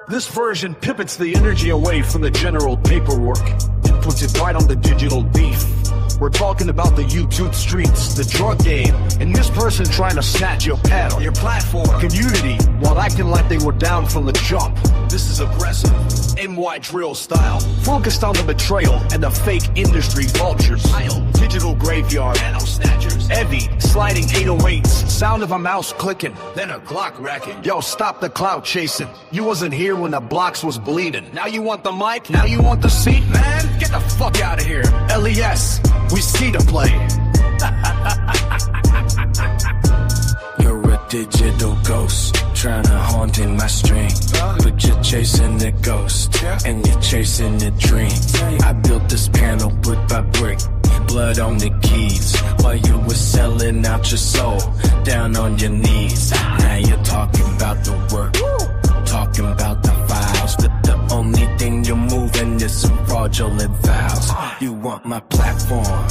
This version pivots the energy away from the general paperwork and puts it right on the digital beef. We're talking about the YouTube streets, the drug game, and this person trying to snatch your panel, your platform, community, while acting like they were down from the jump. This is aggressive, NY drill style, focused on the betrayal and the fake industry vultures. Digital graveyard, panel snatchers, heavy, sliding 808s, sound of a mouse clicking, then a Glock racking. Yo, stop the clout chasing. You wasn't here when the blocks was bleeding. Now you want the mic? Now you want the seat? Man, get the fuck out of here. LES, we see the play. You're a digital ghost, trying to haunt in my stream. But you're chasing the ghost, and you're chasing the dream. I built this panel brick by brick, blood on the keys, while you were selling out your soul, down on your knees. Now you're talking about the work, talking about the files, but the only thing you're moving is some fraudulent vows. You want my platform,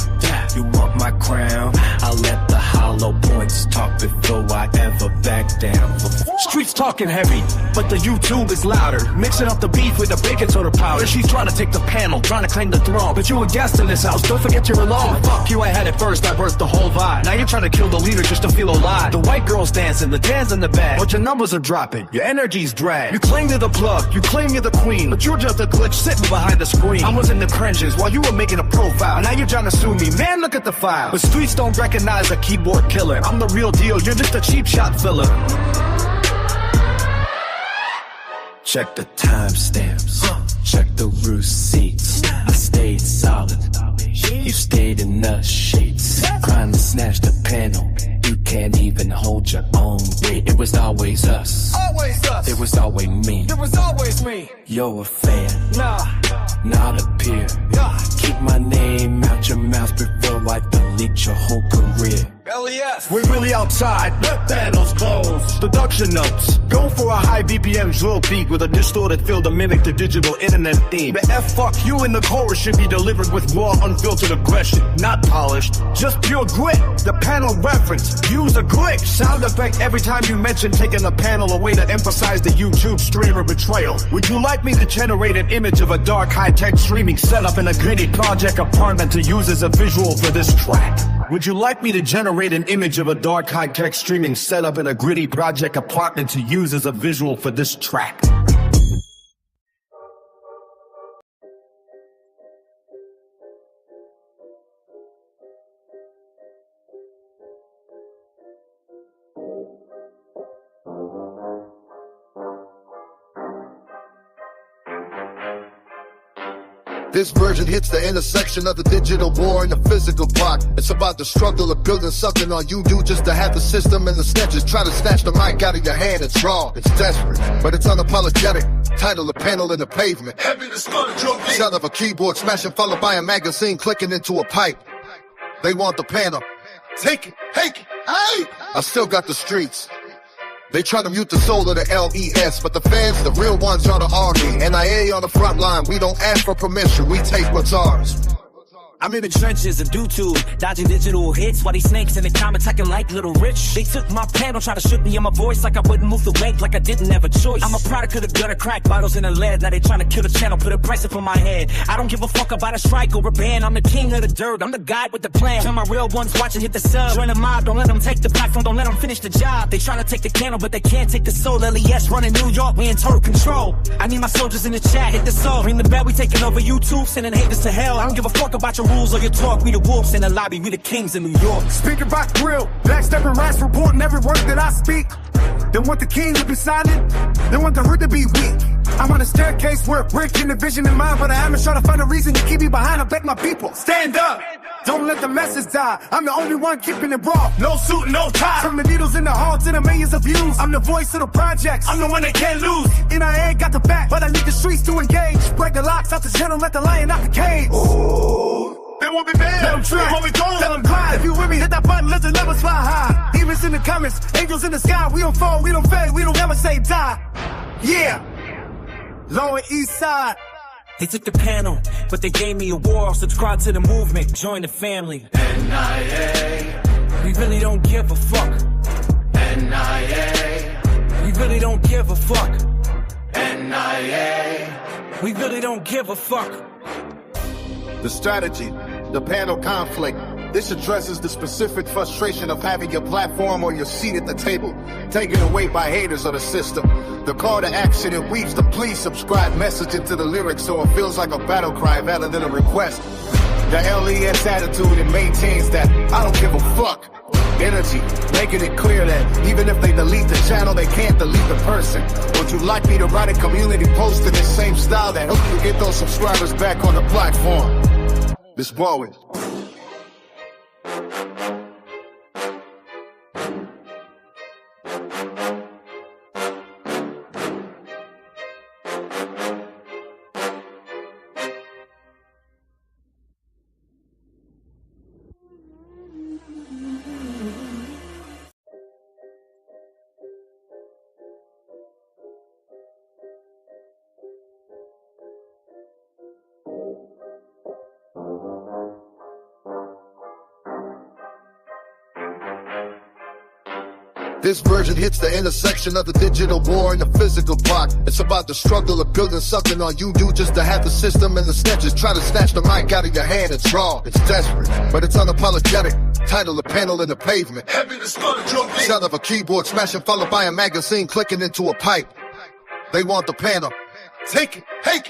you want my crown. I'll let the hollow points talk before I ever back down. Streets talking heavy, but the YouTube is louder, mixing up the beef with the baking soda powder. She's trying to take the panel, trying to claim the throne, but you a guest in this house, don't forget you're alone. Fuck you, I had it first, I birthed the whole vibe. Now you're trying to kill the leader just to feel alive. The white girl's dancing, the dan's in the bag, but your numbers are dropping, your energy's dragged. You claim you're the plug, you claim you're the queen, but you're just a glitch sitting behind the screen. I was in the trenches while you were making a profile, now you're trying to sue me, man, look at the file. But streets don't recognize a keyboard killer. I'm the real deal, you're just a cheap shot filler. Check the timestamps, check the receipts. I stayed solid, you stayed in the sheets. Trying to snatch the panel, you can't even hold your own weight. It was always us, it was always me. It was always me. You're a fan, Nah, not a peer. Keep my name out your mouth before I delete your whole career. LES. We're really outside, the panel's closed. Deduction notes, go for a high BPM drill beat with a distorted feel to mimic the digital internet theme. The fuck you in the chorus should be delivered with raw, unfiltered aggression, not polished, just pure grit. The panel reference, use a glitch, sound effect every time you mention taking the panel away to emphasize the YouTube streamer betrayal. Would you like me to generate an image of a dark high-tech streaming setup in a gritty project apartment to use as a visual for this track? Would you like me to generate an image of a dark high-tech streaming setup in a gritty project apartment to use as a visual for this track? This version hits the intersection of the digital war and the physical block. It's about the struggle of building something on you do just to have the system and the snitches try to snatch the mic out of your hand. It's raw, it's desperate, but it's unapologetic. Title the panel in the pavement. Sound of a keyboard smashing followed by a magazine clicking into a pipe. They want the panel. Take it, hey! I still got the streets. They try to mute the soul of the LES, but the fans, the real ones, are the army. NIA on the front line, we don't ask for permission, we take what's ours. I'm in the trenches of YouTube, dodging digital hits while these snakes in the comments acting like Little Rich. They took my panel, tried to shoot me in my voice like I wouldn't move the weight, like I didn't have a choice. I'm a product of the gutter, crack bottles in the lead. Now they trying to kill the channel, put a price up on my head. I don't give a fuck about a strike or a ban. I'm the king of the dirt, I'm the guy with the plan. Tell my real ones watching, hit the sub. Join the mob, don't let them take the platform, don't let them finish the job. They trying to take the candle, but they can't take the soul. LES running New York, we in total control. I need my soldiers in the chat, hit the soul. Ring the bell, we taking over YouTube, sending haters to hell. I don't give a fuck about your rules or your talk. We the wolves in the lobby, we the kings in New York. Speaking about grill, backstepping rats, reporting every word that I speak. They want the king to be silent, they want the herd to be weak. I'm on a staircase where brick in the vision in mind, but I haven't tried to find a reason to keep me behind. I beg my people, stand up. Don't let the message die. I'm the only one keeping it raw. No suit, no tie. From the needles in the hall to the millions of views. I'm the voice of the projects. I'm the one they can't lose. NIA got the back, but I need the streets to engage. Break the locks out the channel, let the lion out the cage. Ooh. They won't be bad. Let them try. Won't be told. Tell them cry. If you with me, hit that button, let the levels fly high. Demons in the comments, angels in the sky. We don't fall, we don't fade, we don't ever say die. Yeah. Lower East Side. They took the panel, but they gave me a war. Subscribe to the movement, join the family. NIA, We really don't give a fuck. NIA, We really don't give a fuck. NIA. We really don't give a fuck. The strategy, the panel conflict. This addresses the specific frustration of having your platform or your seat at the table taken away by haters of the system. The call to action, it weaves the please subscribe message into the lyrics so it feels like a battle cry rather than a request. The LES attitude, it maintains that I don't give a fuck energy, making it clear that even if they delete the channel, they can't delete the person. Would you like me to write a community post in the same style that helps you get those subscribers back on the platform? This Bowie. This version hits the intersection of the digital war and the physical block. It's about the struggle of building something on you do just to have the system and the snitches try to snatch the mic out of your hand. It's raw, it's desperate, but it's unapologetic. Title the panel in the pavement. Sound of a keyboard smashing followed by a magazine clicking into a pipe. They want the panel. Take it, hey!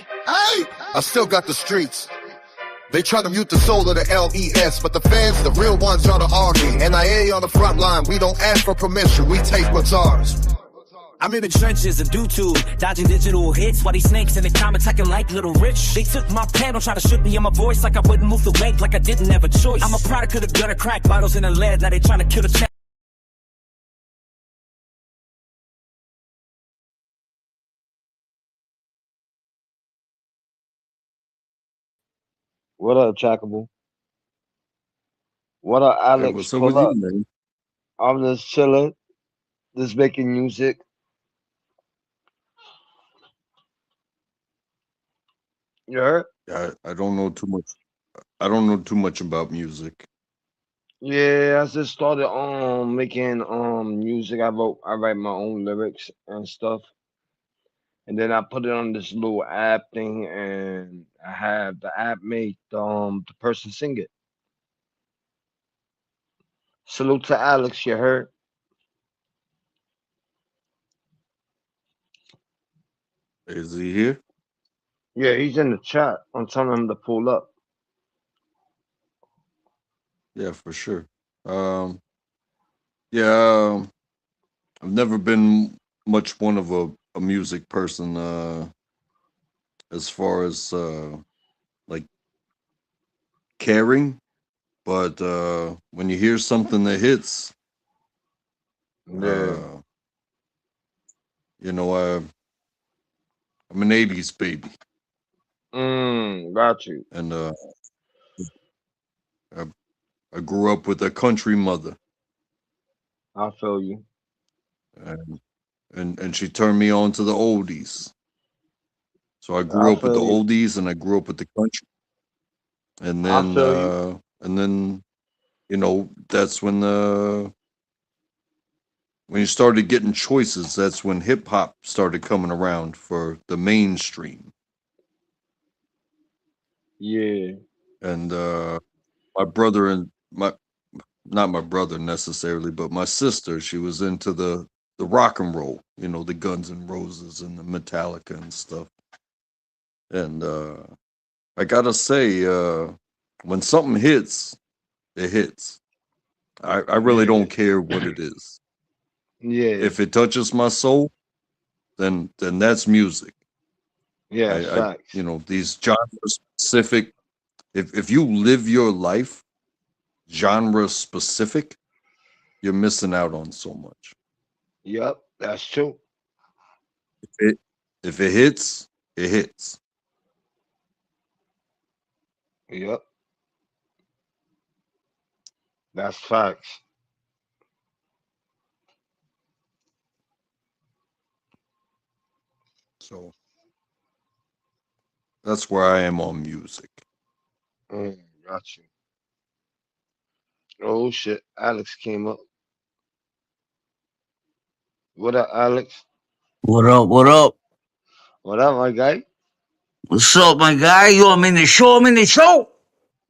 I still got the streets. They try to mute the soul of the LES, but the fans, the real ones, are the army. NIA on the front line, we don't ask for permission, we take what's ours. I'm in the trenches of YouTube, dodging digital hits while these snakes in the comments acting like Little Rich. They took my panel, tried to shoot me on my voice like I wouldn't move the weight, like I didn't have a choice. I'm a product of the gutter crack bottles in the lead, now they trying to kill the channel. What up, Trackable? What up, Hey, Alex? what's up Pull with up. you, man? I'm just chilling, just making music. You heard? I don't know too much. I don't know too much about music. Yeah, I just started making music. I write my own lyrics and stuff. And then I put it on this little app thing and I have the app make the person sing it. Salute to Alex, you heard? Is he here? Yeah, he's in the chat. I'm telling him to pull up. Yeah, for sure. Um, yeah, I've never been much one of a music person. As far as like caring, but when you hear something that hits, Yeah. uh, you know, I'm an '80s baby, Got you. and I, I grew up with a country mother. I feel you. And she turned me on to the oldies. So I I grew up with the feel you. oldies and I grew up with the country. And I then feel you. you know, that's when you started getting choices, that's when hip hop started coming around for the mainstream. Yeah. And my brother and my not my brother necessarily, but my sister, she was into the rock and roll, you know, the Guns N' Roses and the Metallica and stuff. And I gotta say, when something hits, it hits. I really Yeah. don't care what it is. Yeah. If it touches my soul, then that's music. Yeah, I facts. you know, these genre specific. If you live your life genre specific, you're missing out on so much. Yep, that's true. If it hits, it hits. Yep, that's facts. So that's where I am on music. Got you. Oh shit, Alex came up. What up, Alex? What up? What up? What up, my guy? What's up, my guy? Yo, I'm in the show. I'm in the show.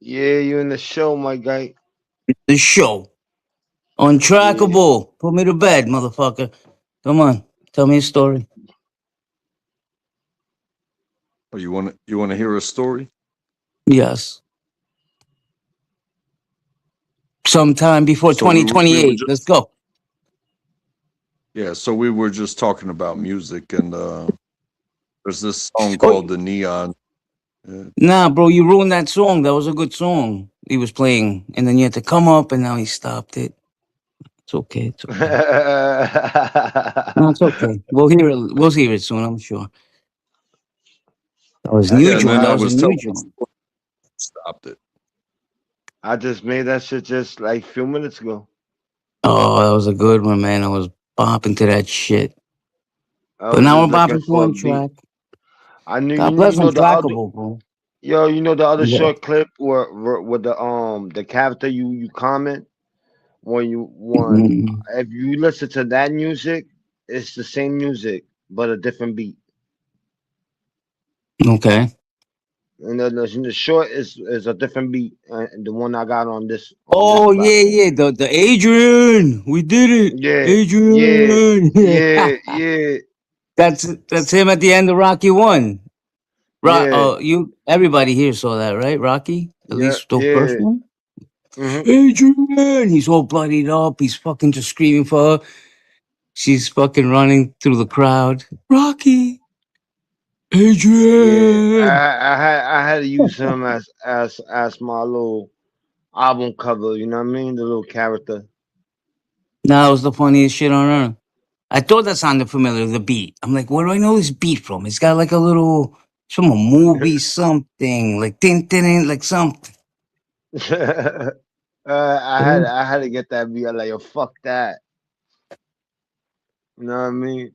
Yeah, you in the show, my guy. The show. Yeah. Untrackable. Put me to bed, motherfucker. Come on. Tell me a story. Oh, you want to hear a story? Yes. Sometime before So we were 2028. Let's just go. yeah. So we were just talking about music, and there's this song Oh, called "The Neon." Uh, nah, bro, you ruined that song. That was a good song he was playing. And then you had to come up, and now he stopped it. It's okay. It's okay. No, it's okay. We'll hear it. We'll hear it soon, I'm sure. That was That's new yeah, and joint. then That I was a was new telling the joint. story, stopped it. I just made that shit just like a few minutes ago. Oh, that was a good one, man. I was bopping to that shit. I But was now just we're looking bopping to for a one beat. track. I knew God you bless know the other Untrackable, bro. you know the other Yeah. short clip where with the character you comment when Mhm. if you listen to that music, it's the same music but a different beat. Okay. And the short is a different beat, and the one I got on this Oh yeah, platform. yeah. The Adrian. We did it. Yeah, yeah, Adrian. yeah, Yeah. yeah, That's him at the end of Rocky One. yeah, You everybody here saw that, right? Rocky? At yeah, least the first yeah. one? Hmm. Adrian! He's all bloodied up. He's fucking just screaming for her. She's fucking running through the crowd. Rocky! Yeah, Adrian! I had to use him as my little album cover. You know what I mean? The little character. That was the funniest shit on earth. I thought that sounded familiar, the beat. I'm like, where do I know this beat from? It's got like a little, it's from a movie, something, like tin tin, like something. Yeah. I had to get that beat. I'm like, yo, fuck that. You know what I mean?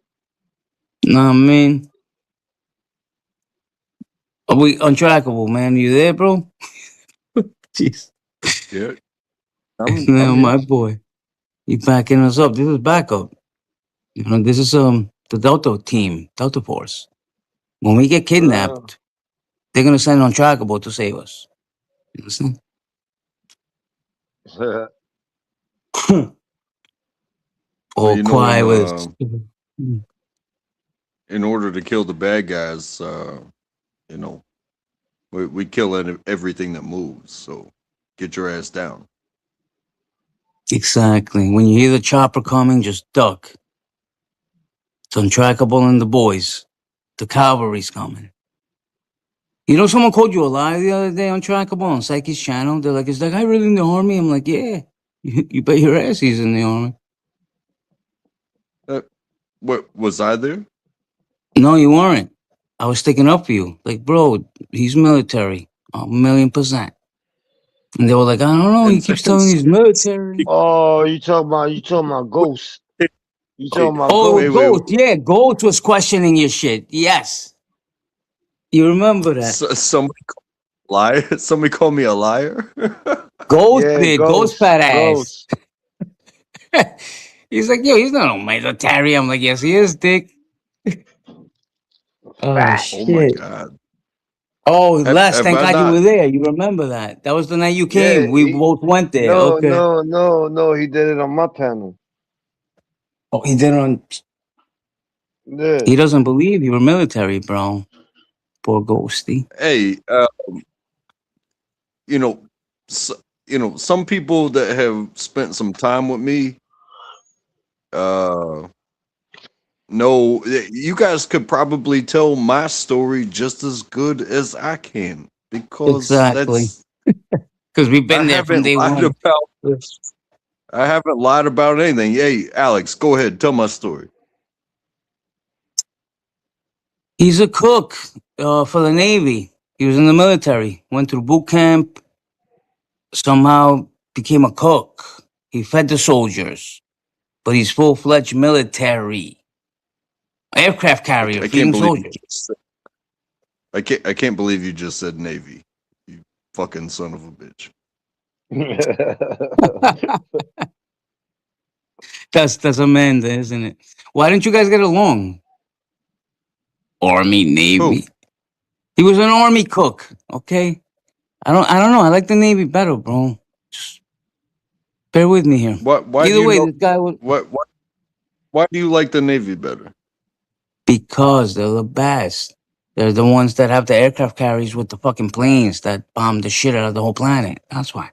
Nah, man. Are we untrackable, man? You there, bro? Jeez. Yeah, I'm Now, here. my boy, you backing us up. This is backup. You know, this is the Delta team, Delta Force. When we get Uh, kidnapped, they're gonna send untrackable to save us. You understand? Well, All quiet with in order to kill the bad guys, you know, we kill everything that moves. So get your ass down. exactly. When you hear the chopper coming, just duck. It's untrackable and the boys. The cavalry's coming. You know, someone called you a liar the other day, untrackable, on Psyche's channel. They're like, "Is that guy really in the army?" I'm like, "Yeah." You bet your ass he's in the army. Uh, what was I there? No, you weren't. I was sticking up for you. Like, bro, he's military. A million percent. And they were like, I don't know. He And, keeps and telling me he's military. oh, you talking about Ghost? You wait, talking about Oh, wait, Ghost? wait, Ghost. Yeah, Ghost was questioning your shit. Yes. You remember that. somebody liar. Somebody called me a liar. Ghost Yeah, did. Ghost Ghost, fat ass. Ghost. He's like, yo, he's not a military. I'm like, yes, he is, dick. Oh, Fat. Oh my shit. god. Oh, Les, Have thank I God you not? were there. You remember that. That was the night you Yeah, came. We both went there. no, Okay. no, no, no. He did it on my panel. Oh, he did it on. Yeah. He doesn't believe you were military, bro. Poor Ghosty. Hey, you know, s some people that have spent some time with me, uh, know you guys could probably tell my story just as good as I can because Exactly. Because we've I been there from haven't day lied one. about I haven't lied about anything. Hey, Alex, go ahead, tell my story. He's a cook for the Navy. He was in the military, went through boot camp, somehow became a cook. He fed the soldiers, but he's full fledged military. Aircraft carrier I can't feeding believe you soldiers. just said, I can't believe you just said Navy. You fucking son of a bitch. That's Amanda, isn't it? Why didn't you guys get along? Army, Who? Navy. He was an army cook. Okay. I don't know. I like the Navy better, bro. Just bear with me here. What? Why do Either you way, know? this guy was What? Why do you like the Navy better? because they're the best. They're the ones that have the aircraft carriers with the fucking planes that bomb the shit out of the whole planet. That's why.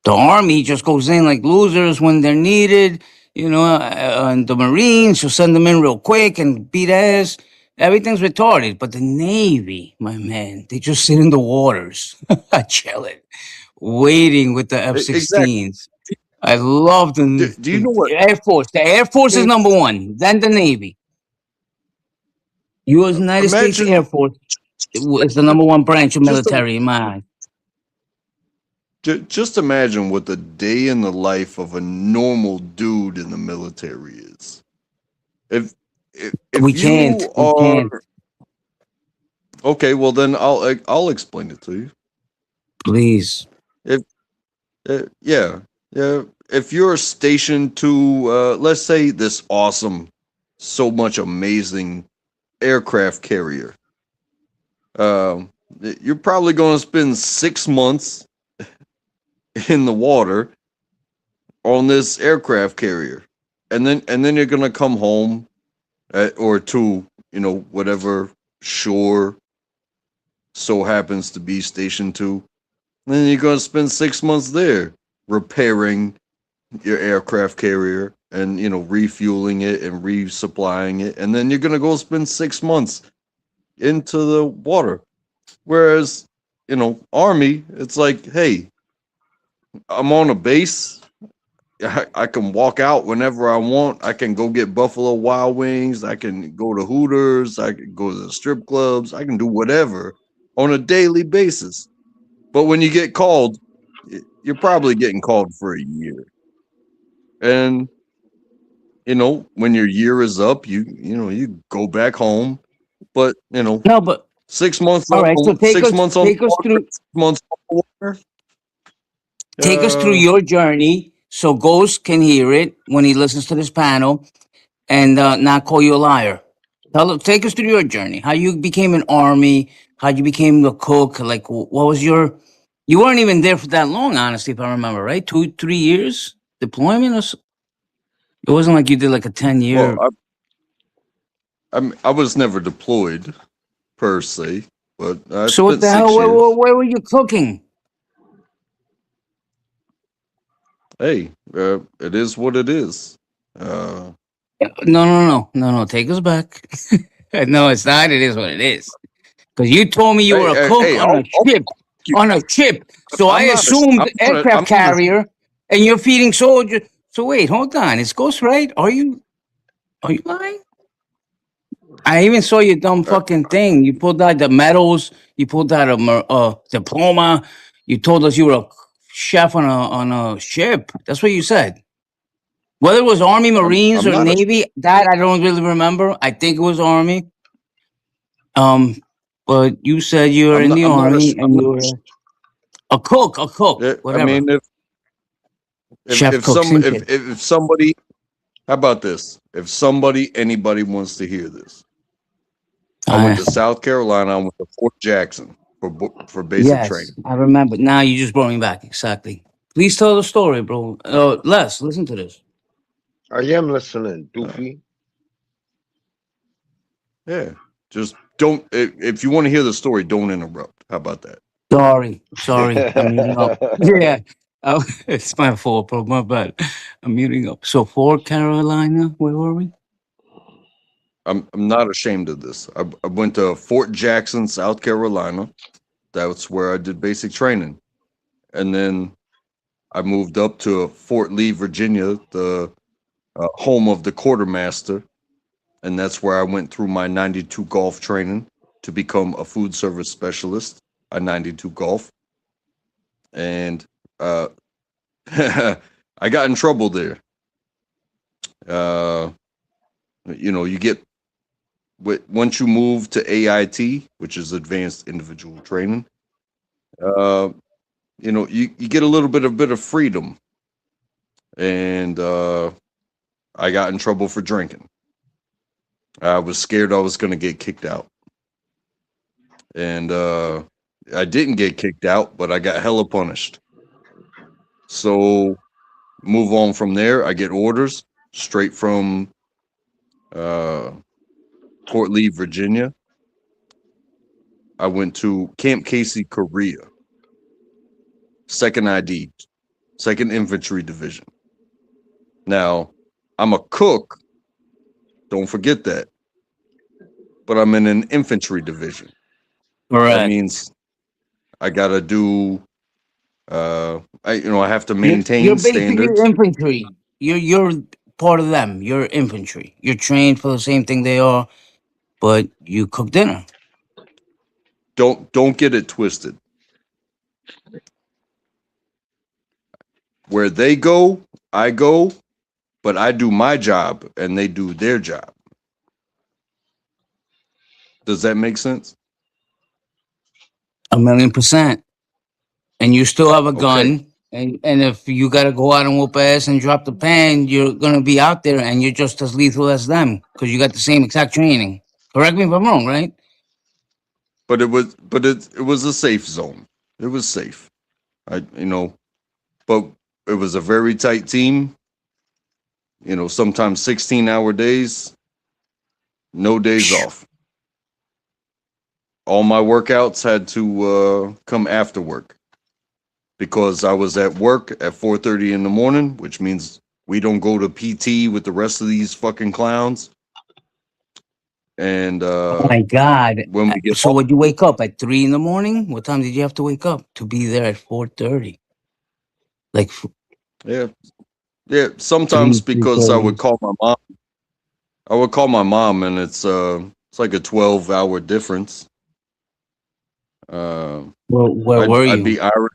The army just goes in like losers when they're needed, and the Marines will send them in real quick and beat ass. Everything's retarded. But the Navy, my man, they just sit in the waters, chilling, waiting with the F Exactly. 16s. I love Do you know the what? Air Force. The Air Force is I number one, then the Navy. U.S. United States imagine Air Force is the number one branch of just military in my eyes. just imagine what the day in the life of a normal dude in the military is. If We if can't. you We are can't. okay, well then I'll explain it to you. Please. If yeah, yeah, if you're stationed to let's say this awesome, so much amazing aircraft carrier, um, you're probably going to spend 6 months in the water on this aircraft carrier, and then you're going to come home or to whatever shore so happens to be stationed to. And then you're going to spend 6 months there repairing your aircraft carrier and refueling it and resupplying it, and then you're going to go spend 6 months into the water. Whereas army, it's like, hey, I'm on a base. I can walk out whenever I want. I can go get Buffalo Wild Wings. I can go to Hooters. I can go to the strip clubs. I can do whatever on a daily basis. But when you get called, you're probably getting called for a year. And when your year is up, you go back home. But No, but 6 months all on right. So 6 months on the water, through 6 months on the water. take us through Uh, your journey so Ghost can hear it when he listens to this panel and not call you a liar. Take us through your journey. How you became an army. How you became the cook. Like, what was your? You weren't even there for that long, honestly, if I remember right. 2, 3 years deployment. It wasn't like you did like a 10 year. well, I was never deployed per se, but I So what spent the hell? 6 years. Where were you cooking? Hey, it is what it is. Uh, No. Take us back. No, it's not. It is what it is. Because you told me you were hey, a hey, cook hey, on a I'll ship. you. On a ship. So I I'm not a. assumed aircraft I'm not a. carrier, and you're feeding soldiers. So wait, hold on. It's Ghost, right? Are you lying? I even saw your dumb Uh, fucking thing. You pulled out the medals. You pulled out a diploma. You told us you were a chef on a ship. That's what you said. Whether it was Army, Marines, I'm or not a. Navy, that I don't really remember. I think it was Army. Um, but you said you were in the I'm not a. Army and you were a cook, I whatever. mean, Chef cook, same shit. if somebody, how about this? If anybody wants to hear this, I went Uh, to South Carolina. I went to Fort Jackson for basic yes, training. I remember. Now you just brought me back. Exactly. Please tell the story, bro. Les, listen to this. I am listening, Uh, Doofy. yeah, just don't. If you want to hear the story, don't interrupt. How about that? Sorry. I'm muting up. Yeah. It's my fault, bro. My bad. I'm muting up. So, for Carolina, where were we? I'm not ashamed of this. I went to Fort Jackson, South Carolina. That's where I did basic training, and then I moved up to Fort Lee, Virginia, the home of the quartermaster, and that's where I went through my 92 golf training to become a food service specialist at 92 golf, and uh, I got in trouble there. Uh, you get once you move to AIT, which is Advanced Individual Training. Uh, you get a bit of freedom, and I got in trouble for drinking. I was scared I was going to get kicked out. and I didn't get kicked out, but I got hella punished. So move on from there. I get orders straight from uh, Fort Lee, Virginia. I went to Camp Casey, Korea, 2nd ID, 2nd Infantry Division. Now, I'm a cook. Don't forget that. But I'm in an infantry division. That Correct. means I gotta do. I have to You're maintain basically standards. infantry. You're part of them. You're infantry. You're trained for the same thing they are, but you cook dinner. Don't get it twisted. Where they go, I go, but I do my job and they do their job. Does that make sense? 1,000,000%. And you still have a Okay, gun. And if you got to go out and whoop ass and drop the pan, you're going to be out there and you're just as lethal as them because you got the same exact training. Correct me if I'm wrong, right? but it was a safe zone. It was safe. But it was a very tight team. Sometimes 16-hour days, no days off. All my workouts had to come after work because I was at work at 4:30 in the morning, which means we don't go to PT with the rest of these fucking clowns. And Oh my God. when we get So home, would you wake up at 3 in the morning? What time did you have to wake up to be there at 4:30? Like yeah, yeah. Sometimes 3, because I 3:30. would call my mom. I would call my mom, and it's like a 12-hour difference. Uh, Well, where I'd were I'd you? be iron.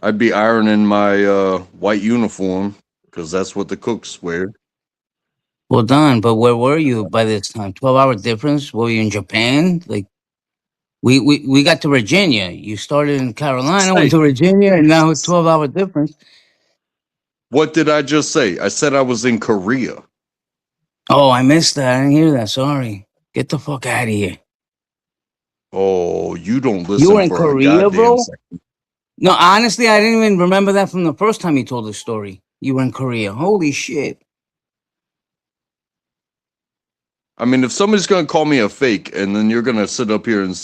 I'd be ironing my white uniform because that's what the cooks wear. Well done, but where were you by this time? 12-hour difference? Were you in Japan? Like we got to Virginia. You started in Carolina, went Say, to Virginia, and now 12-hour difference. what did I just say? I said I was in Korea. Oh, I missed that. I didn't hear that. Sorry. Get the fuck out of here. Oh, you don't You were listen in for a Korea, goddamn bro? second. No, honestly, I didn't even remember that from the first time you told the story. You were in Korea. Holy shit. I mean, if somebody's gonna call me a fake, and then you're gonna sit up here and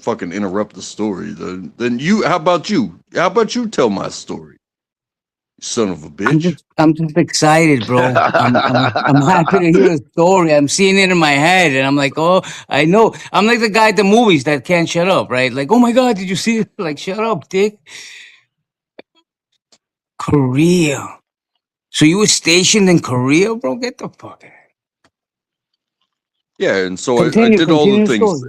fucking interrupt the story, then you. How about you? How about you tell my story, you son of a bitch? I'm just excited, bro. I'm happy to hear the story. I'm seeing it in my head, and I'm like, oh, I know. I'm like the guy at the movies that can't shut up, right? Like, oh my god, did you see it? Like, shut up, dick. Korea. So you were stationed in Korea, bro? Get the fuck out. Yeah, and so I Continue, did all the continue the things. story.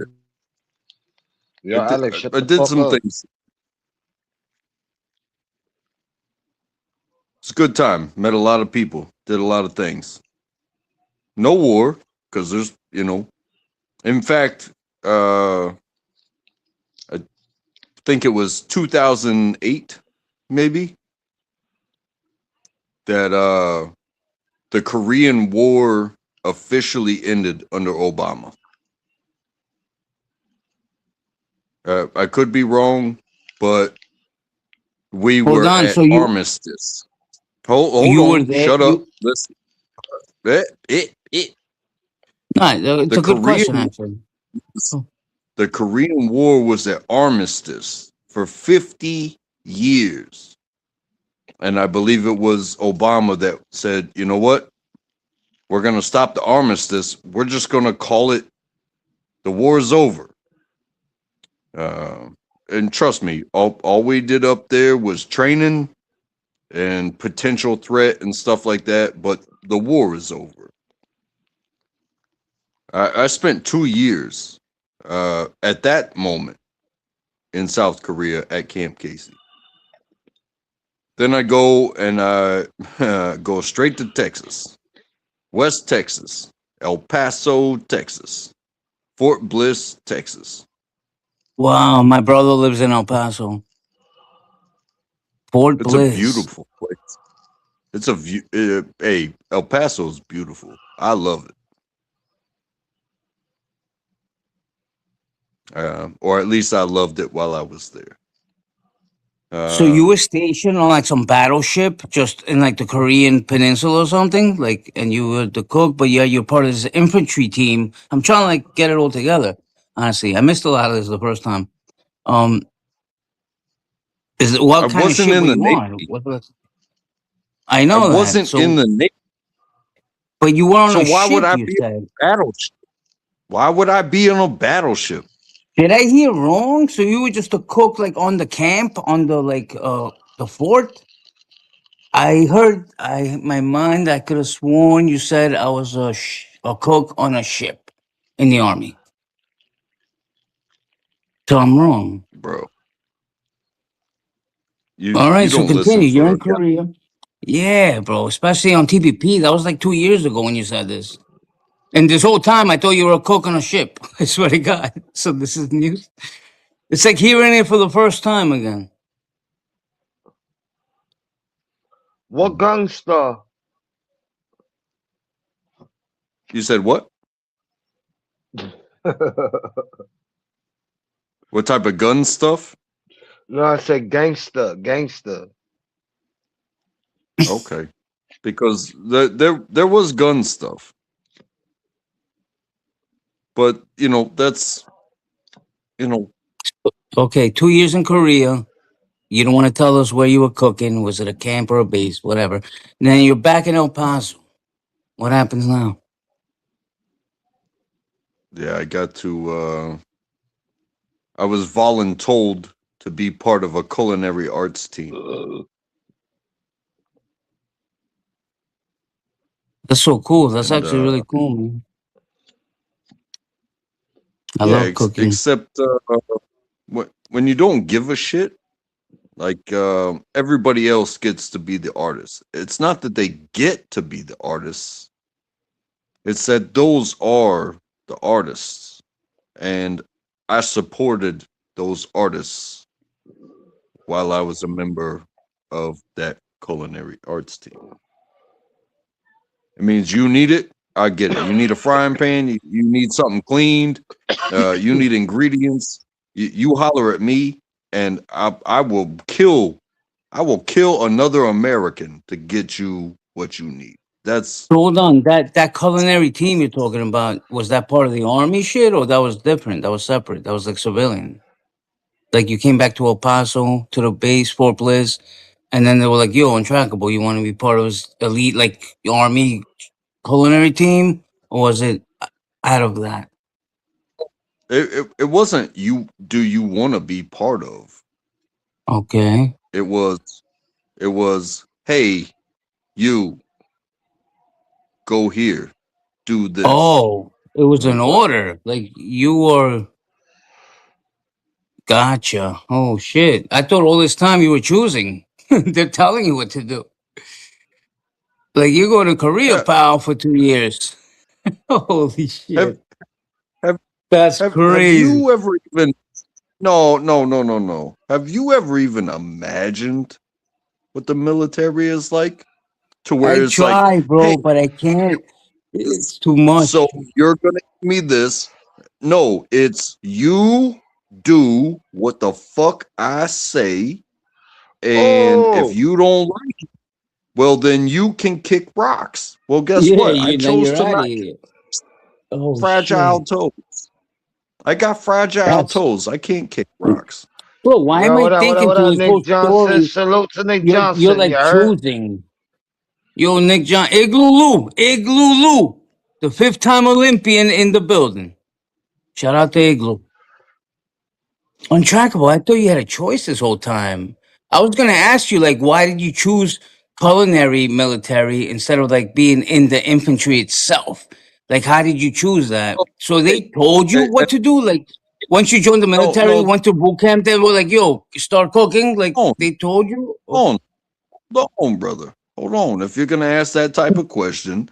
Yo, Alex, shut I the did fuck some up. things. It's a good time. Met a lot of people. Did a lot of things. No war, because there's. In fact, I think it was 2008, maybe, that the Korean War officially ended under Obama. I could be wrong, but we Hold were on. at So armistice. Hold you were on. there. Shut up. You Listen. It. no, it's The a good Korean question actually. Oh, the Korean War was at armistice for 50 years. And I believe it was Obama that said, you know what? We're going to stop the armistice. We're just going to call it the war is over. Uh, and trust me, all we did up there was training and potential threat and stuff like that. But the war is over. I spent 2 years at that moment in South Korea at Camp Casey. Then I go and go straight to Texas, West Texas, El Paso, Texas, Fort Bliss, Texas. wow, my brother lives in El Paso. Fort It's a Bliss. beautiful place. It's a view. Hey, El Paso's beautiful. I love it. or at least I loved it while I was there. So you Um, were stationed on like some battleship, just in like the Korean Peninsula or something, like, and you were the cook, but yeah, you're part of this infantry team. I'm trying to like get it all together. Honestly, I missed a lot of this the first time. Um, is it I what kind of wasn't ship in were the you on? Navy. I I know that. wasn't in So, the Navy. but you were on So a why would ship. I You be on said. a battleship? Why would I be on a battleship, Did I hear wrong? So you were just a cook, like on the camp, on the like the fort? I heard. My mind. I could have sworn you said I was a cook on a ship in the army. So I'm wrong. bro? All You right. So don't listen continue. You're for in Korea. Yeah, bro. Especially on TPP. That was like 2 years ago when you said this. And this whole time, I thought you were a cook on a ship. I swear to God. So this is news. It's like hearing it for the first time again. What gangster? you said what? What type of gun stuff? No, I said gangster, gangster. Okay, because there was gun stuff, but that's you know Okay, 2 years in Korea. You don't want to tell us where you were cooking. Was it a camp or a base? Whatever. And then you're back in El Paso. What happens now? yeah. I was voluntold to be part of a culinary arts team, That's so cool. That's and actually really cool, man. I yeah, love cooking. except when you don't give a shit, like everybody else gets to be the artist. It's not that they get to be the artists; it's that those are the artists, and I supported those artists while I was a member of that culinary arts team. It means you need it, I get it. You need a frying pan, you need something cleaned, you need ingredients. You holler at me, and I will kill another American to get you what you need. That's So hold on. That culinary team you're talking about, was that part of the army shit or that was different? That was separate. That was like civilian. Like you came back to El Paso to the base, Fort Bliss, and then they were like, "Yo, Untrackable, you want to be part of this elite like army culinary team?" Or was it out of that? it wasn't you do you want to be part of. Okay. It was hey, you go here, do this. Oh, it was an What? order. Like you were. Gotcha. Oh shit! I thought all this time you were choosing. They're telling you what to do. Like you go to Korea, Uh, pal, for 2 years. Holy have shit! have That's have crazy. you ever even no. Have you ever even imagined what the military is like? To I where it's like, try, hey, bro, but I can't. It's too so much. you're gonna give me this. No, it's you do what the fuck I say, and if Oh, you don't like it, well then you can kick rocks. Well, guess Yeah, what? I you then chose you're to out of not here. Oh fragile shit! toes. I got fragile That's toes. I can't kick rocks. bro. Why am yo, I what thinking up, through this Nick whole Johnson? story? Salute to Nick You're Johnson, you like heard? choosing. Yo, Nick John, Igloo Lou, the fifth-time Olympian in the building. Shout out to Igloo. Untrackable. I thought you had a choice this whole time. I was gonna ask you, like, why did you choose culinary military instead of like being in the infantry itself? Like, how did you choose that? Oh, So hey, they told you hey, what to do. Like, once you joined the no, military, no, went to boot camp, they were like, "Yo, start cooking." Like, hold they told you. on, hold on, brother. Hold on. If you're gonna ask that type of question,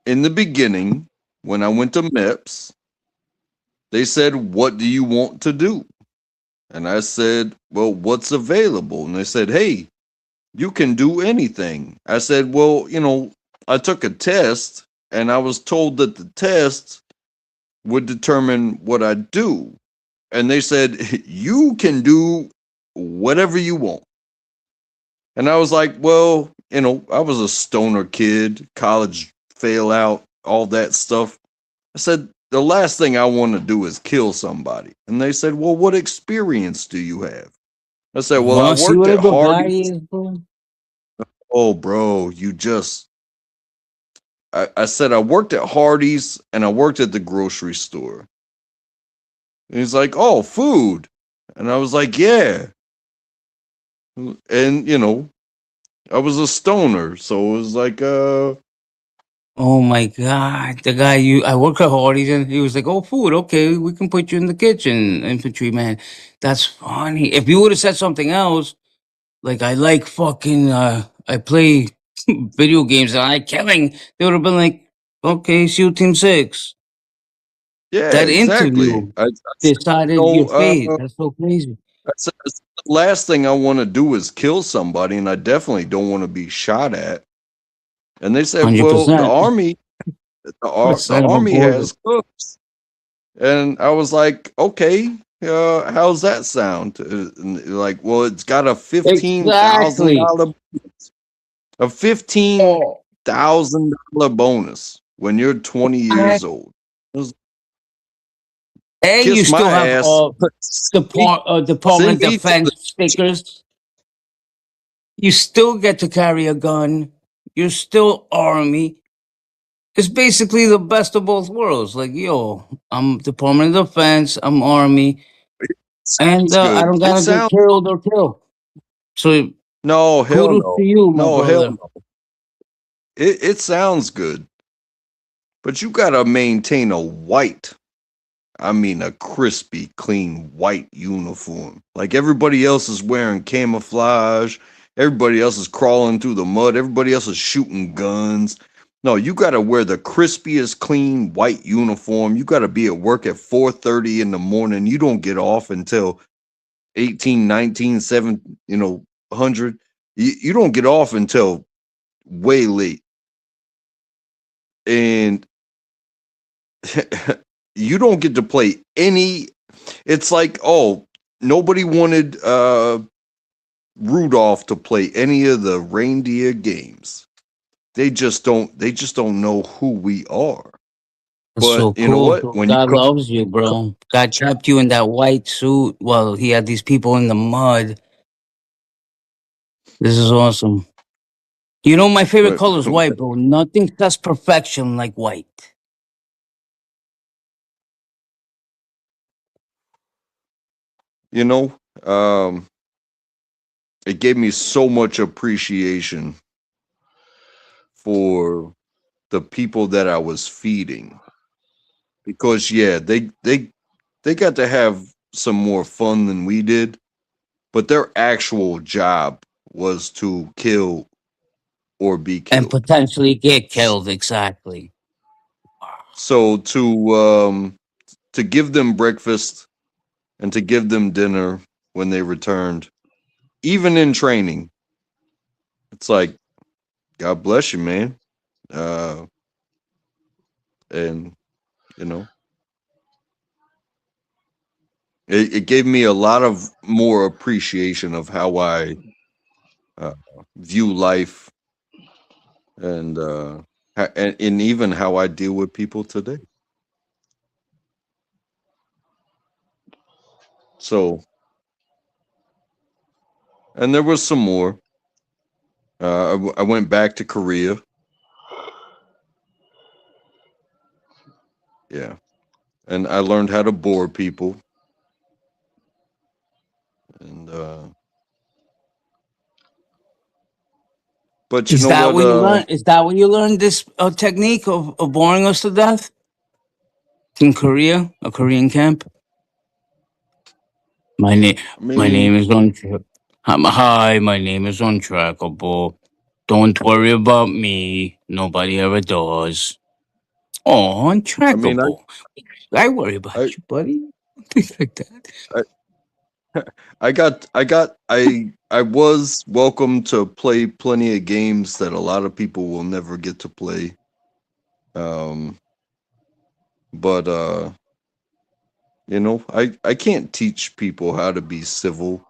in the beginning, when I went to MEPS, they said, "What do you want to do?" And I said, "Well, what's available?" And they said, "Hey, you can do anything." I said, "Well, I took a test, and I was told that the test would determine what I do. And they said, you can do whatever you want. And I was like, well, I was a stoner kid, college fail out, all that stuff. I said, the last thing I want to do is kill somebody. And they said, well, what experience do you have? I said, well, I See worked what a at good guy Hardee's. is, bro? Oh, bro, I said, I worked at Hardee's and I worked at the grocery store. And he's like, oh, food. And I was like, yeah. And, I was a stoner. So it was like, Oh my god, the guy I work at Hardee's and he was like, "Oh, food, okay, we can put you in the kitchen, infantry man." That's funny. If you would have said something else, like I like fucking, I play video games and I like killing, they would have been like, "Okay, SEAL Team 6." yeah, That exactly. interview I said, decided your no, fate. That's so crazy. I said, the last thing I want to do is kill somebody, and I definitely don't want to be shot at. And they said, Hundred well, percent. the Son of a army bullet. has cooks. And I was like, okay, how's that sound? And they're like, well, it's got a Exactly. $15,000, a $15,000 bonus when you're 20 years old. It was, And you kiss still my have ass. Send Department of me to the Defense stickers. You still get to carry a gun. You're still Army. It's basically the best of both worlds. Like, yo, I'm Department of Defense, I'm Army, and sounds I good. don't It gotta get sounds killed or killed. So no, hell kudos to no. you, my No, hell brother. no. It sounds good, but you gotta maintain a crispy, clean white uniform. Like everybody else is wearing camouflage, everybody else is crawling through the mud, everybody else is shooting guns. No, you gotta wear the crispiest, clean white uniform. You gotta be at work at 4:30 in the morning. You don't get off until 18, 19, 7, 100. You don't get off until way late. And you don't get to play any. It's like, oh, nobody wanted Rudolph to play any of the reindeer games. They just don't know who we are. That's But so you know cool. what? When you God come, loves you, bro. God kept you in that white suit while he had these people in the mud. This is awesome. You know, my favorite but, color is white, bro. Nothing says perfection like white. you know, um, it gave me so much appreciation for the people that I was feeding because yeah, they got to have some more fun than we did, but their actual job was to kill or be And killed. potentially get killed, exactly. So to give them breakfast and to give them dinner when they returned, even in training, it's like God bless you, man. Uh, and you know, it gave me a lot of more appreciation of how I uh, view life and and even how I deal with people today. So, and there was some more. I went back to Korea. Yeah, and I learned how to bore people. And but you Is know that what? when you learn? Is that when you learned this technique of boring us to death in Korea, a Korean camp? My name, I my mean, name is Hi, my name is untrackable. Don't worry about me. Nobody ever does. Oh, I mean, untrackable. I worry I, about you, buddy. Things like that. I, I was welcome to play plenty of games that a lot of people will never get to play. Um, But I can't teach people how to be civil.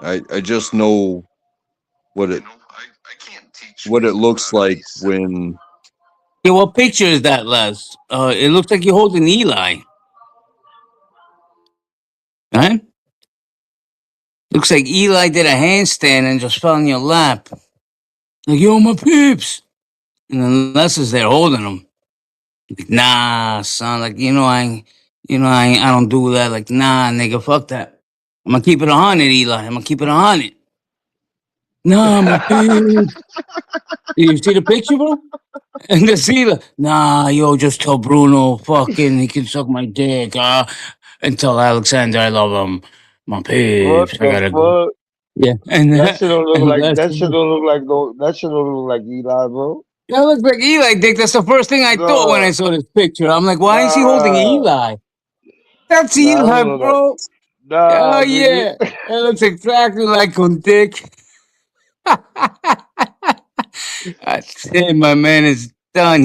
I just know what it what it looks like when Yeah, what picture is that, Les? It looks like you're holding Eli, right? Looks like Eli did a handstand and just fell in your lap. Like, yo, my peeps. And then Les is there holding him. Like, nah, son. Like, I don't do that. Like, nah, nigga, fuck that. I'm gonna keep it 100, Eli. I'm gonna keep it 100. Nah, my peeps. You see the picture, bro? And the Eli, nah, yo, just tell Bruno, fucking, he can suck my dick, and tell Alexander I love him. My What peeps, I the gotta go. fuck? Yeah, and That shit don't look and like Les, that shit don't look like no that shit don't look like Eli, bro. that looks like Eli, Dick. That's the first thing I thought when Nah, I saw this picture. I'm like, why is he holding nah, Eli? That's nah, that Eli, don't look like bro. Oh nah, nigga. yeah, that looks exactly like him, Dick. That's it. My man is done.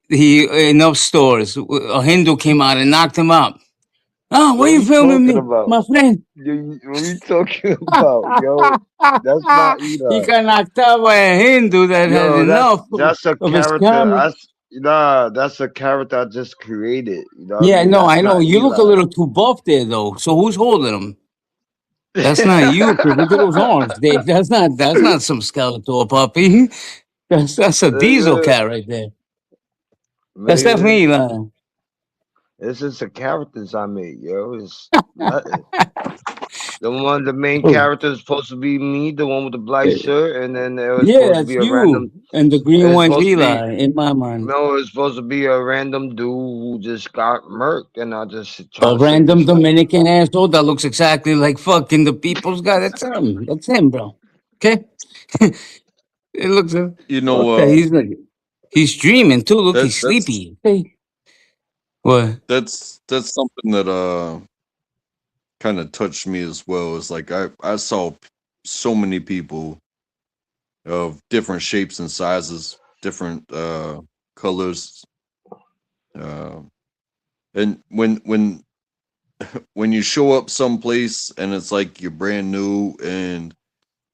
He enough stores. A Hindu came out and knocked him out. Oh, why What you we filming talking me, about? my friend? What we talking about, yo? That's not He Eli. got knocked out by a Hindu that had Yo, enough that's a of his character. camera. That's a character I just created. You know what I Yeah, mean? no, That's I know. not You look a Eli. little too buff there, though. So who's holding him? That's not you, kid. Look at those arms, Dave. That's not some Skeletor puppy. That's a diesel Nigga, cat right there. That's nigga, definitely Eli. it's just the characters I made, yo. It's nothing. The main Oh, character is supposed to be me, the one with the black shirt, and then it was yeah, supposed to be that's a random. you. And the green It's one's supposed to be Eli in my mind. no, it's supposed to be a random dude who just got murked, and I just try A to save random his life. Dominican asshole that looks exactly like fucking the people's guy. That's him. That's him, bro. Okay? It looks you know okay. He's dreaming too. Look, that he's that's sleepy. Hey, what? that's something that kind of touched me as well. Is like I saw so many people of different shapes and sizes, different colors, uh, and when you show up someplace and it's like you're brand new and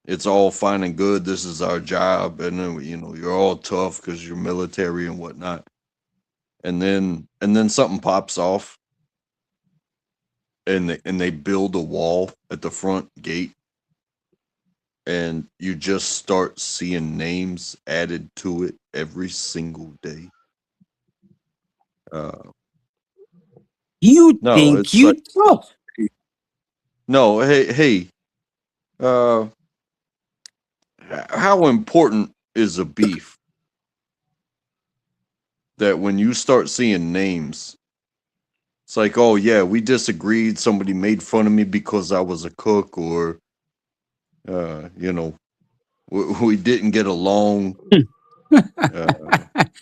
it's all fine and good. This is our job, and then you're all tough because you're military and whatnot. And then something pops off, and they build a wall at the front gate, and you just start seeing names added to it every single day. Uh, You no, think it's like you tough? no, hey, uh, how important is a beef that when you start seeing names, it's like, oh yeah, we disagreed. Somebody made fun of me because I was a cook, or uh, you know, we didn't get along. Uh,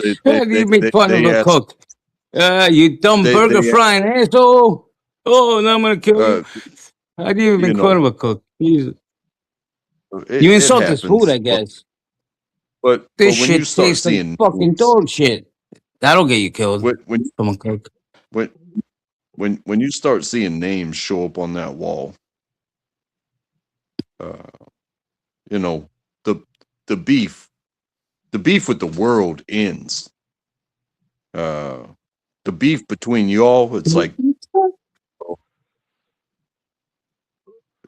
they How do they you make they fun of they a asked cook? You dumb burger they frying asshole! Oh, now I'm gonna kill you. uh, How do you you make fun know of a cook? You it insult his food, happens, I guess. but This when you shit start tastes like seeing fucking names, dog shit. That'll get you killed when when from a cook. when when you start seeing names show up on that wall, uh, you know the the beef the beef with the world ends. Uh, the beef between y'all, it's like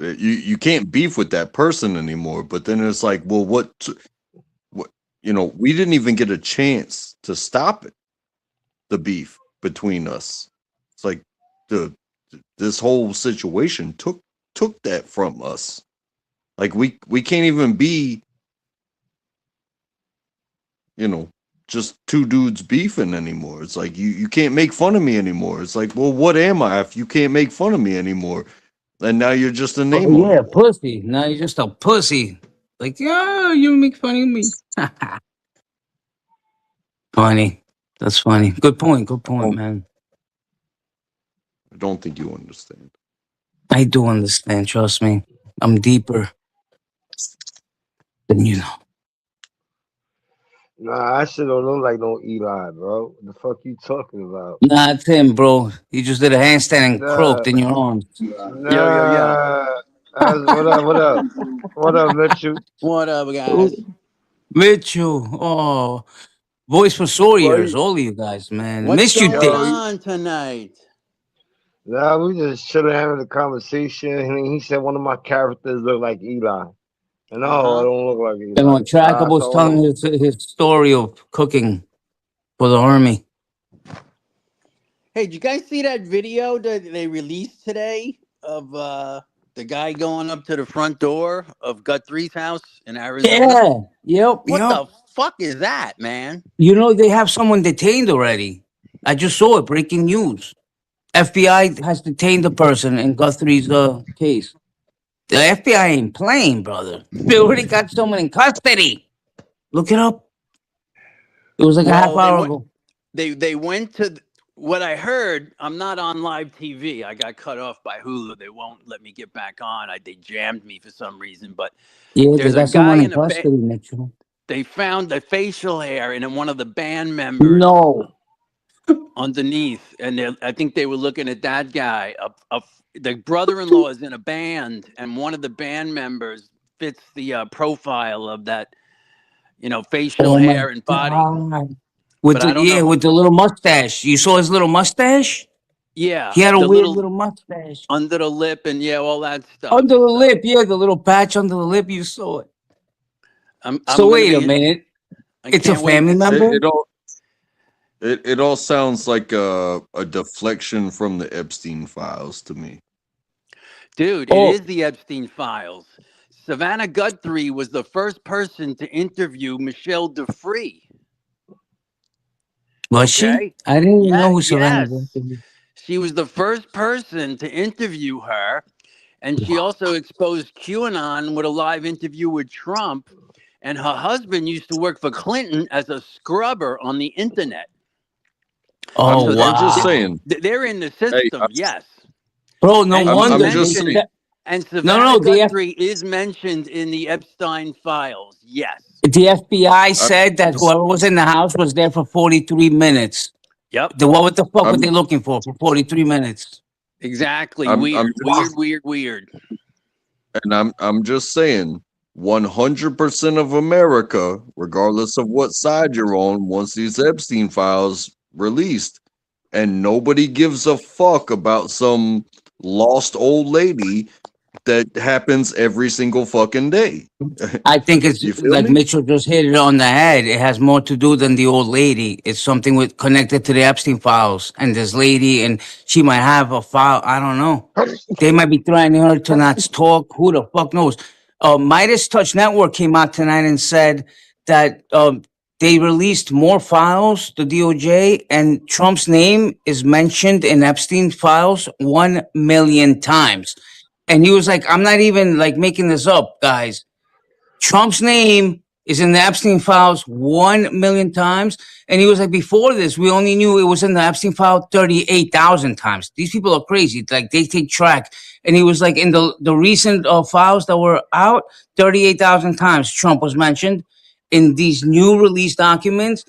you can't beef with that person anymore. But then it's like, well, what we didn't even get a chance to stop it, the beef between us. It's like the this whole situation took that from us. Like we can't even be, you know, just two dudes beefing anymore. It's like you can't make fun of me anymore. It's like, well, what am I if you can't make fun of me anymore? And now you're just a Oh name on the yeah, wall. pussy. Now you're just a pussy. Like, yeah, you make fun of me. Funny. That's funny. Good point. Good point, don't, man. I don't think you understand. I do understand. Trust me. I'm deeper than you know. Nah, that shit don't look like no Eli, bro. What the fuck you talking about? Nah, it's him, bro. He just did a handstand and Nah, croaked in your arms. Yo, yo, yo. nah. What up? What up? What up, Mitchell? What up, guys? Mitchell, oh, voice for sore Right. ears, all of you guys, man. What's Missed you, going Yo, Dick. on tonight? nah, we just chilling having a conversation. And he said one of my characters look like Eli. And no, I Uh-huh. don't look like And Eli. on So I Trackable's told telling him, his story of cooking for the army. Hey, did you guys see that video that they released today of the guy going up to the front door of Guthrie's house in Arizona? Yeah, yep, What yep. the fuck is that, man? You know, they have someone detained already. I just saw it, breaking news. FBI has detained the person in Guthrie's case. The FBI ain't playing, brother. They already got someone in custody. Look it up. It was like a half Well, hour ago. they went to what I heard. I'm not on live TV. I got cut off by Hulu. They won't let me get back on. They jammed me for some reason. But Yeah, they there's a got guy someone in in a custody, Mitchell. they found the facial hair in one of the band members No. underneath, and I think they were looking at that guy. The brother-in-law is in a band, and one of the band members fits the profile of that, facial Oh my hair and body. God. With But I the don't know yeah, who. with the little mustache. You saw his little mustache? Yeah, He had a the weird little little mustache. under the lip, and yeah, all that stuff. Under the So lip, yeah, the little patch under the lip, you saw it. I'm So gonna wait a be. minute. I It's a can't wait family to see. It, member? it all it all sounds like a deflection from the Epstein files to me. Dude, it Oh, is the Epstein files. Savannah Guthrie was the first person to interview Michelle Defree. was she? Okay. I didn't even Yeah, know who Savannah was. yes. She was the first person to interview her. And she also exposed QAnon with a live interview with Trump. And her husband used to work for Clinton as a scrubber on the internet. Oh So I'm just wow. saying. they're in the Hey, system, yes. Bro, no And I'm she's wonder I'm they just saying. mentioned, said and no Savannah no Guthrie is mentioned in the Epstein files, yes. the FBI I'm said that just whoever was in the house was there for 43 minutes. Yep, What the fuck were I'm they looking for 43 minutes? exactly. I'm Weird, weird, weird, weird. and I'm just saying 100% of America, regardless of what side you're on, wants these Epstein files released. And nobody gives a fuck about some lost old lady that happens every single fucking day. I think it's You feel like me? Mitchell just hit it on the head. It has more to do than the old lady. It's something with connected to the Epstein files and this lady, and she might have a file. I don't know. They might be threatening her to not talk. Who the fuck knows? Midas Touch Network came out tonight and said that they released more files, the DOJ, and Trump's name is mentioned in Epstein files 1 million times. And he was like, I'm not even like making this up, guys. Trump's name is in the Epstein files 1 million times. And he was like, before this, we only knew it was in the Epstein file 38,000 times. These people are crazy. Like they take track. And he was like, in the recent files that were out, 38,000 times Trump was mentioned. In these new release documents,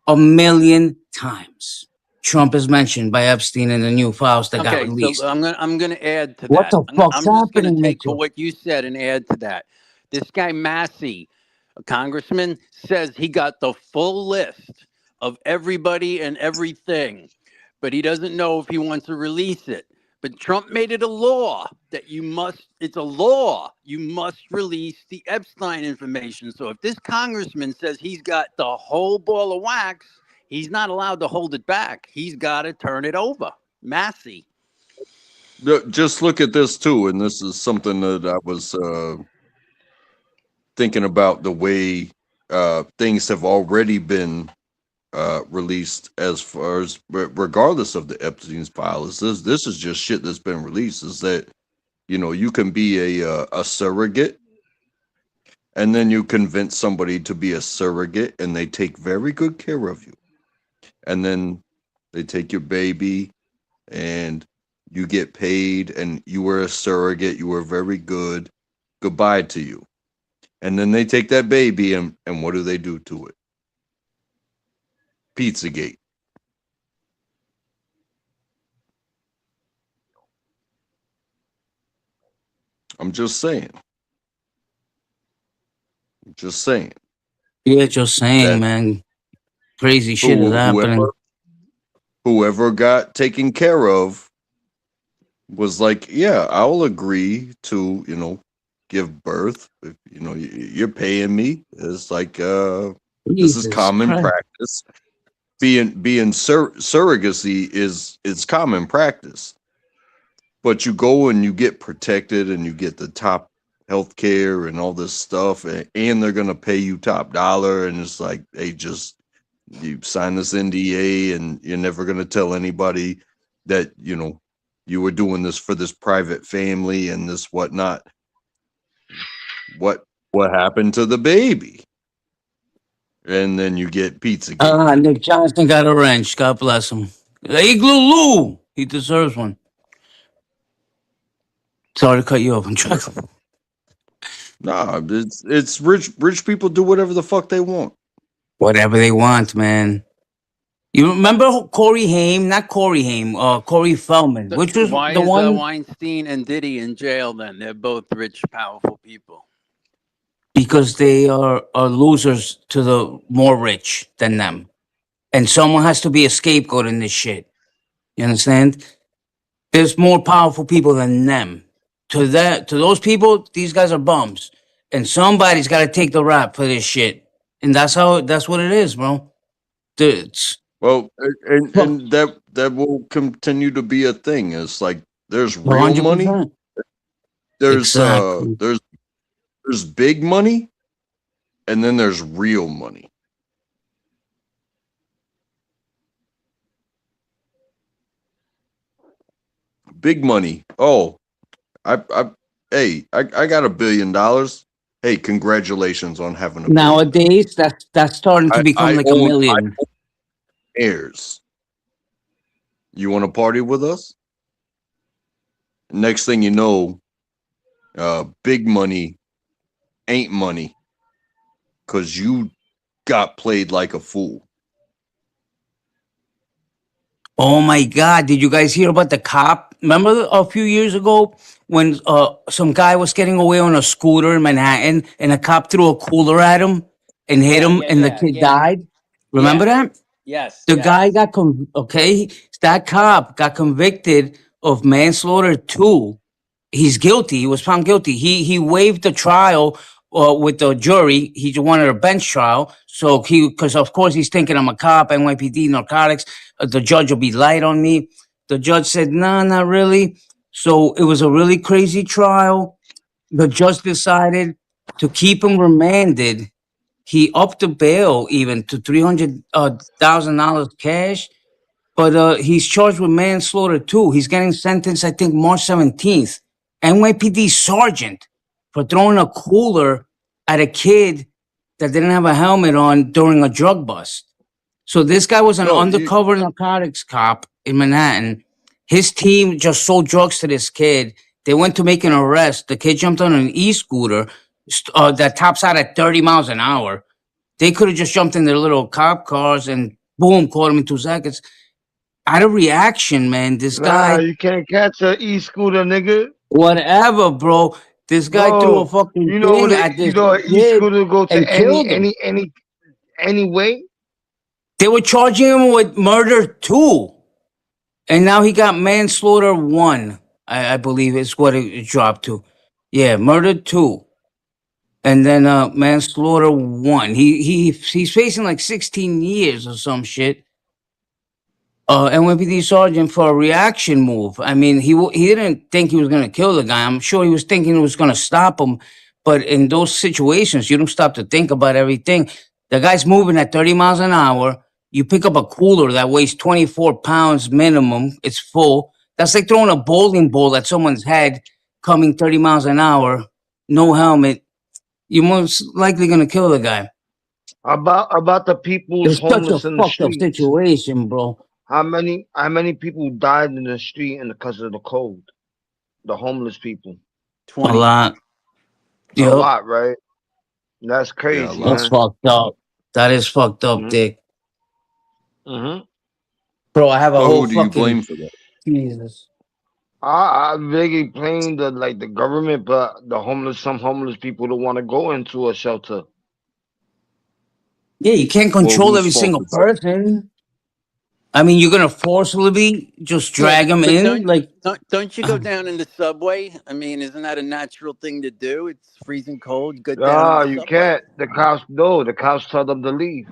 1 million times. Trump is mentioned by Epstein in the new files that got Okay, so released. I'm gonna add to What that. the fuck's I'm just gonna happening, take for Mitchell? what you said and add to that. This guy Massey, a congressman, says he got the full list of everybody and everything, but he doesn't know if he wants to release it. But Trump made it a law that it's a law, you must release the Epstein information. So if this congressman says he's got the whole ball of wax, he's not allowed to hold it back. He's got to turn it over. Massey. Just look at this too, and this is something that I was thinking about the way things have already been released as far as regardless of the Epstein's file. This is just shit that's been released. Is that you can be a surrogate, and then you convince somebody to be a surrogate, and they take very good care of you, and then they take your baby, and you get paid, and you were a surrogate, you were very good. Goodbye to you. And then they take that baby and what do they do to it? Pizzagate. I'm just saying. Just saying Yeah, just saying, that man. Crazy shit is happening. whoever got taken care of was like, yeah, I'll agree to, give birth. If, you're paying me. It's like, this is Jesus common Christ. practice. Being surrogacy is common practice. But you go and you get protected and you get the top health care and all this stuff, and they're gonna pay you top dollar, and it's like you sign this NDA and you're never gonna tell anybody that you were doing this for this private family and this whatnot. What happened to the baby? And then you get Pizzagate. Nick Johnson got a wrench. God bless him. Igloo Lou. He deserves one. Sorry to cut you off. I'm trying. Nah, it's rich people do whatever the fuck they want. Whatever they want, man. You remember Corey Haim? Not Corey Haim. Corey Feldman. Which was Why the is one? Weinstein and Diddy in jail then? They're both rich, powerful people. Because they are losers to the more rich than them. And someone has to be a scapegoat in this shit. You understand? There's more powerful people than them. To those people, these guys are bums. And somebody's got to take the rap for this shit. And that's what it is, bro. It's Well, and that will continue to be a thing. It's like there's real money, 100%. there's Exactly. there's big money, and then there's real money. Big money. Oh, hey, I got $1 billion. Hey, congratulations on having $1 billion. Nowadays, that's starting to become like a I million. own heirs. You want to party with us? Next thing you know, big money ain't money because you got played like a fool. Oh my God! Did you guys hear about the cop? Remember a few years ago when some guy was getting away on a scooter in Manhattan, and a cop threw a cooler at him and hit him, and the kid died. Remember that? Yes. The guy got okay. That cop got convicted of manslaughter too. He's guilty. He was found guilty. He waived the trial with the jury. He wanted a bench trial. So because of course he's thinking I'm a cop, NYPD, narcotics. The judge will be light on me. The judge said, no, not really. So it was a really crazy trial. The judge decided to keep him remanded. He upped the bail even to $300,000 cash. But he's charged with manslaughter too. He's getting sentenced, I think, March 17th. NYPD sergeant for throwing a cooler at a kid that didn't have a helmet on during a drug bust. So this guy was an No, undercover narcotics cop in Manhattan. His team just sold drugs to this kid. They went to make an arrest. The kid jumped on an e-scooter that tops out at 30 miles an hour. They could have just jumped in their little cop cars and boom, caught him in 2 seconds. Out of reaction, man, this Nah, guy, you can't catch a e-scooter, nigga. whatever, bro. This guy threw a Bro, fucking you know what? thing at You this know, an kid e-scooter go and to killed him. any way. They were charging him with murder too. And now he got manslaughter 1, I believe is what it dropped to. Yeah, murder 2. And then manslaughter 1. He's facing like 16 years or some shit. NYPD sergeant for a reaction move. I mean, he didn't think he was going to kill the guy. I'm sure he was thinking it was going to stop him. But in those situations, you don't stop to think about everything. The guy's moving at 30 miles an hour. You pick up a cooler that weighs 24 pounds minimum. It's full. That's like throwing a bowling ball at someone's head coming 30 miles an hour, no helmet. You're most likely going to kill the guy. About the people's It's such a homeless in the fucked up streets. situation, bro. How many people died in the street and because of the cold? The homeless people. A 20. lot. A Yep. lot, right? That's Yeah, a crazy, lot. That's man. fucked up. That is fucked up, Mhm. Dick. Mm-hmm. Bro, I have a So whole who do you fucking blame for that? Jesus. I really blame the government, but some homeless people don't want to go into a shelter. Yeah, you can't Well, control whose every fault single is that? person. I mean, you're gonna forcibly just Yeah, drag them but in, like, don't you go down in the subway? I mean, isn't that a natural thing to do? It's freezing cold. You go down in Ah, the you subway. can't. The cops no. The cops tell them to leave.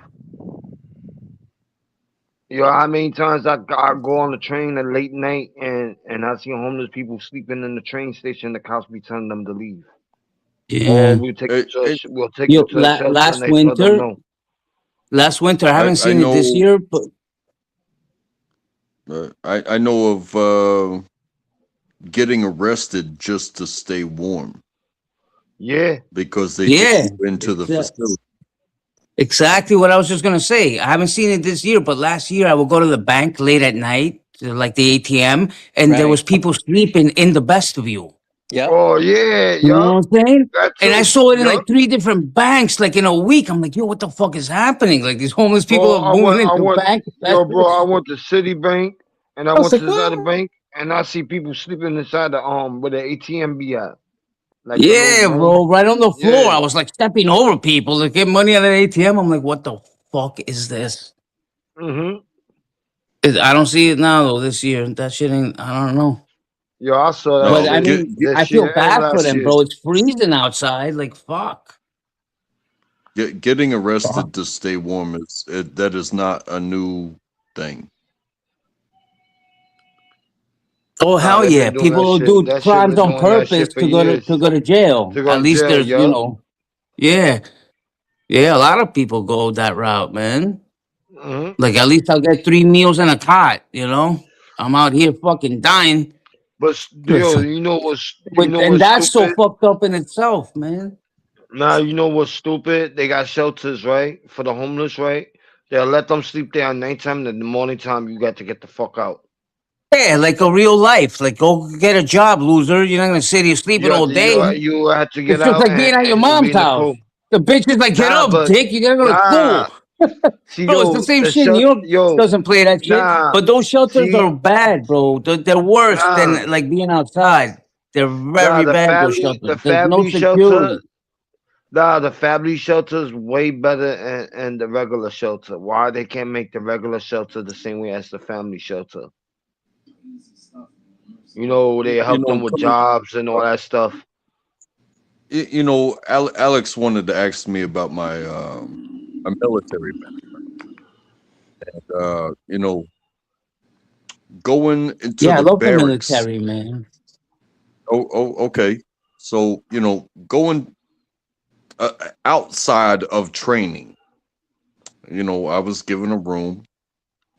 You know how many times I go on the train at late night and I see homeless people sleeping in the train station. The cops be telling them to leave. Or yeah. we'll take you Yo, to a shelter, and last they tell them winter, no. I haven't I seen it this know year, but I know of getting arrested just to stay warm Yeah. because they take yeah, you into the exactly. facility. Exactly what I was just gonna say. I haven't seen it this year, but last year I would go to the bank late at night, to like the ATM, and there Right. was people sleeping in the vestibule. Yep. Oh yeah, You know yup. what I'm saying? That And I too. saw it in Yup. like 3 different banks, like in a week. I'm like, yo, what the fuck is happening? Like these homeless people Bro, are moving into bank bro, vestibules. I went to Citibank and I I was went to like, this other oh. bank and I see people sleeping inside the where the ATM be at. Like the little Yeah, room. bro, right on the floor. Yeah. I was like stepping over people to get money out of the ATM. I'm like, what the fuck is this? Mm-hmm. I don't see it now though. This year, that shit ain't. I don't know. Yo, I saw that But No, I shit mean, I this feel year and bad for last them, year. bro. It's freezing outside. Like fuck. getting Fuck. arrested to stay warm that is not a new thing. Oh Nah, hell they've yeah! been doing People that will shit. do That shit crimes been on doing that shit purpose for years. to go to jail. To go At to least jail, there's yup. yeah, yeah. A lot of people go that route, man. Mm-hmm. Like at least I'll get 3 meals and a cot. You know, I'm out here fucking dying. But yo, And what's that's so stupid? fucked up in itself, man. Nah, you know what's stupid? They got shelters, right? For the homeless, right? They'll let them sleep there at nighttime, and in the morning time you got to get the fuck out. Yeah, like a real life. Like go get a job, loser. You're not gonna sit here sleeping all day. You have to get It's just out like being at your and be mom's in the house. cold. The bitch is like, get Nah, up, but dick. You gotta go to nah. school. See, Bro, it's the yo, same the shit. New shut York yo, doesn't play that shit. nah. But those shelters See, are bad, bro. They're worse nah, than like being outside. They're nah. very bad, those shelters. The There's no family shelter, security. nah. The family shelter is way better than the regular shelter. Why they can't make the regular shelter the same way as the family shelter? You know, they You help know, them with coming, jobs and all that stuff. Alex wanted to ask me about my military background. Going into Yeah, I the love the barracks. military, man. Okay. So going outside of training. I was given a room,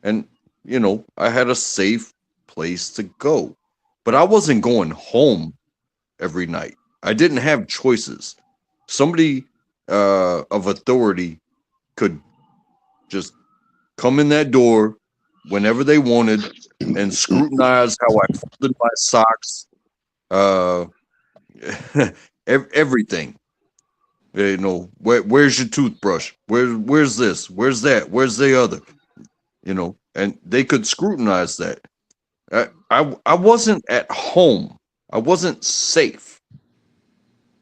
and I had a safe place to go, but I wasn't going home every night. I didn't have choices. Somebody of authority could just come in that door whenever they wanted and scrutinize how I folded my socks, uh, everything. Where's your toothbrush? Where's this? Where's that? Where's the other? And they could scrutinize that. I wasn't at home. I wasn't safe.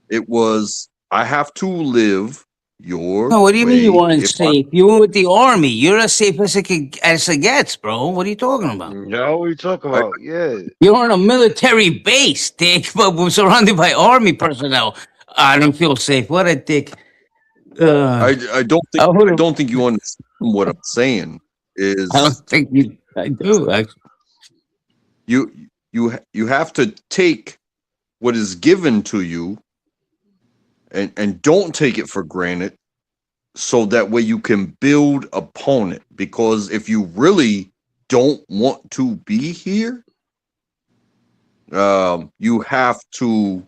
It was I have to live your No, what do you mean you way. weren't If I safe? You were with the army. You're as safe as it gets, bro. What are you talking about? You know what you talk I about? Yeah. You're on a military base, dick, but we're surrounded by army personnel. I don't feel safe. What a dick. I, I don't think I would I have. don't think you understand what I'm saying. I don't Is think you. I do. Actually. you you have to take what is given to you and don't take it for granted, so that way you can build upon it. Because if you really don't want to be here, you have to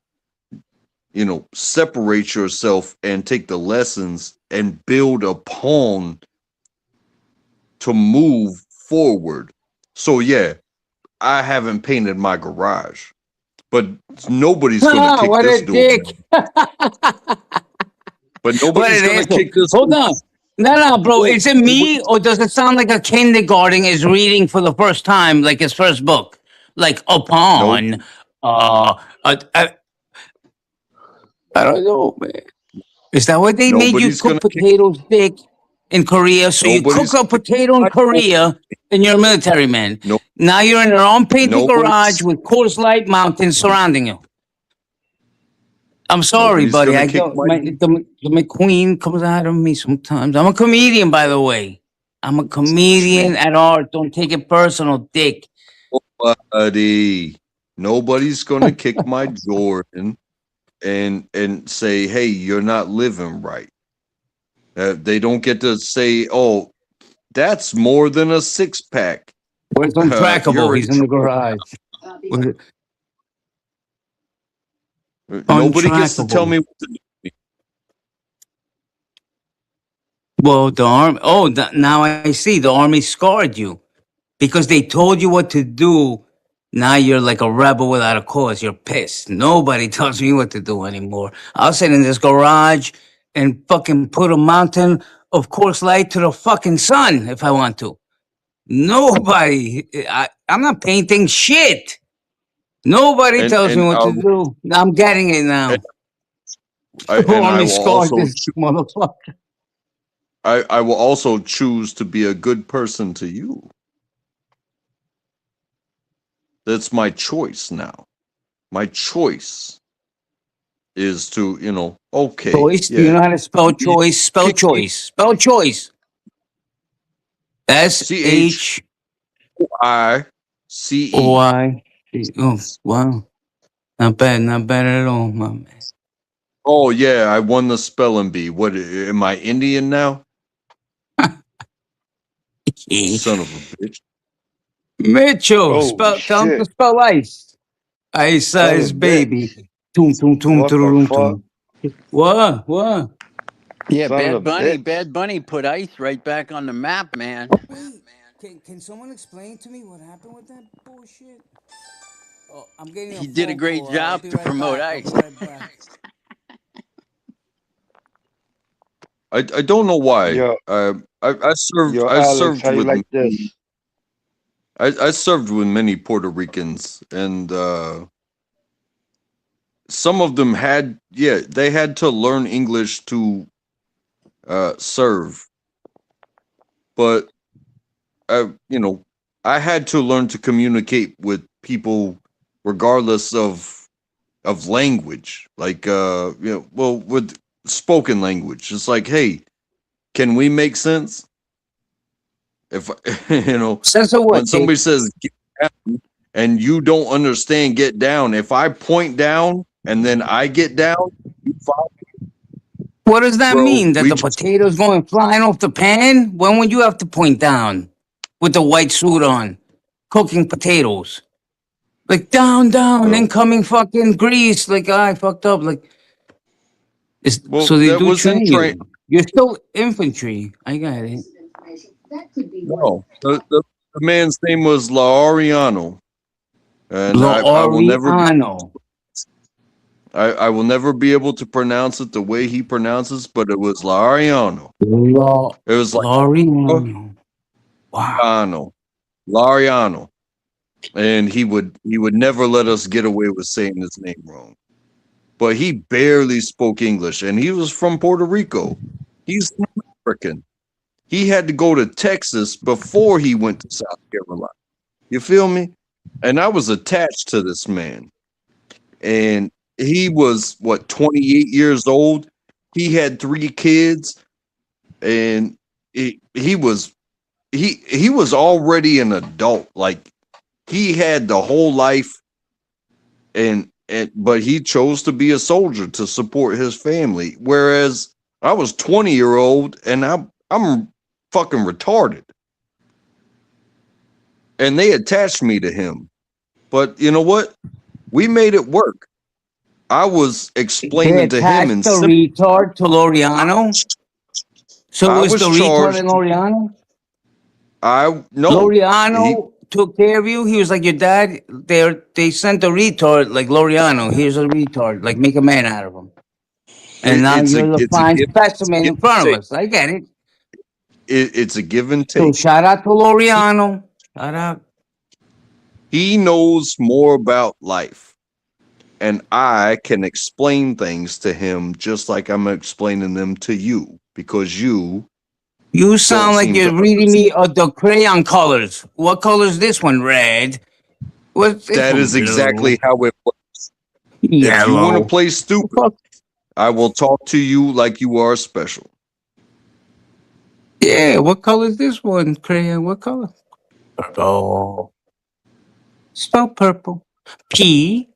separate yourself and take the lessons and build upon to move forward. So yeah, I haven't painted my garage, but nobody's gonna kick What this a door dick. down. But What nobody's an gonna asshole. kick this Hold door on. No, bro. Wait, Is it me or does it sound like a kindergarten is reading for the first time, like his first book, like nope, upon? Uh, uh, uh I don't know, man. Is that what they made you nobody's gonna cook kick. potatoes thick in Korea? So you cook Nobody's a gonna kick potato in my door. Korea and you're a military man. No, Now you're in an unpainted garage nobody's with Coors Light mountains surrounding you. I'm sorry, nobody's buddy. gonna I kick don't. my The McQueen comes out of me sometimes. I'm a comedian, by the way. I'm a comedian at art. Don't take it personal, dick. nobody. Nobody's gonna kick my Jordan and say, "Hey, you're not living right." They don't get to say, "Oh, that's more than a six pack." Where's Untrackable? You're in He's in the trouble. garage. Where's Nobody gets to tell Untrackable? me what to do. Well, the army. Oh, now I see. The army scarred you because they told you what to do. Now you're like a rebel without a cause. You're pissed. Nobody tells me what to do anymore. I'll sit in this garage and fucking put a mountain of course light to the fucking sun if I want to. Nobody. I'm not painting shit. Nobody tells me And what to do. I'm getting it and now. I The and I army will scarred also this motherfucker. I will also choose to be a good person to you. That's my choice now. My choice is to, okay, Choice. Do you yeah. know how to spell You choice? Spell kick me choice. Spell choice. S C H H O I C O E. I. Oh wow, not bad, not bad at all, my man. Oh yeah, I won the spelling bee. What am I Indian now? Son of a bitch. Mitchell, oh spell. Tell him to shit, spell ice. Ice son of size a bitch. baby. Tum tum tum What the tum fuck, tum. What? What? Yeah, son of a bitch. Bad Bunny put ice right back on the map, man. Wait, can someone explain to me what happened with that bullshit? Oh, I'm getting a He did a phone great call. I'll job be to right promote back. I'll ice. be right back. I don't know why. Yo, I Alex, served how you with like this? I served with many Puerto Ricans, and some of them they had to learn English to serve, but you know, I had to learn to communicate with people regardless of language, like well, with spoken language. It's like, hey, can we make sense? If Sense of when what, somebody Dick? says get down and you don't understand get down, if I point down and then I get down, you follow, What does that bro. mean? That We the just potatoes going flying off the pan? When would you have to point down with the white suit on, cooking potatoes? Like down, well, incoming fucking grease. Like I fucked up. Like so they that do was in train train. you. You're still infantry. I got it. No, the man's name was Lauriano, and Lo I will never be Oriano. I will never be able to pronounce it the way he pronounces, but it was Lauriano. Lo It was like Loriano. Wow. Lariano, Lariano, and he would never let us get away with saying his name wrong. But he barely spoke English, and he was from Puerto Rico. He's American. He had to go to Texas before he went to South Carolina. You feel me? And I was attached to this man. And he was 28 years old. He had 3 kids, and he was he was already an adult. Like he had the whole life, and but he chose to be a soldier to support his family. Whereas I was 20-year-old and I'm fucking retarded. And they attached me to him. But you know what? We made it work. I was They explaining to him attached in the simple. retard to Loriano. So it I was was the retard charged. and Loriano? I no. He Loriano took care of you. He was like your dad. They sent a retard like Loriano. Here's a retard. Like make a man out of him. And now it's a you're the it's a fine give specimen give in and front of take. us. I get it. it's a give and So take. shout out to Loriano. Shout out. He knows more about life, and I can explain things to him just like I'm explaining them to you, because you You don't sound like seem to you're reading me the crayon colors. What color is this one? Red. What's this That one? is exactly Blue. how it works. If you want to Yellow. play stupid, Fuck. I will talk to you like you are special. Yeah, what color is this one? Crayon, what color? Purple. Spell purple. P-A-R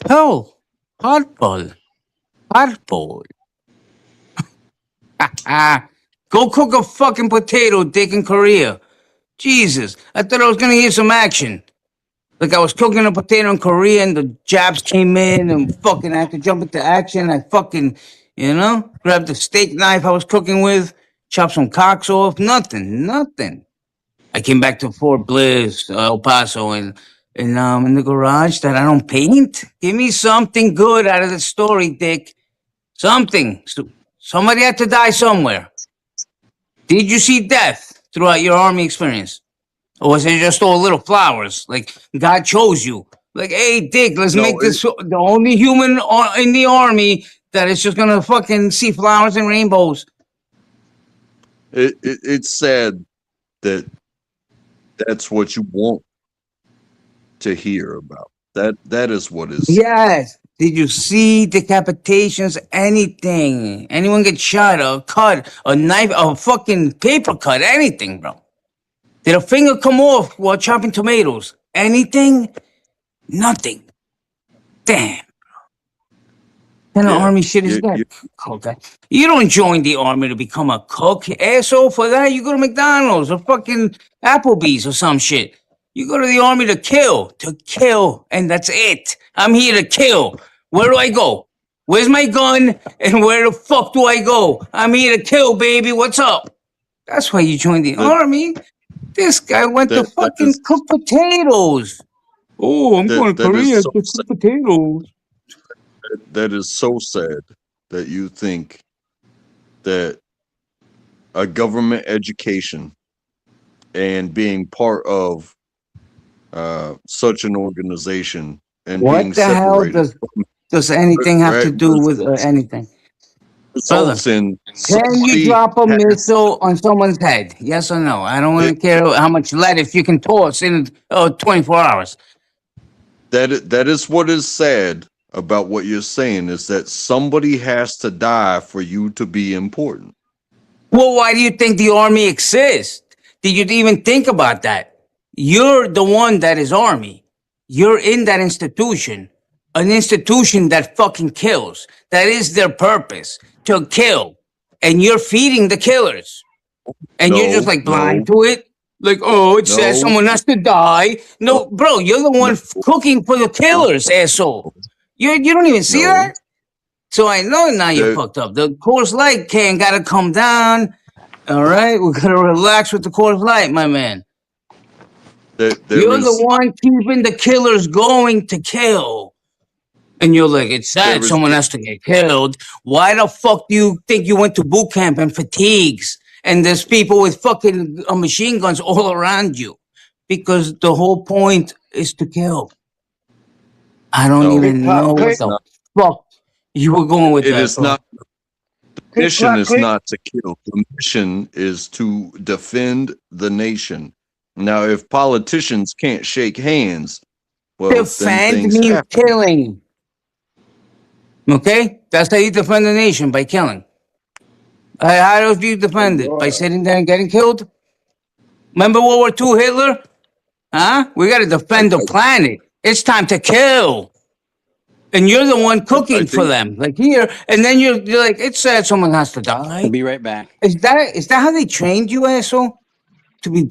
Pearl. Purple. Purple. Ah. Go cook a fucking potato, dick, in Korea. Jesus. I thought I was gonna hear some action. Like I was cooking a potato in Korea and the Japs came in and fucking I had to jump into action. I fucking, grabbed the steak knife I was cooking with, chopped some cocks off. Nothing. I came back to Fort Bliss, El Paso, and in the garage that I don't paint. Give me something good out of the story, Dick. Something. Somebody had to die somewhere. Did you see death throughout your army experience? Or was it just all little flowers? Like God chose you. Like, hey, Dick, let's No, make this the only human in the army that is just gonna fucking see flowers and rainbows. it's sad that that's what you want to hear about. That is what is sad. Yes. Did you see decapitations? Anything? Anyone get shot? A cut? A knife? A fucking paper cut? Anything, bro? Did a finger come off while chopping tomatoes? Anything? Nothing. Damn. What kind of Yeah, army shit is that? Okay. You don't join the army to become a cook, asshole. For that, you go to McDonald's or fucking Applebee's or some shit. You go to the army to kill, and that's it. I'm here to kill. Where do I go? Where's my gun? And where the fuck do I go? I'm here to kill, baby. What's up? That's why you joined the that army. This guy went to that is fucking cook potatoes. Oh, I'm going to that is Korea so to sad. cook potatoes. That is so sad that you think that a government education and being part of such an organization and being What the hell separated does anything have to do with results, anything? Brother, results in can you somebody drop a has missile on someone's head? Yes or no? I don't want it, to care how much lead if you can toss in 24 hours. that is what is sad about what you're saying, is that somebody has to die for you to be important. Well, why do you think the army exists? Did you even think about that? You're the one that is army. You're in that institution. An institution that fucking kills. That is their purpose, to kill. And you're feeding the killers. And you're just No, like blind no, to it. Like, oh, it says no, someone has to die. no, No, bro, you're the one no, cooking for the no, killers, asshole. You don't even see no. that? So I know now you're There, fucked up. The Coors Light can gotta come down. All right, we gotta relax with the Coors Light, my man. there You're the is one keeping the killers going to kill. And you're like, it's sad there is someone has to get killed. Why the fuck do you think you went to boot camp and fatigues? And there's people with fucking machine guns all around you. Because the whole point is to kill. I don't no. Click even know clap what click. It's the not. fuck you were going with It that, is bro. not. The Click mission clap is click. not to kill. The mission is to defend the nation. Now, if politicians can't shake hands, well, then Defend things means happen. killing. Okay? That's how you defend the nation, by killing. How do you defend it? By sitting there and getting killed? Remember World War II, Hitler? Huh? We gotta I, defend the I, planet. It's time to kill. And you're the one I cooking for think them. Like here, and then you're like, it's sad someone has to I'll die. be right back. Is that how they trained you, asshole? To be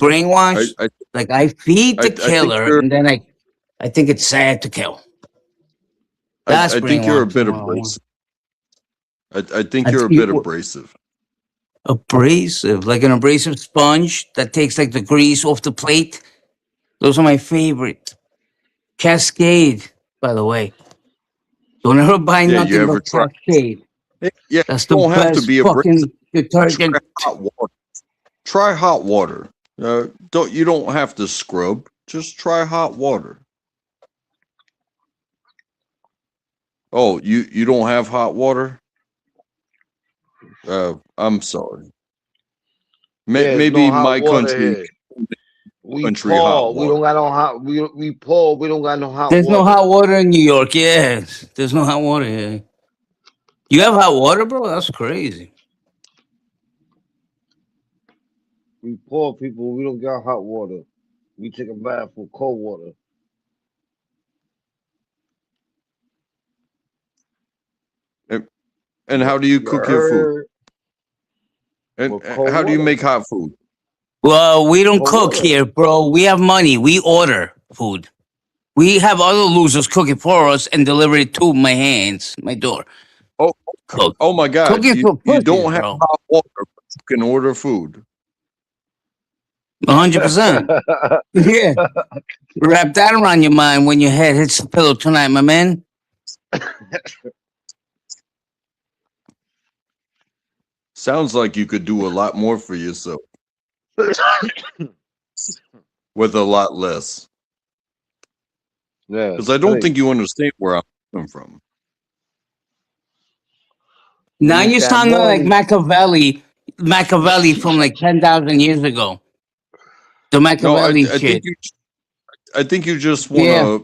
I, brainwashed? I, Like I feed the I think killer, you're and then I think it's sad to kill. That's I think you're a brainwashing bit 101. abrasive. I think you're a bit abrasive. Abrasive, like an abrasive sponge that takes like the grease off the plate. Those are my favorite. Cascade, by the way. Don't ever buy Yeah, you nothing ever but try? Cascade. Yeah, That's you the don't have to best be abrasive. fucking detergent. Hot water. Try hot water. You don't have to scrub. Just try hot water. Oh, you don't have hot water? I'm sorry. There's no Maybe hot my water country here. We country hot poor. We water. don't got no hot. We poor. We don't got no hot There's no water. hot water in New York. Yes, there's no hot water here. You have hot water, bro? That's crazy. We poor people. We don't got hot water. We take a bath with cold water. And, and how do you You cook your food? heard? And With cold how do you water. make hot food? Well, we don't Cold cook water. here, bro. We have money. We order food. We have other losers cook it for us and deliver it to my hands, my door. Oh, Cook. oh my God! Cooking for You pussies, don't have bro. hot water, but you can order food. 100%. Yeah. Wrap that around your mind when your head hits the pillow tonight, my man. Sounds like you could do a lot more for yourself with a lot less. Yeah, Because I don't hey, think you understand where I'm coming from. we Now need you that sound like money. Machiavelli from like 10,000 years ago. The No, Machiavelli shit. I think you just Yeah.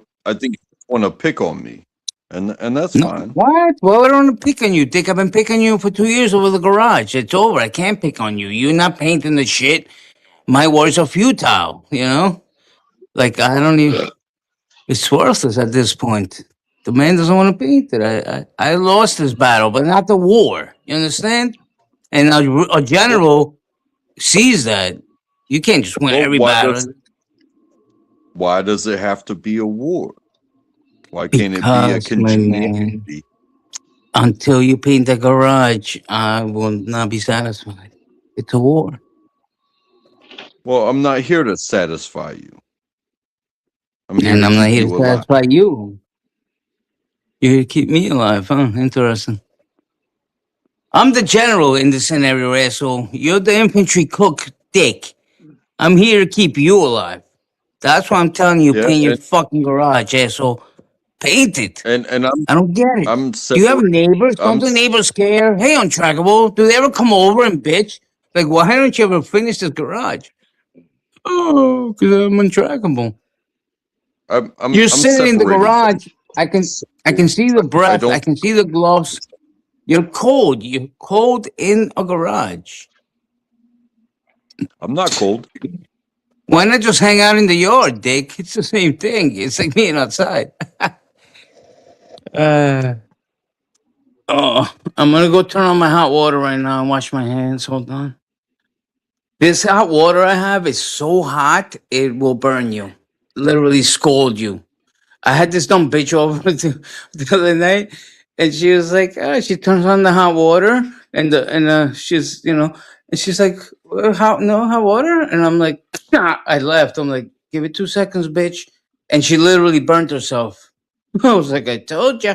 wanna pick on me, and that's No, fine. what? Well, I don't pick on you, Dick. I've been picking you for 2 years over the garage. It's over. I can't pick on you. You're not painting the shit. My words are futile, you know? Like, I don't even. It's worthless at this point. The man doesn't want to paint it. I lost this battle, but not the war. You understand? And a Well, general sees that. You can't just win well, every battle why does it have to be a war? Why can't it be a because, my man, congeniality? until you paint the garage, I will not be satisfied. It's a war. Well, I'm not here to satisfy you. I'm here And to I'm not keep here you to alive. satisfy you. You're here to keep me alive, huh? Interesting. I'm the general in this scenario, asshole. You're the infantry cook, Dick. I'm here to keep you alive. That's why I'm telling you, Yeah, paint your fucking garage, asshole. Paint it. and I don't get it. I'm Do you have separating. neighbors? I'm Don't the s- neighbors care? Hey, untrackable. Do they ever come over and bitch? Like, why don't you ever finish this garage? Oh, because I'm untrackable. You're I'm sitting in the separating from garage. I can see the I breath. I don't can see the gloves. You're cold. You're cold in a garage. I'm not cold. Why not just hang out in the yard, Dick? It's the same thing. It's like being outside. uh, oh, I'm gonna go turn on my hot water right now and wash my hands. Hold on. This hot water I have is so hot it will burn you, literally scald you. I had this dumb bitch over the other night, and she was like, she turns on the hot water, and she's and she's like, hot no hot water, and I'm like, I left. I'm like, give it 2 seconds, bitch, and she literally burnt herself. I was like, I told you.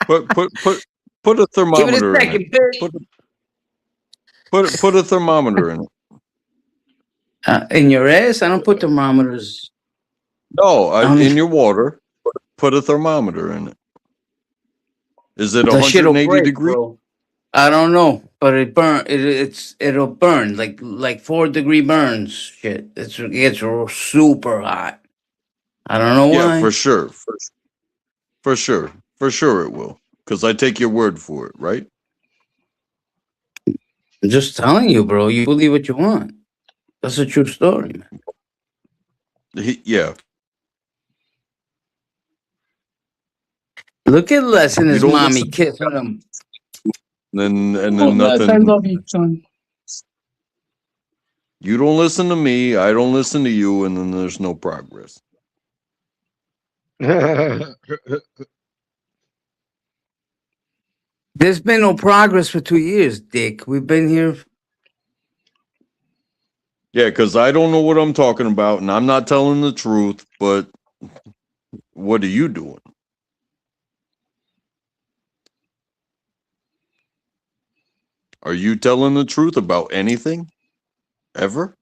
Put put put put a Give it a thermometer in it. second, bitch. Put put a thermometer in it. In your ass, I don't put thermometers. No, I don't in even, your water. Put a thermometer in it. Is it the shit'll 180 break, degrees? bro. I don't know, but it'll burn like 4 degree burns. Shit, it gets super hot. I don't know Yeah, why. for sure it will. Because I take your word for it, right? I'm just telling you, bro. You believe what you want. That's a true story, man. Yeah. Look at Les and You his don't mommy listen, kissing him. and Oh, then Les, I nothing. love you, son. You don't listen to me. I don't listen to you, and then there's no progress. There's been no progress for 2 years, Dick. We've been here. Yeah, because I don't know what I'm talking about, and I'm not telling the truth. But what are you doing? Are you telling the truth about anything? Ever?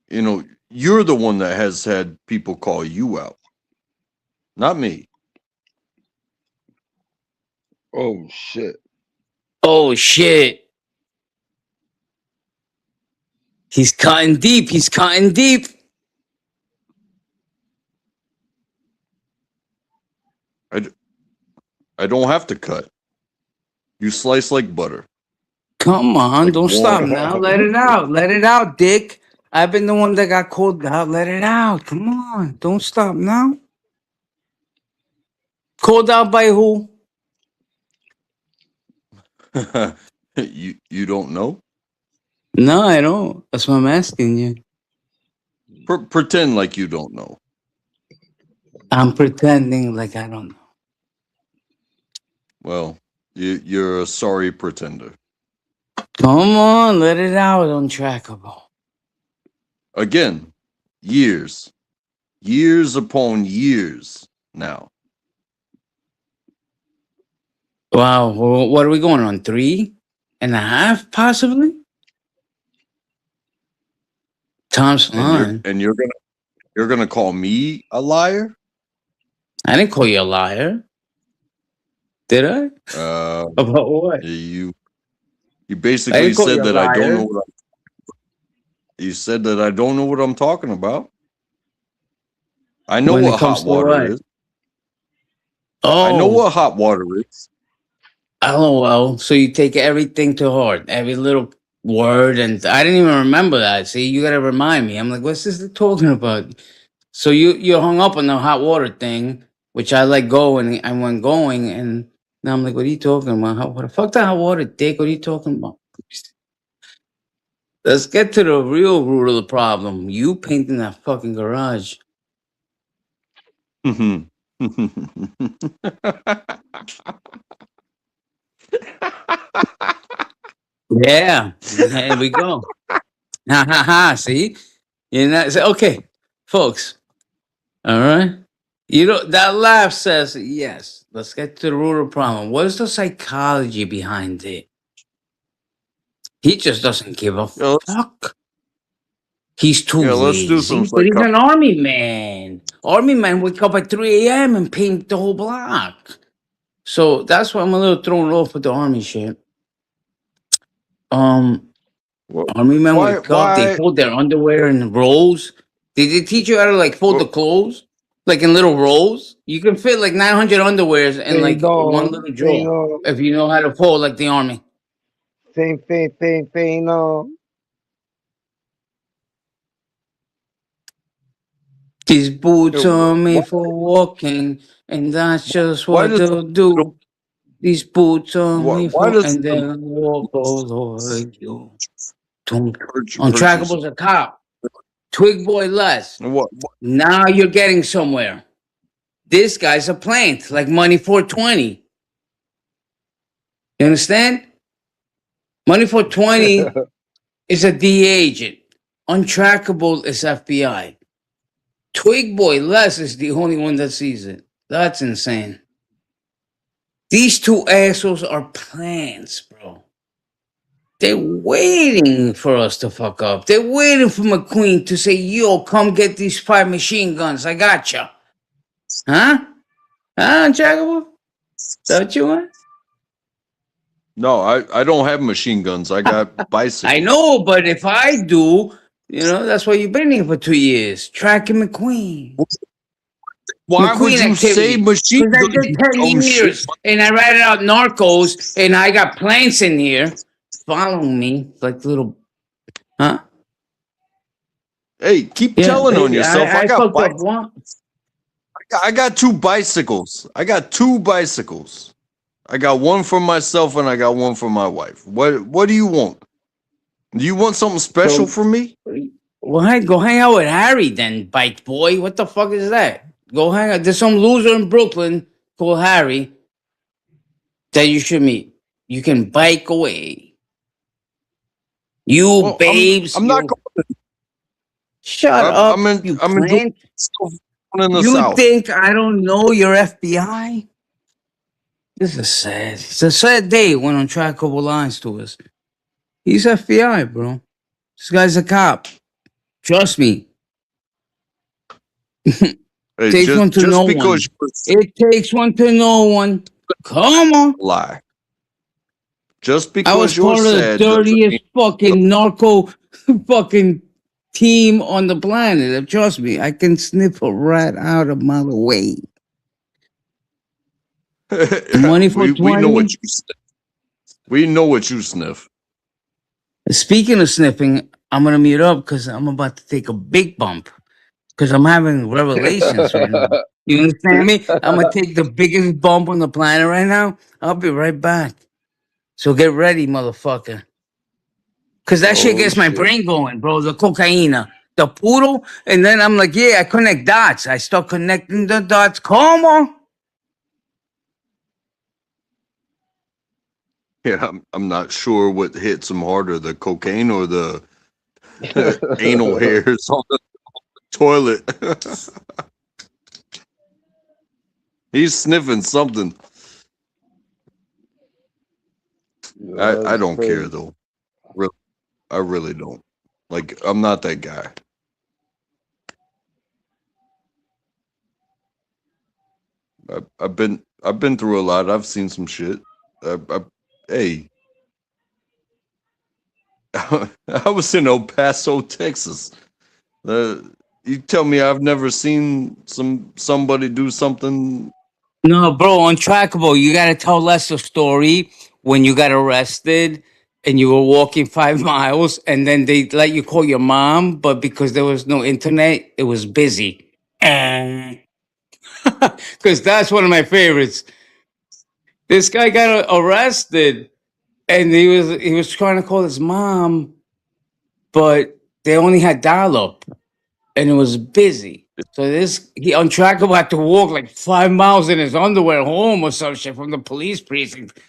You know, you're the one that has had people call you out, not me. Oh shit. Oh shit. He's cutting deep. He's cutting deep. I don't have to cut. You slice like butter, Come on, like don't stop warm. now. Let it out. Let it out, Dick. I've been the one that got called out. Let it out. Come on. Don't stop now. Called out by who? You don't know? No, I don't. That's what I'm asking you. Pretend like you don't know. I'm pretending like I don't know. Well, you're a sorry pretender. Come on, let it out, untrackable. Again, years upon years now. Wow, well, what are we going on? 3.5, possibly? Tom's fine. And you're gonna call me a liar? I didn't call you a liar. Did I? About what? You I basically didn't call you said a that I don't know liar. what you said that I don't know what I'm talking about. I know When it what comes hot to water what? is. I know Oh, what hot water is. LOL. So you take everything to heart, every little word, and I didn't even remember that. See, you gotta remind me. I'm like, what's this talking about? So you hung up on the hot water thing, which I let go, and I went going, and now I'm like, what are you talking about? What the fuck the hot water, Dick? What are you talking about? Let's get to the real root of the problem. You painting that fucking garage. Yeah, there we go. Ha ha ha. See, you know. Okay, folks. All right. You know that laugh says yes. Let's get to the root of the problem. What is the psychology behind it? He just doesn't give a yeah, fuck. He's too let's do some lazy, but he's psychology. an army man. Army men wake up at 3 a.m. and paint the whole block. So that's why I'm a little thrown off with the army shit. Army men Why? wake up, they fold their underwear in rolls. Did they teach you how to like fold the clothes? Like in little rolls? You can fit like 900 underwears in like one little drawer if you know how to fold like the army. These boots are Why? made for walking, and that's just Why what does they'll do. These boots are made why for, does and they'll walk all over you. hurt you so? Untrackable's a cop. Twig boy less. What? Now you're getting somewhere. This guy's a plant, like Money 420. You understand? Money 420 is a DA agent. Untrackable is FBI. Twig boy less is the only one that sees it. That's insane. These two assholes are plants, bro. They're waiting for us to fuck up. They're waiting for McQueen to say, yo, come get these 5 machine guns. I gotcha. Huh? Huh, Untrackable? Is that what you want? No, I don't have machine guns. I got bicycles. I know, but if I do, you know, that's why you've been here for 2 years. Tracking McQueen. Why would McQueen you say activity. machine Because I guns? did 10 Oh shit! years and I ratted out Narcos and I got plants in here following me like little. Huh? Hey, keep Yeah, telling on baby. yourself. I fucked up one. I got 2 bicycles. I got 2 bicycles. I got one for myself and I got one for my wife. What do you want? Do you want something special So, from me? well, hey, go hang out with Harry then, bike boy. What the fuck is that? Go hang out. There's some loser in Brooklyn called Harry that you should meet. You can bike away. You Well, babes. I'm not You going. shut up. You I'm in plant. the You South. think I don't know you're FBI? This is sad. It's a sad day when on track couple lines to us. He's FBI, bro. This guy's a cop. Trust me. Hey, Takes one to just know because one. you was It takes one to know one. Come on. lie. Just I was because you're part of the sad doesn't mean dirtiest fucking narco fucking team on the planet. Trust me, I can sniff a rat out a mile away. Money for we know what 20. you sniff. We know what you sniff. Speaking of sniffing, I'm gonna mute up because I'm about to take a big bump. Because I'm having revelations right now. You understand me? I'm gonna take the biggest bump on the planet right now. I'll be right back. So get ready, motherfucker. Cause that shit Oh gets my shit. brain going, bro. The cocaine, the puro, and then I'm like, yeah, I connect dots. I start connecting the dots. Come on. Yeah, I'm not sure what hits him harder, the cocaine or the anal hairs on the toilet. He's sniffing something. I That's don't care crazy. though. I really don't. Like, I'm not that guy. I've been through a lot. I've seen some shit. Hey, I was in El Paso, Texas. You tell me I've never seen somebody do something. No, bro, untrackable. You gotta tell Lester story when you got arrested and you were walking 5 miles, and then they let you call your mom, but because there was no internet, it was busy. Because that's one of my favorites. This guy got arrested, and he was trying to call his mom, but they only had dial up, and it was busy. So he untrackable had to walk like 5 miles in his underwear home or some shit from the police precinct,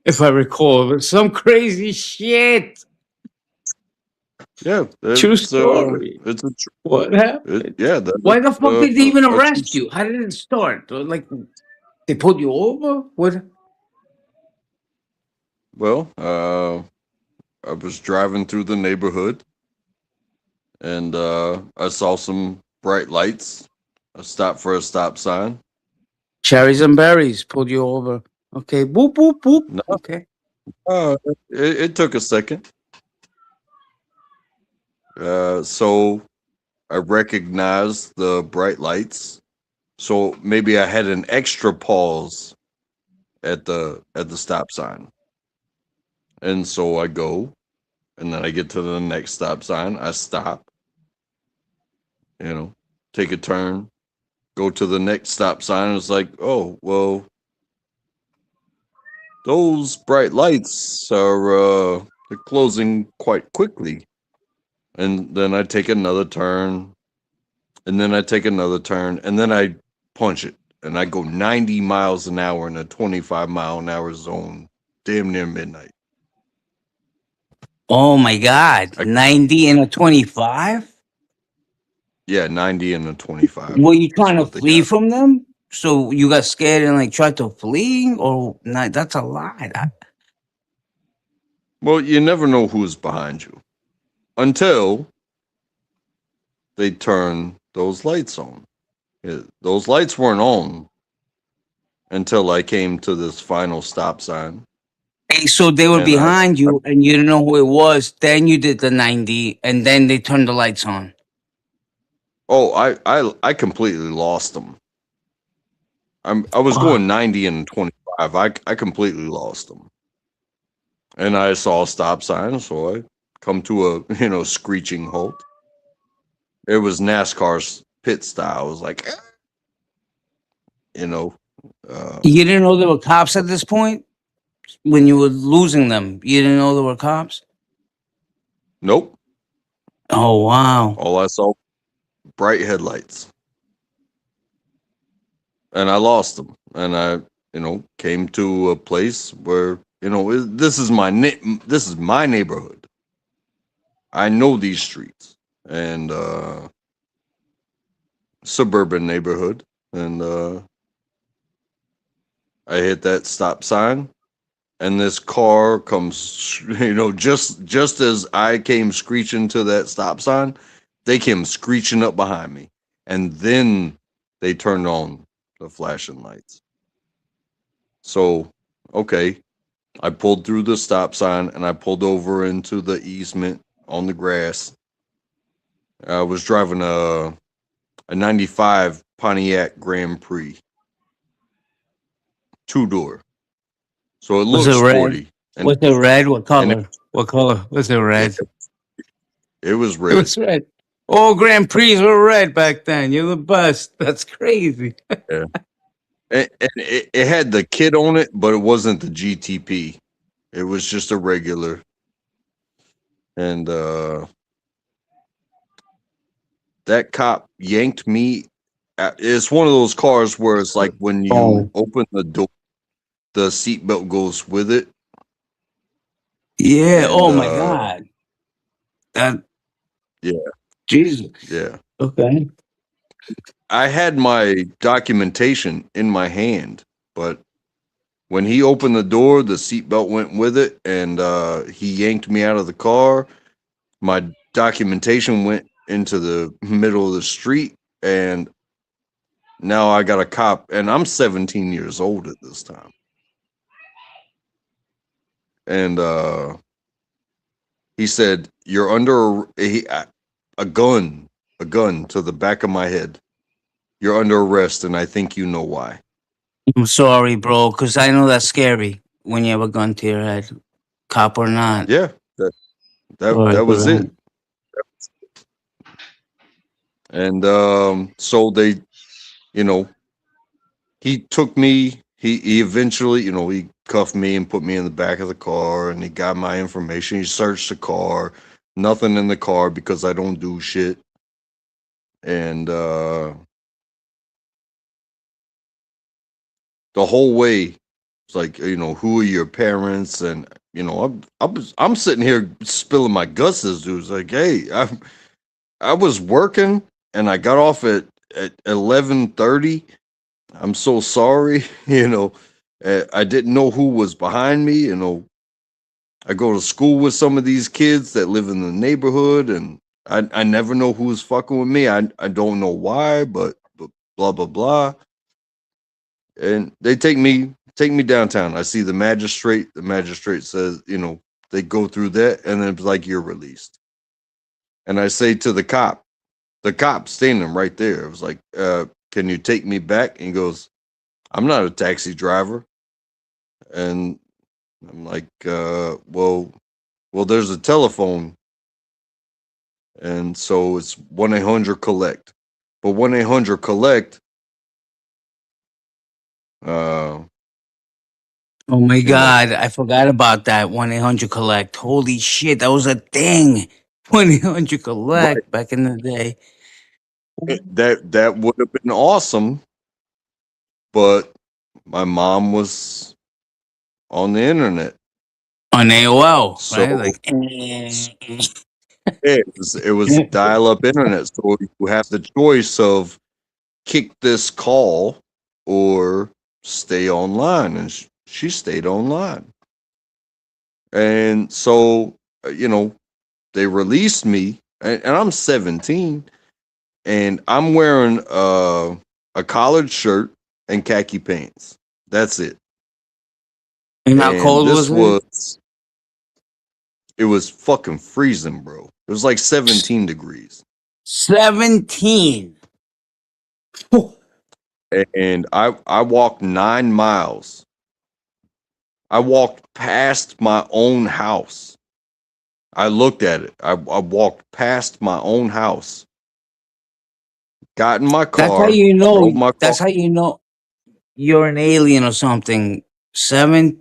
if I recall. But some crazy shit. Yeah, True story. it's a What happened? yeah, Why the fuck did they even a true. arrest you? How did it start? Like they pulled you over? What? Well, I was driving through the neighborhood and I saw some bright lights. I stopped for a stop sign. Cherries and berries pulled you over. Okay, boop boop boop. No, Okay. it took a second. So I recognized the bright lights. So maybe I had an extra pause at the stop sign. And so I go, and then I get to the next stop sign. I stop, take a turn, go to the next stop sign. It's like, oh, well, those bright lights are they're closing quite quickly. And then I take another turn, and then I take another turn, and then I punch it. And I go 90 miles an hour in a 25-mile-an-hour zone, damn near midnight. Oh my God. I, 90 and a 25? yeah, 90 and a 25 Were you is trying to what they flee got. from them? So you got scared and like tried to flee? Or not? That's a lie. Well, you never know who's behind you until they turn those lights on. Yeah, those lights weren't on until I came to this final stop sign. Hey, so they were And behind you and you didn't know who it was. Then you did the 90 and then they turned the lights on. I completely lost them. I was Wow. going 90 and 25. I completely lost them. And I saw a stop sign, so I come to a screeching halt. It was NASCAR's pit style. It was like, you know, uh, You didn't know there were cops at this point? When you were losing them, you didn't know there were cops? nope. Oh, wow. All I saw bright headlights, and I lost them. And I, came to a place where this is this is my neighborhood. I know these streets and suburban neighborhood, and I hit that stop sign, and this car comes, just as I came screeching to that stop sign, they came screeching up behind me, and then they turned on the flashing lights. So, okay, I pulled through the stop sign and I pulled over into the easement on the grass. I was driving a 95 Pontiac Grand Prix, 2-door. So it Was it looked red? sporty. And Was it red? What and color? What color? Was it it, red? it was It red. was red. All Grand Prix were red back then. You're the best. That's crazy. Yeah. And it had the kit on it, but it wasn't the GTP. It was just a regular. And that cop yanked me. It's one of those cars where it's like when you Oh, open the door, the seatbelt goes with it. yeah. And Oh my God. That yeah, Jesus. yeah. Okay. I had my documentation in my hand, but when he opened the door, the seatbelt went with it, and he yanked me out of the car. My documentation went into the middle of the street, and now I got a cop, and I'm 17 years old at this time. And he said, "You're under a gun, to the back of my head. You're under arrest, and I think you know why." I'm sorry, bro, because I know that's scary when you have a gun to your head, cop or not. Yeah, that Sorry for was it. that. And so they, you know, he took me. He eventually, he cuffed me and put me in the back of the car, and he got my information. He searched the car, nothing in the car because I don't do shit. And the whole way, it's like, who are your parents? And I'm sitting here spilling my guts. This dude's like, hey, I was working and I got off at 11:30. I'm so sorry. I didn't know who was behind me. I go to school with some of these kids that live in the neighborhood, and I never know who's fucking with me. I don't know why, but blah blah blah. And they take me downtown. I see the magistrate. The magistrate says, they go through that, and then it's like, you're released. And I say to the cop standing right there, it was like, can you take me back? And he goes, I'm not a taxi driver. And I'm like, well, there's a telephone. And so it's 1-800-collect. But 1-800-collect, uh, Oh my you know, God, I forgot about that 1-800-collect. Holy shit, that was a thing. 1-800 right. collect back in the day. That would have been awesome, but my mom was on the internet. On AOL, So right? Like, it was dial-up internet. So you have the choice of kick this call or stay online, and she stayed online. And so they released me, and I'm 17, and I'm wearing a collared shirt and khaki pants. That's it. and how And cold was it? it was fucking freezing, bro. It was like 17 degrees. 17. And I walked 9 miles. I walked past my own house. I looked at it. I walked past my own house, got in my That's how car, you know. drove my car. That's how you know you're an alien or something. 17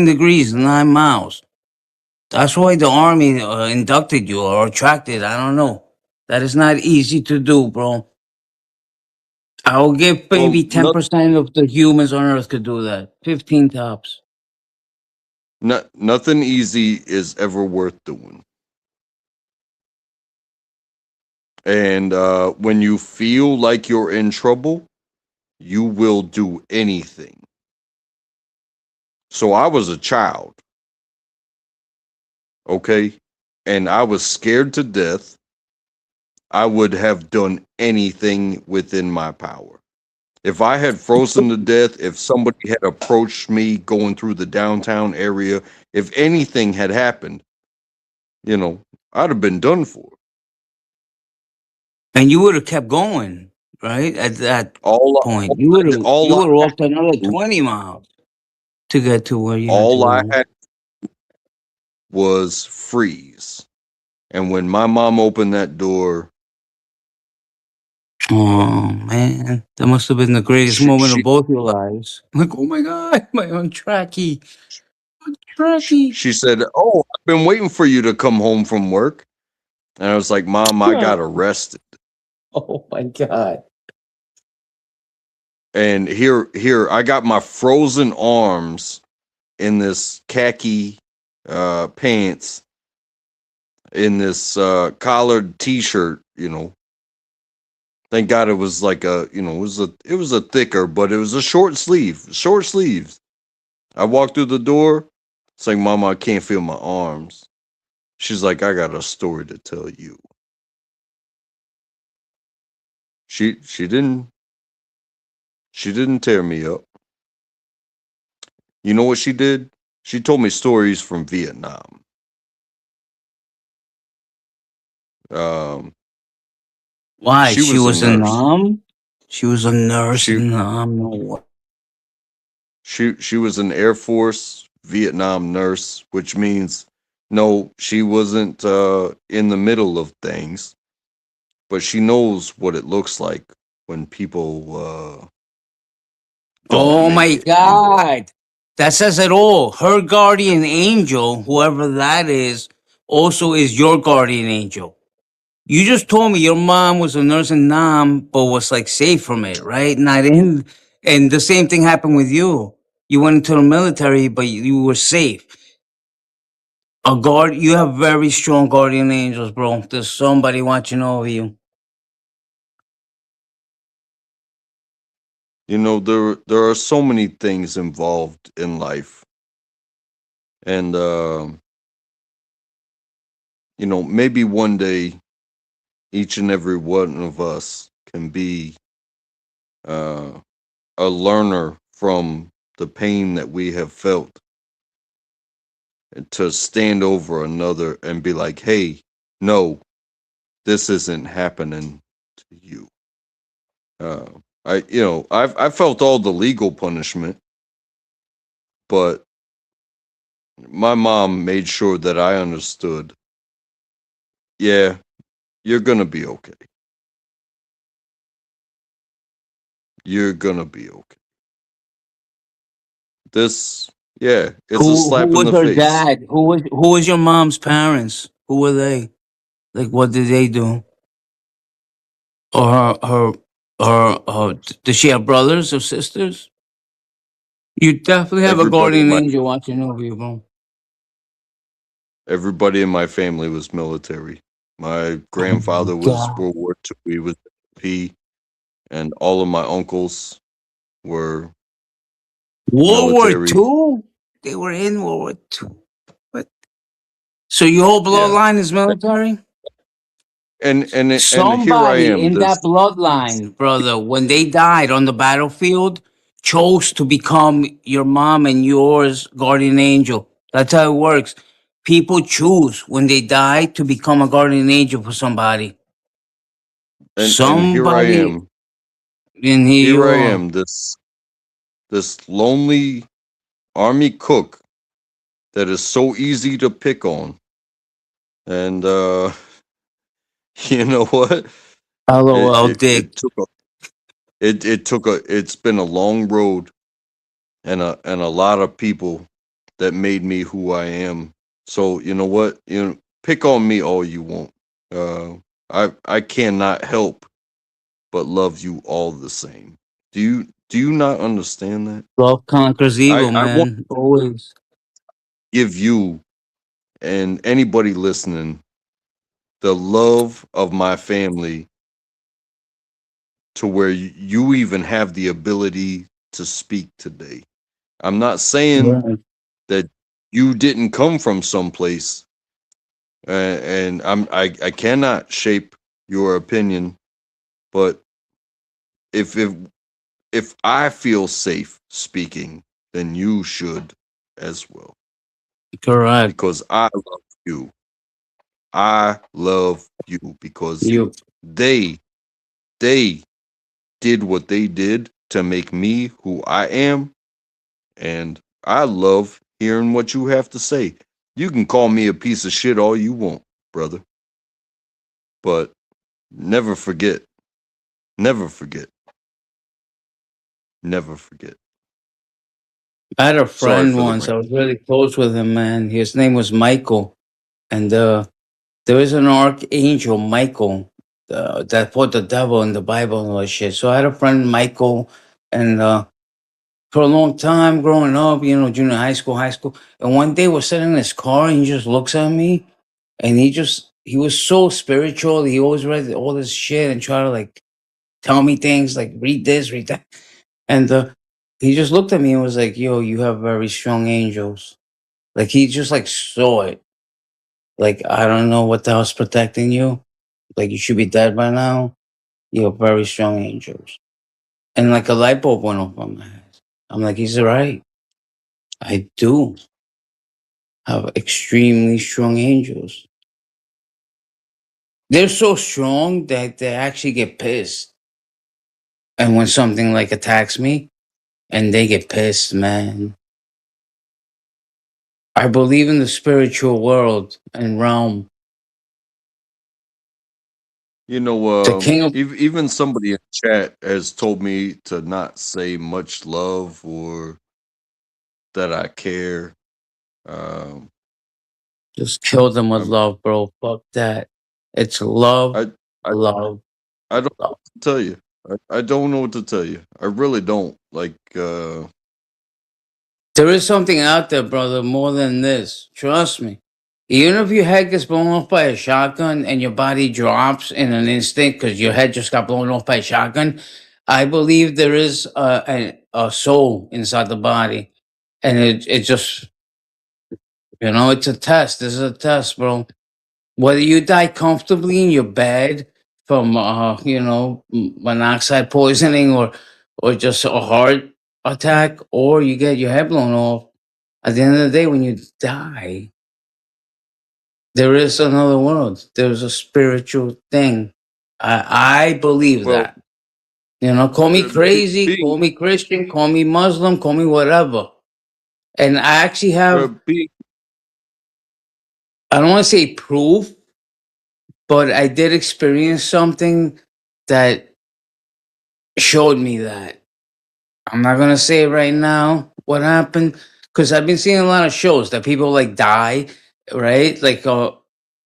degrees, 9 miles. That's why the army inducted you or attracted. I don't know. That is not easy to do, bro. I will give Well, maybe 10% of the humans on Earth could do that. 15 tops. nothing easy is ever worth doing. And when you feel like you're in trouble, you will do anything. So I was a child, okay? And I was scared to death. I would have done anything within my power. If I had frozen to death, if somebody had approached me going through the downtown area, if anything had happened, you know, I'd have been done for. And you would have kept going, right? At that All, point, all, you all I would have had walked another to do, 20 miles to get to where you had to all I go. had was freeze. And when my mom opened that door, Oh man, that must have been the greatest she moment of she both your lives. Like, oh my god, my on tracky, tracky. she said, "Oh, I've been waiting for you to come home from work." And I was like, "Mom, I got arrested." Oh my god. And here I got my frozen arms in this khaki pants, in this collared t-shirt, you know. Thank God it was like a, you know, it was a thicker, but it was a short sleeves. I walked through the door. It's like, Mama, I can't feel my arms. She's like, I got a story to tell you. She didn't tear me up. You know what she did? She told me stories from Vietnam. Um, Why? she She was a was a nurse. nom. She was a nurse She in nom. No way. she was an Air Force Vietnam nurse, which means no, she wasn't in the middle of things, but she knows what it looks like when people don't Oh make my it. You know, god. That says it all. Her guardian angel, whoever that is, also is your guardian angel. You just told me your mom was a nurse in Nam, but was like safe from it, right? Not in, and the same thing happened with you. You went into the military, but you were safe. A guard, you have very strong guardian angels, bro. There's somebody watching over you. there are so many things involved in life, and maybe one day each and every one of us can be uh, a learner from the pain that we have felt, and to stand over another and be like, hey, no, this isn't happening to you. uh, I've felt all the legal punishment, but my mom made sure that I understood, yeah, you're gonna be okay. You're gonna be okay. This, yeah, it's a Who slap in was the her face. dad? Who was your mom's parents? Who were they? Like, what did they do? Or does she have brothers or sisters? You definitely have a Everybody in guardian my angel watching over you, bro. everybody in my family was military. My Oh my grandfather was god. World War II. He was P, and all of my uncles were World War military. Two? They were in World War Two. What? So your whole Yeah, bloodline is military? and here I Somebody am. in This that bloodline, brother, when they died on the battlefield, chose to become your mom and yours guardian angel. That's how it works. People choose when they die to become a guardian angel for somebody. and here I Somebody, am. and here Here you I are. am. This lonely army cook that is so easy to pick on, and you know what? It LOL, it Dick. it took a it's been a long road, and a lot of people that made me who I am. So you know what? Pick on me all you want. Uh, I cannot help but love you all the same. Do you not understand that? Love conquers evil, I want man. Always. to give you and anybody listening the love of my family, to where you even have the ability to speak today. I'm not saying Right. that you didn't come from someplace, and I cannot shape your opinion, but if if if I feel safe speaking, then you should as well, Correct. because I love you. I love you because You. they they did what they did to make me who I am, and I love hearing what you have to say. You can call me a piece of shit all you want, brother, but never forget, never forget, never forget. I had a Sorry friend for the once. rant. I was really close with him, man. His name was Michael, and there is an archangel, Michael, that put the devil in the Bible and all that shit. So I had a friend, Michael, and for a long time growing up, junior high school, and one day we're sitting in his car, and he just looks at me, and he was so spiritual. He always read all this shit and try to like tell me things like read this, read that, and he just looked at me and was like, "Yo, you have very strong angels." Like he just like saw it. Like I don't know what the hell's protecting you. Like you should be dead by now. You have very strong angels. And like a light bulb went off on my head. I'm like, he's right. I do have extremely strong angels. They're so strong that they actually get pissed. And when something like attacks me and they get pissed, man. I believe in the spiritual world and realm. The king of Even somebody in chat has told me to not say much love or that I care. Um, just killed them with I'm, love, bro. Fuck that. It's love, I, I, love, I don't know love. what to tell you. I don't know what to tell you. I really don't. Like, There is something out there, brother, more than this. Trust me. Even if your head gets blown off by a shotgun and your body drops in an instant because your head just got blown off by a shotgun, I believe there is a soul inside the body. And it just, it's a test. This is a test, bro. Whether you die comfortably in your bed from, monoxide poisoning or just a heart attack, or you get your head blown off, at the end of the day, when you die, there is another world. There's a spiritual thing. I believe well, that. Call me crazy, being call me Christian, call me Muslim, call me whatever. And I actually have, being I don't want to say proof, but I did experience something that showed me that. I'm not gonna say right now what happened because I've been seeing a lot of shows that people like die, right? Like,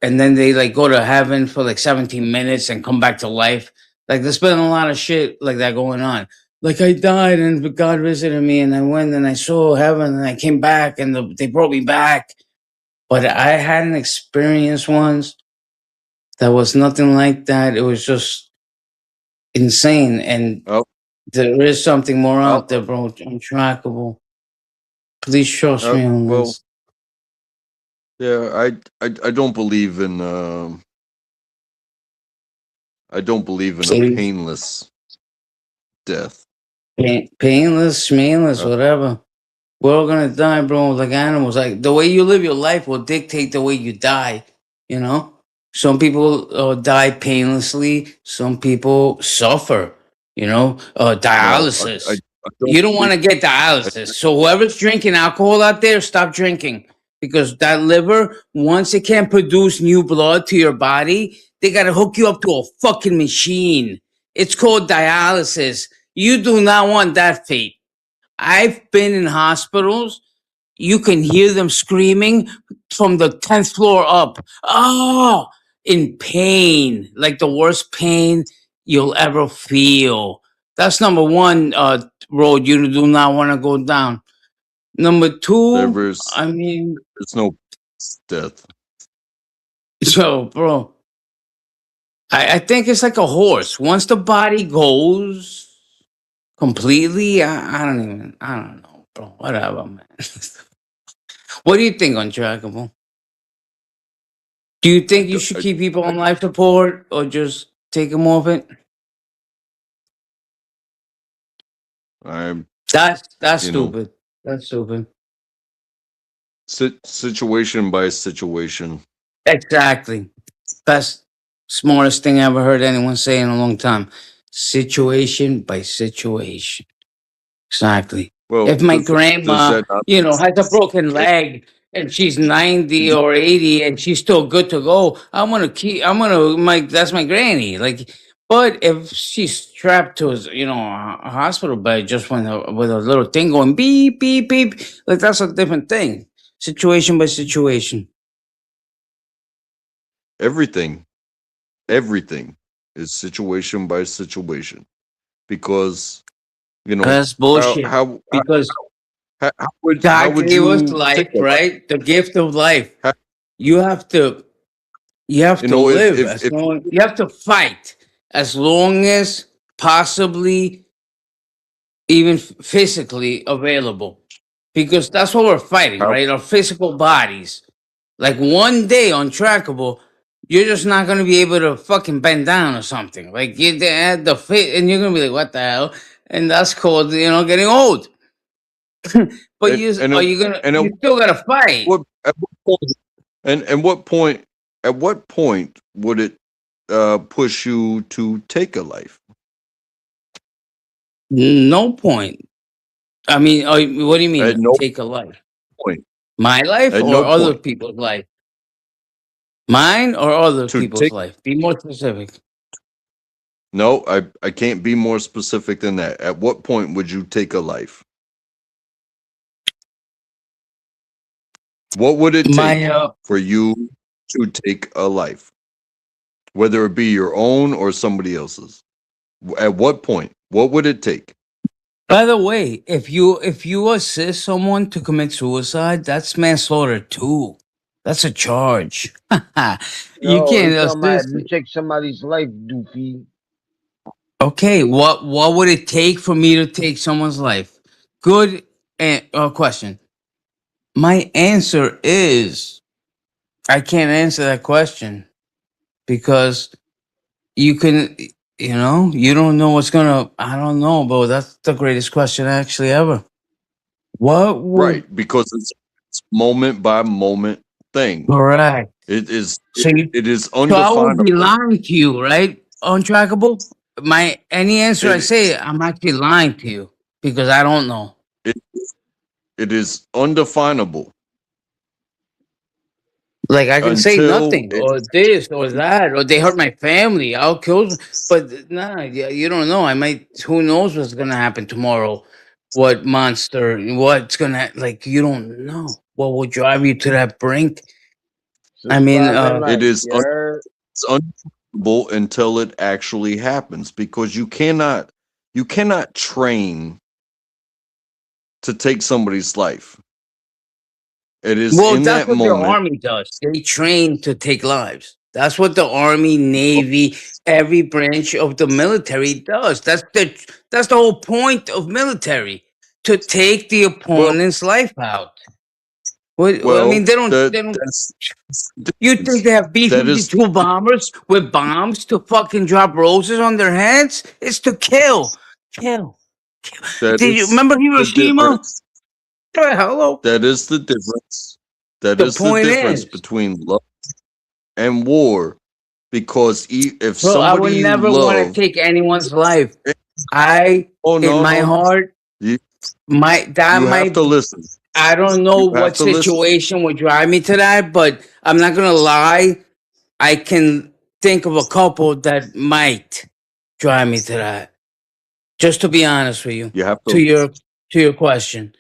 and then they like go to heaven for like 17 minutes and come back to life. Like, there's been a lot of shit like that going on. Like, I died and God visited me, and I went and I saw heaven, and I came back, and they brought me back. But I had an experience once that was nothing like that. It was just insane, and oh, there is something more out I'll, there, bro. Untrackable. Please trust me on well, this. yeah, I don't believe in I don't believe in a Please. painless death. Painless, schmainless, Uh, whatever. We're all gonna die, bro, like animals. Like the way you live your life will dictate the way you die. You know, some people die painlessly. Some people suffer. no, Dialysis. I don't You don't want believe. to get I, dialysis. So whoever's drinking alcohol out there, stop drinking because that liver, once it can't produce new blood to your body, they gotta hook you up to a fucking machine. It's called dialysis. You do not want that fate. I've been in hospitals. You can hear them screaming from the 10th floor up. Oh, in pain, like the worst pain you'll ever feel. That's number one road you do not want to go down. Number two, there is I mean, there's no death. so, bro, I think it's like a horse. Once the body goes completely, I don't know. bro. Whatever, man. What do you think, Untrackable? Do you I, think you do- should keep people on life support or just take them off it? I'm, That's you know, stupid. That's stupid. situation by situation. Exactly. That's smartest thing I ever heard anyone say in a long time. Situation by situation. Exactly. Well, If my does grandma, that not has a broken make leg and she's 90 or 80 and she's still good to go, that's my granny. Like, but if she's strapped to a hospital bed just with a little thing going beep, beep, beep, like that's a different thing. Situation by situation. everything? Everything is situation by situation because That's how bullshit. how Because how God would gave us you take life, a life? right? The gift of life. How, You have to you have to live as if long you have to fight as long as possibly even physically available. Because that's what we're fighting, how right? Our physical bodies. Like one day untrackable, you're just not gonna be able to fucking bend down or something. Like you add the fit and you're gonna be like, what the hell? And that's called, getting old. But and and you still gotta fight. at what point and what point would it push you to take a life? No point. I mean, what do you At mean no take a life? point. My life At or no other point people's life? Mine or other to people's take. life? Be more specific. No, I can't be more specific than that. At what point would you take a life? What would it My take for you to take a life, whether it be your own or somebody else's? At what point? What would it take? By the way, if you assist someone to commit suicide, that's manslaughter too. That's a charge. You Yo, can't he talking about if assist. you take somebody's life, doofy. Okay, what would it take for me to take someone's life? Good question. My answer is I can't answer that question because you can, you don't know what's gonna. I don't know, bro. That's the greatest question actually ever. What would Right, because it's moment by moment thing. correct? It is So it is I would be undefinable. lying to you, right? Untrackable. My any answer I It say, I'm actually lying to you because I don't know. it it is undefinable Like I can say until nothing it or this or that or they hurt my family. I'll kill them. But nah, you don't know. I might. Who knows what's gonna happen tomorrow? What monster? What's gonna like? You don't know. What will drive you to that brink? I mean, Subscribe and it like, is you heard? it's undefinable until it actually happens because you cannot train to take somebody's life. It is well, in that's that what the moment. army does. They train to take lives. That's what the army, navy, every branch of the military does. That's the whole point of military to take the Well, opponent's life out. What I mean, well, they don't. that They don't. that's the You think difference. they have B That is 52 bombers with bombs to fucking drop roses on their heads? It's to kill, kill. that Did you is remember the Hiroshima? difference. Hello. That is the difference. That The is the point difference is, between love and war. Because if bro, I would somebody you never want to love, take anyone's life. eh, oh In no my no, heart, you that you have to might. listen. I don't know You have what to listen. situation would drive me to that, but I'm not gonna lie. I can think of a couple that might drive me to that. Just to be honest with you, You have to to. your question,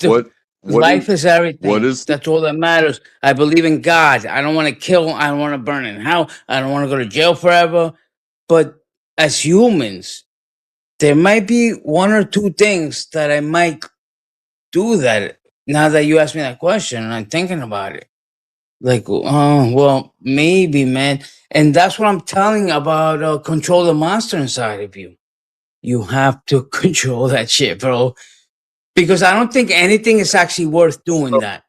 What what is life is what everything. is the, That's all that matters. I believe in God. I don't want to kill. I don't want to burn in hell. I don't want to go to jail forever. But as humans, there might be one or two things that I might do that. Now that you asked me that question, and I'm thinking about it. Like, oh, well, maybe, man. And that's what I'm telling you about control the monster inside of you. You have to control that shit, bro. because I don't think anything is actually worth doing that.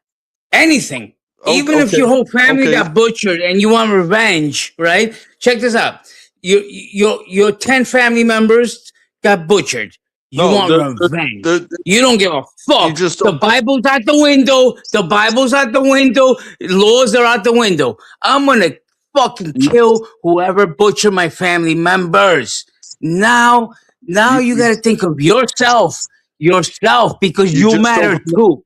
Anything. Even if Okay, your whole family okay. got butchered and you want revenge, right? Check this out. Your 10 family members got butchered. You No, want revenge. the You don't give a you fuck. just The Bible's out the window. The Bible's out the window. Laws are out the window. I'm gonna fucking you kill whoever butchered my family members. Now, now you you you, gotta think of yourself, because you you just matter don't too.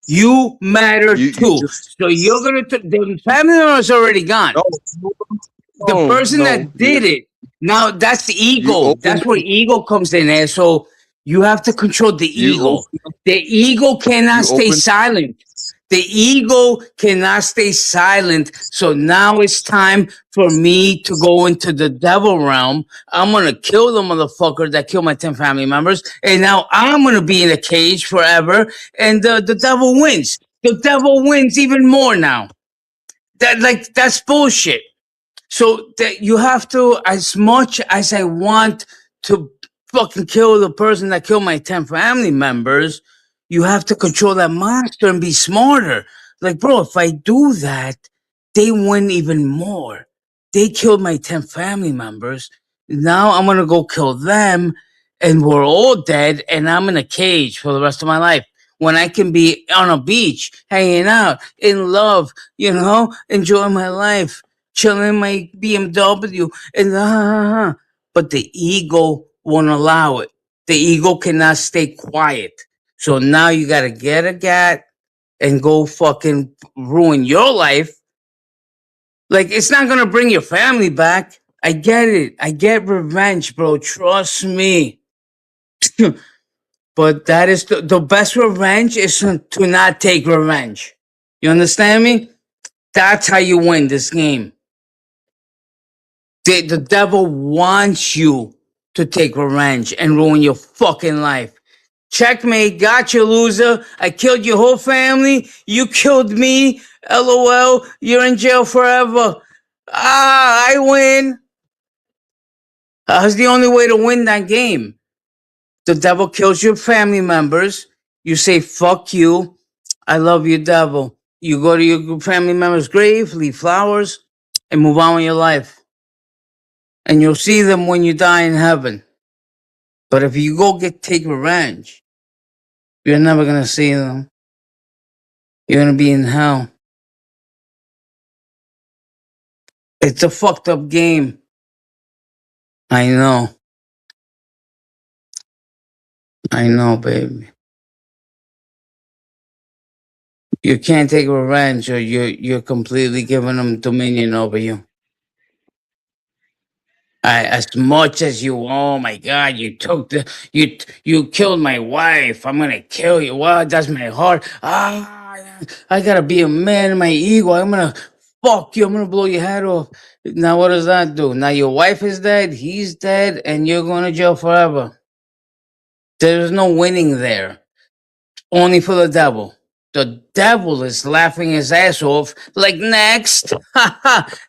You matter you too. just So you're gonna the family member is already gone. no The no person no that did it. Now that's the you ego. open That's where ego comes in there. So you have to control the you ego. open The ego cannot you stay open silent. The ego cannot stay silent. So now it's time for me to go into the devil realm. I'm gonna kill the motherfucker that killed my 10 family members. And now I'm gonna be in a cage forever. And the devil wins. The devil wins even more now. That's bullshit. So that you have to, as much as I want to fucking kill the person that killed my 10 family members, you have to control that monster and be smarter. Like, bro, if I do that, they win even more. They killed my 10 family members. Now I'm gonna go kill them, and we're all dead, and I'm in a cage for the rest of my life. When I can be on a beach, hanging out, in love, enjoying my life, chilling in my BMW, and but the ego won't allow it. The ego cannot stay quiet. So now you gotta get a gat and go fucking ruin your life. Like, it's not gonna bring your family back. I get it. I get revenge, bro. Trust me. But that is the best revenge is to not take revenge. You understand me? That's how you win this game. The devil wants you to take revenge and ruin your fucking life. Checkmate, got you, loser. I killed your whole family. You killed me. LOL, you're in jail forever. I win. That's the only way to win that game. The devil kills your family members. You say, fuck you. I love you, devil. You go to your family member's grave, leave flowers, and move on with your life. And you'll see them when you die in heaven. But if you go take revenge, you're never gonna see them. You're gonna be in hell. It's a fucked up game. I know. I know, baby. You can't take revenge, or you're completely giving them dominion over you. As much as you, oh my God, you killed my wife. I'm gonna kill you. Wow, that's my heart. I gotta be a man in my ego. I'm gonna fuck you. I'm gonna blow your head off. Now what does that do? Now your wife is dead. He's dead, and you're going to jail forever. There's no winning there. Only for the devil. The devil is laughing his ass off. Like, next,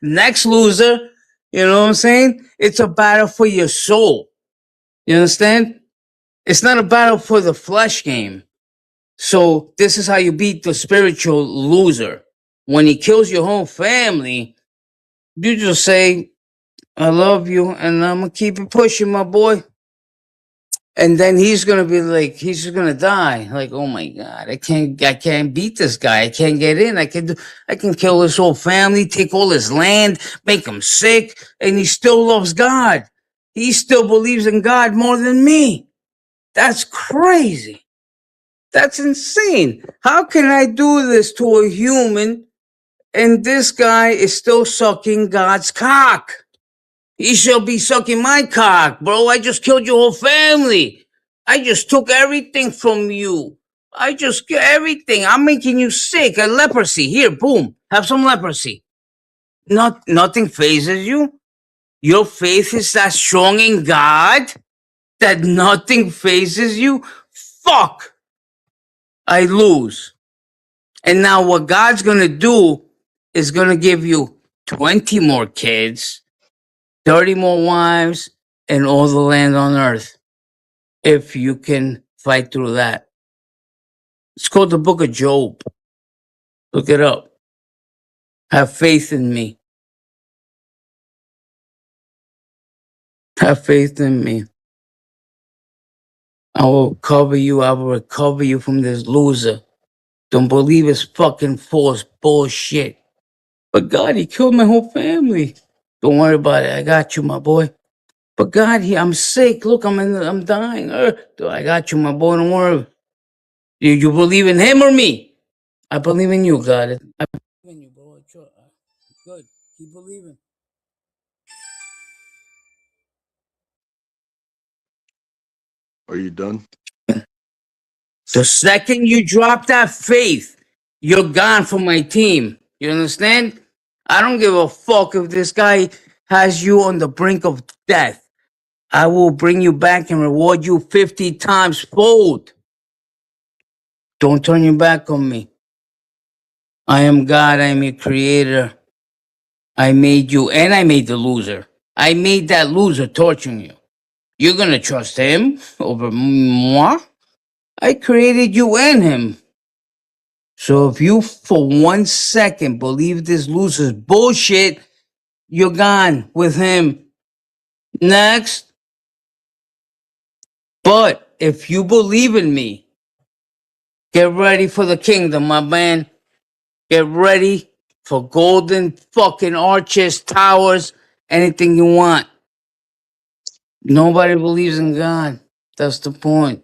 next loser. You know what I'm saying? It's a battle for your soul. You understand? It's not a battle for the flesh game. So this is how you beat the spiritual loser. When he kills your whole family, you just say, I love you, and I'm gonna keep it pushing, my boy. And then he's gonna be like, he's just gonna die. Like, oh my God, I can't beat this guy. I can't get in. I can kill his whole family, take all his land, make him sick, and he still loves God. He still believes in God more than me. That's crazy. That's insane. How can I do this to a human and this guy is still sucking God's cock? He shall be sucking my cock, bro. I just killed your whole family. I just took everything from you. I just get everything. I'm making you sick. A leprosy. Here, boom. Have some leprosy. Nothing phases you. Your faith is that strong in God that nothing phases you. Fuck. I lose. And now what God's gonna do is gonna give you 20 more kids, 30 more wives, and all the land on earth if you can fight through that. It's called the Book of Job. Look it up. Have faith in me. Have faith in me. I will cover you. I will recover you from this loser. Don't believe his fucking false bullshit. But God, he killed my whole family. Don't worry about it. I got you, my boy. But God, I'm sick. Look, I'm dying. I got you, my boy. Don't worry. You believe in him or me? I believe in you, God. I believe in you, bro. Good. Keep believing. Are you done? The second you drop that faith, you're gone from my team. You understand? I don't give a fuck if this guy has you on the brink of death. I will bring you back and reward you 50 times fold. Don't turn your back on me. I am God. I am your creator. I made you and I made the loser. I made that loser torturing you. You're gonna trust him over moi? I created you and him. So if you for 1 second believe this loser's bullshit, you're gone with him. Next. But if you believe in me, get ready for the kingdom, my man. Get ready for golden fucking arches, towers, anything you want. Nobody believes in God. That's the point.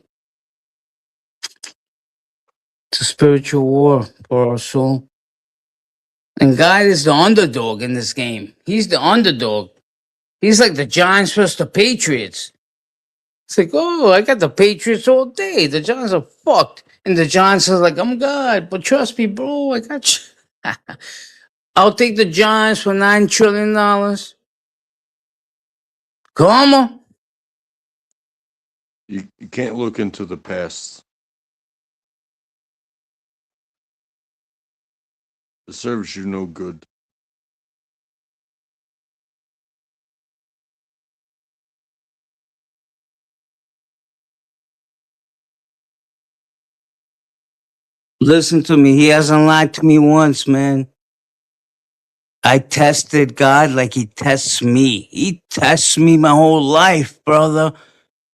It's a spiritual war for our soul. And God is the underdog in this game. He's the underdog. He's like the Giants versus the Patriots. It's like, oh, I got the Patriots all day. The Giants are fucked. And the Giants are like, I'm God, but trust me, bro, I got you. I'll take the Giants for $9 trillion. Come on. You can't look into the past. It serves you no good. Listen to me. He hasn't lied to me once, man. I tested God like he tests me. He tests me my whole life, brother.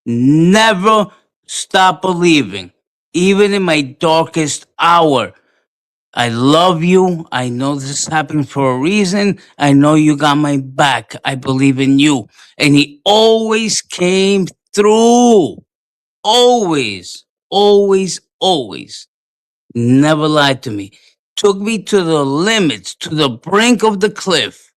Never stop believing, even in my darkest hour. I love you. I know this happened for a reason. I know you got my back. I believe in you. And he always came through. Always, always, always. Never lied to me. Took me to the limits, to the brink of the cliff.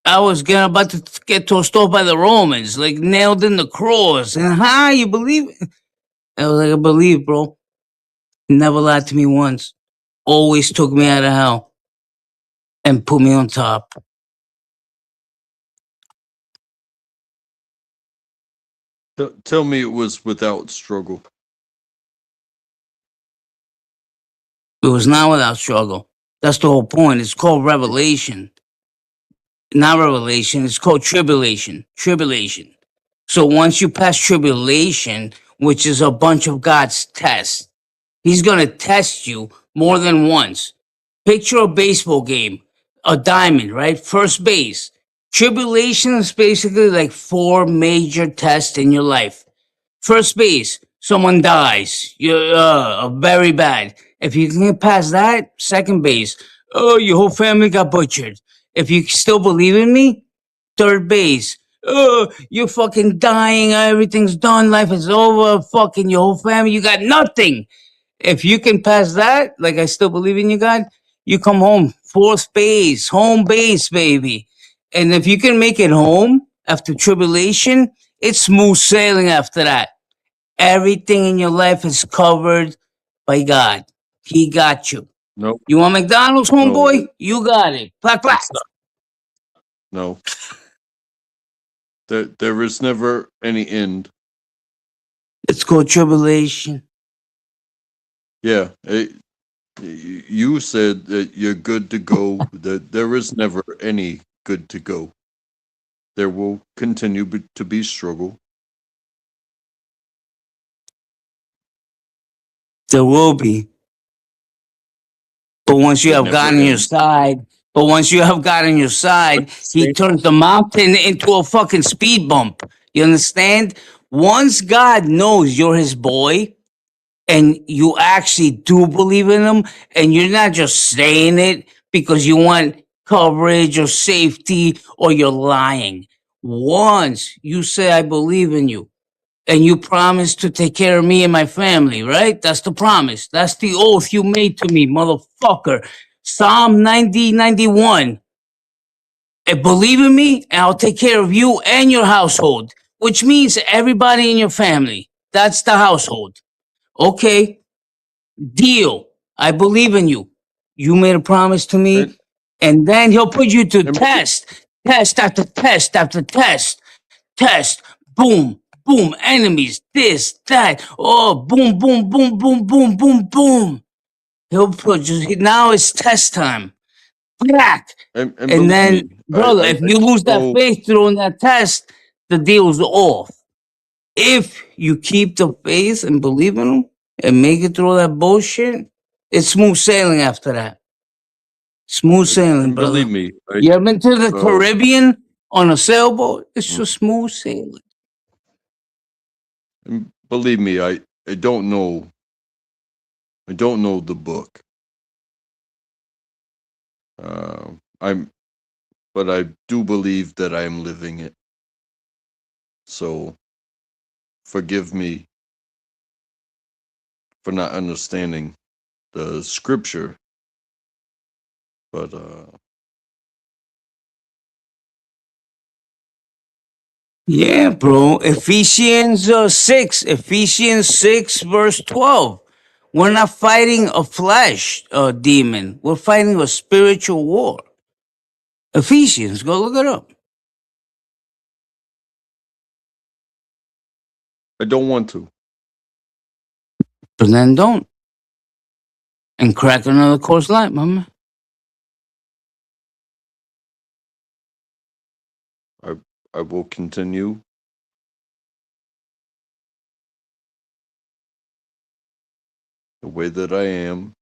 I was getting about to get tossed off by the Romans, like nailed in the cross. And you believe it? I was like, I believe, bro. Never lied to me once. Always took me out of hell and put me on top. Tell me it was without struggle. It was not without struggle. That's the whole point. It's called revelation. Not revelation, it's called tribulation. Tribulation. So once you pass tribulation, which is a bunch of God's tests, he's going to test you more than once. Picture a baseball game, a diamond, right? First base. Tribulation is basically like 4 major tests in your life. First base, someone dies. You're very bad. If you can get past that, second base, oh, your whole family got butchered. If you still believe in me, third base, oh, you're fucking dying. Everything's done. Life is over. Fucking your whole family, you got nothing. If you can pass that, like I still believe in you, God, you come home. Fourth base, home base, baby. And if you can make it home after tribulation, it's smooth sailing after that. Everything in your life is covered by God. He got you. No, You want McDonald's, no, homeboy? You got it. Clap, clap. it's not. No. There is never any end. It's called tribulation. Yeah. You said that you're good to go, that there is never any good to go. There will continue to be struggle. There will be. But once you It have never God on your ends. side, but once you have God on your But side, he same, turns the mountain into a fucking speed bump. You understand? Once God knows you're his boy and you actually do believe in him and you're not just saying it because you want coverage or safety or you're lying. Once you say, I believe in you, and you promised to take care of me and my family, right? That's the promise. That's the oath you made to me, motherfucker. Psalm 90:91. And believe in me, and I'll take care of you and your household, which means everybody in your family. That's the household. Okay, deal. I believe in you. You made a promise to me, and, and then he'll put you to and test after test after test, boom, boom, enemies, this, that, oh, boom, boom, boom, boom, boom, boom, boom. He'll put you, now it's test time. Crack. and And believe me, then, brother, if I you lose that know. faith during that test, the deal's off. If you keep the faith and believe in him and make it through all that bullshit, it's smooth sailing after that. Smooth sailing, And believe brother. me, You ever been to the uh, Caribbean on a sailboat? It's mm, just smooth sailing. and believe me, I don't know. I don't know the book. I'm, but I do believe that I am living it. So forgive me for not understanding the scripture, but Yeah, bro. Ephesians 6, verse 12. We're not fighting a flesh demon. We're fighting a spiritual war. Ephesians, go look it up. I don't want to. But then don't. And crack another course light, mama. I I will continue the way that I am,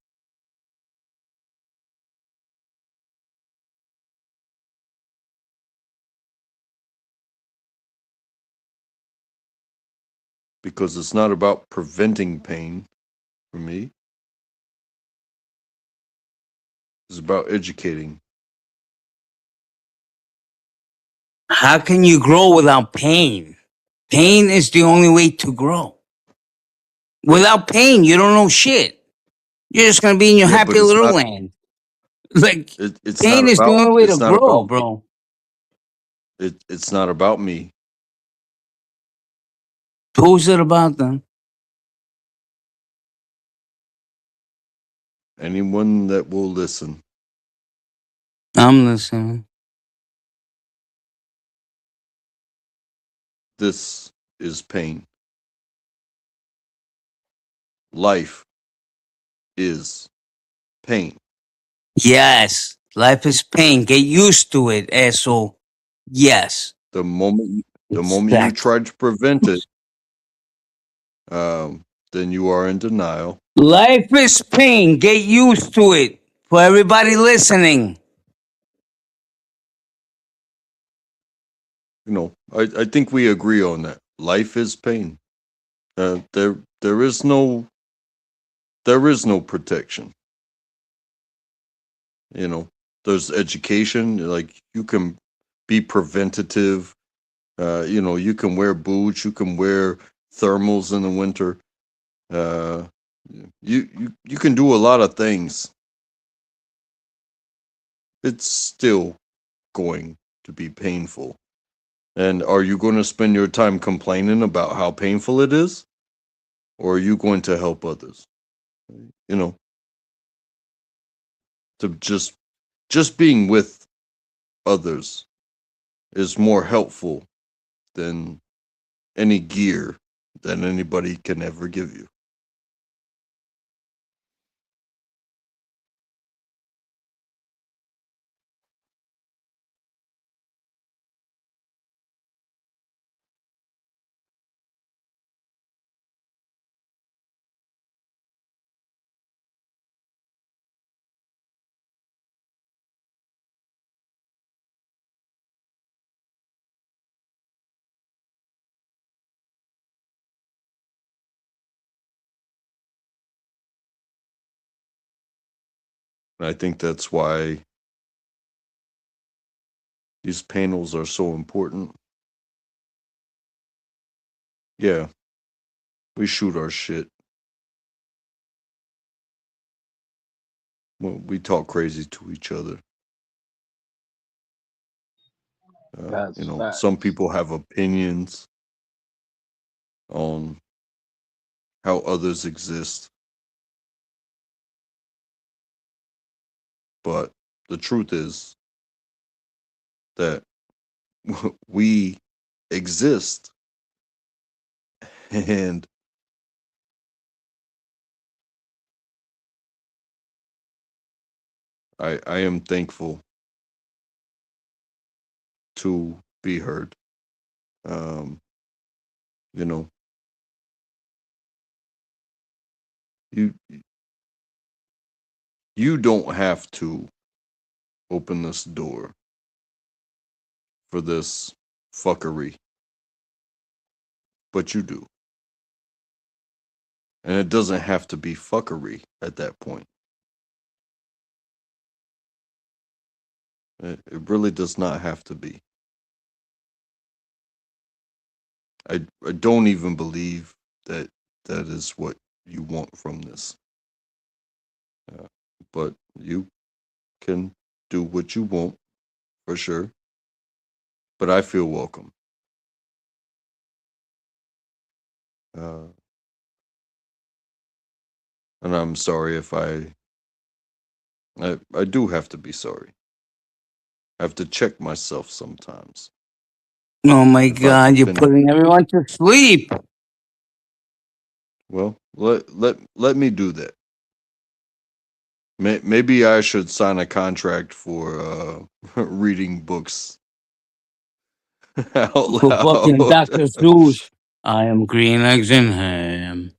because it's not about preventing pain for me. It's about educating. How can you grow without pain? Pain is the only way to grow. Without pain, you don't know shit. You're just gonna be in your Yeah, but happy little land. Like, it's not pain is the about only way to it's not grow, about me. bro. It's not about me. Who's it about then? Anyone that will listen. I'm listening. This is pain. Life is pain. Yes, life is pain. Get used to it, asshole. Yes, The moment the moment you exactly. try to prevent it, then you are in denial. Life is pain. Get used to it. For everybody listening, I think we agree on that. Life is pain. There is no protection. You know, there's education. Like you can be preventative. You can wear boots. You can wear thermals in the winter. Uh, you can do a lot of things. It's still going to be painful. And are you going to spend your time complaining about how painful it is, or are you going to help others? You know, to just being with others is more helpful than any gear that anybody can ever give you. And I think that's why these panels are so important. Yeah, we shoot our shit. We talk crazy to each other. That's Some facts. people have opinions on how others exist, but the truth is that we exist, and I am thankful to be heard. Um, you know, you you don't have to open this door for this fuckery, but you do. And it doesn't have to be fuckery at that point. It really does not have to be. I don't even believe that that is what you want from this. But you can do what you want for sure. But I feel welcome. Uh, and I'm sorry if I do have to be sorry. I have to check myself sometimes. Oh my If I've God, you're been putting everyone to sleep. well, let me do that. Maybe I should sign a contract for reading books out For fucking loud. Dr. Seuss. I am green eggs and ham.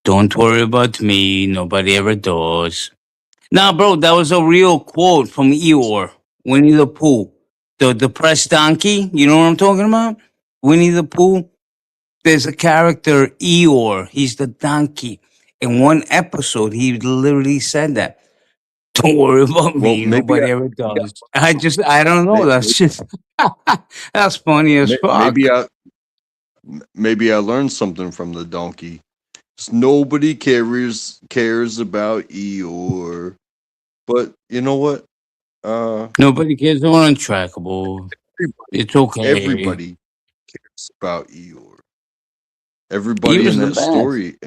Don't worry about me. Nobody ever does. Nah, bro, that was a real quote from Eeyore, Winnie the Pooh. The depressed donkey. You know what I'm talking about? Winnie the Pooh. There's a character, Eeyore. He's the donkey. In one episode, he literally said that. Don't worry about Well, me. Nobody ever does. I don't know. may- That's just, that's funny as maybe fuck. I learned something from the donkey. Nobody cares about Eeyore, but you know what? Uh, Nobody cares. They're untrackable. everybody, It's okay. everybody cares about Eeyore. Everybody Eeyore's in the that best. story,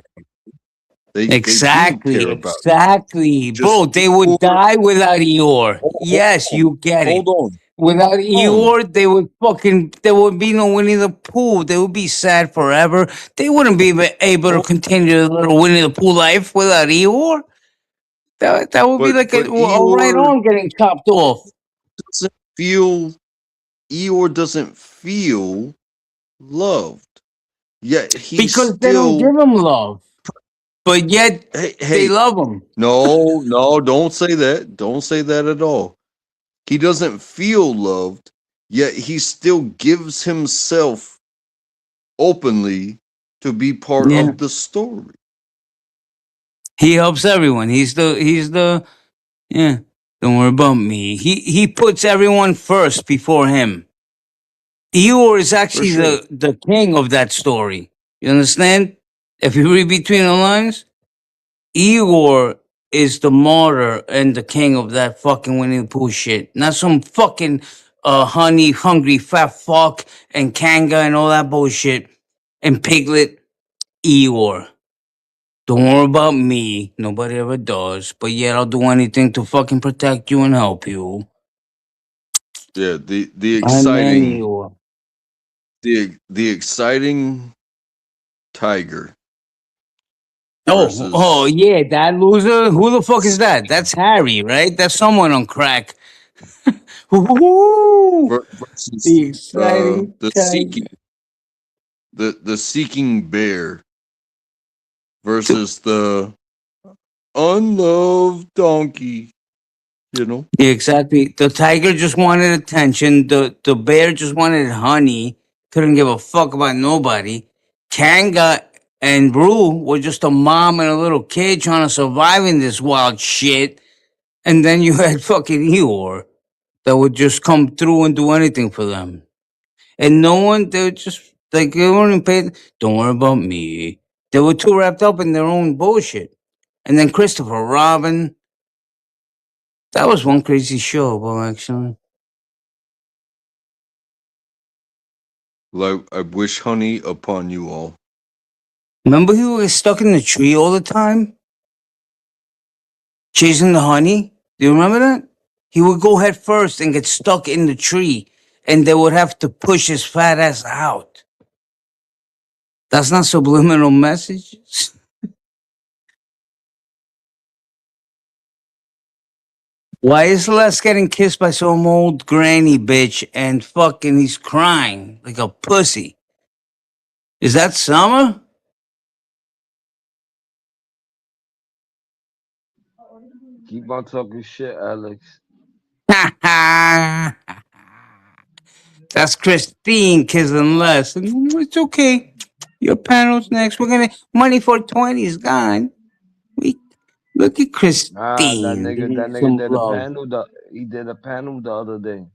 they do Exactly, care about. exactly. Just Bro, they would Eeyore. die without Eeyore. Hold Yes, on, you get it. hold on, Without hold on. Eeyore, there would be no Winnie the Pooh. They would be sad forever. They wouldn't be able to Hold- continue their little Winnie the Pooh life without Eeyore. That would be like but a right Eeyore arm getting chopped off doesn't feel Eeyore doesn't feel loved. Yet he's because they don't still give him love, but yet they hey, love him. no, don't say that. Don't say that at all. He doesn't feel loved, yet he still gives himself openly to be part Yeah, of the story. he helps everyone. He's the yeah. Don't worry about me. He puts everyone first before him. Eeyore is For actually sure. the king of that story. You understand? If you read between the lines, Eeyore is the martyr and the king of that fucking Winnie the Pooh shit. Not some fucking honey hungry fat fuck and Kanga and all that bullshit and Piglet. Eeyore. Don't worry about me. Nobody ever does. But yet I'll do anything to fucking protect you and help you. Yeah, the I'm man exciting Eeyore. the exciting tiger Oh versus yeah, that loser. Who the fuck is that? That's Harry, right? That's someone on crack. Woo-hoo-hoo! versus The exciting the seeking tiger. the seeking bear versus the unloved donkey, you know? Yeah, exactly. The tiger just wanted attention. The bear just wanted honey. Couldn't give a fuck about nobody. Kanga and Brew were just a mom and a little kid trying to survive in this wild shit. And then you had fucking Eeyore that would just come through and do anything for them. And no one, they were just like, they weren't paid. Don't worry about me. They were too wrapped up in their own bullshit. And then Christopher Robin. That was one crazy show, bro, actually. Well, I wish honey upon you all. Remember he was stuck in the tree all the time? Chasing the honey? Do you remember that? He would go head first and get stuck in the tree, and they would have to push his fat ass out. That's not subliminal messages. Why is Les getting kissed by some old granny bitch and fucking he's crying like a pussy? Is that Summer? Keep on talking shit, Alex. That's Christine kissing Les. It's okay. Your panel's next. We're gonna money for 20 is gone. We look at Ah, Christine. Give that me nigga some did a love. panel. He did a panel the other day.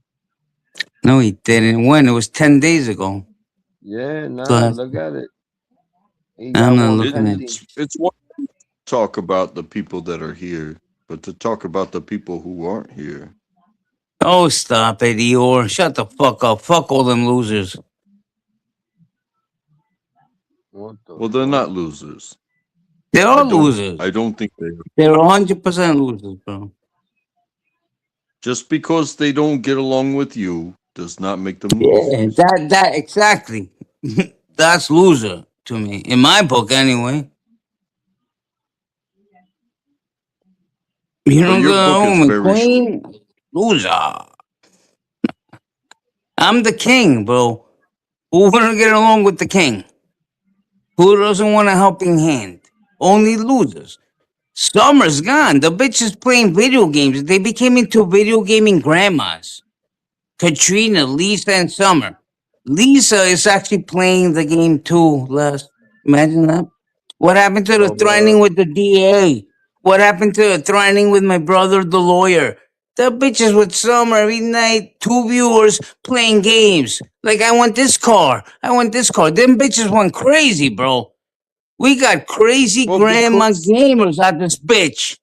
No, he didn't. When? It was 10 days ago. Yeah, nah, But look at it. He I'm got not one looking at pending. it. It's one thing to talk about the people that are here, but to talk about the people who aren't here. Oh, stop it, Eeyore. Shut the fuck up. Fuck all them losers. What the Well, they're fuck? not losers. They're I all don't. losers. I don't think they are. They're 100% losers, bro. Just because they don't get along with you does not make them Yeah, losers. that exactly. That's loser to me. In my book, anyway. You But don't your go book is home and very short. clean? Loser. I'm the king, bro. Who wouldn't get along with the king? Who doesn't want a helping hand? Only losers. Summer's gone. The bitch is playing video games. They became into video gaming grandmas. Katrina, Lisa, and Summer. Lisa is actually playing the game too, Les. Imagine that. What happened to the Well, threatening with the DA? What happened to the threatening with my brother, the lawyer? The bitches with Summer every night, two viewers playing games. Like, I want this car. I want this car. Them bitches went crazy, bro. We got crazy Well, grandma because gamers out this bitch.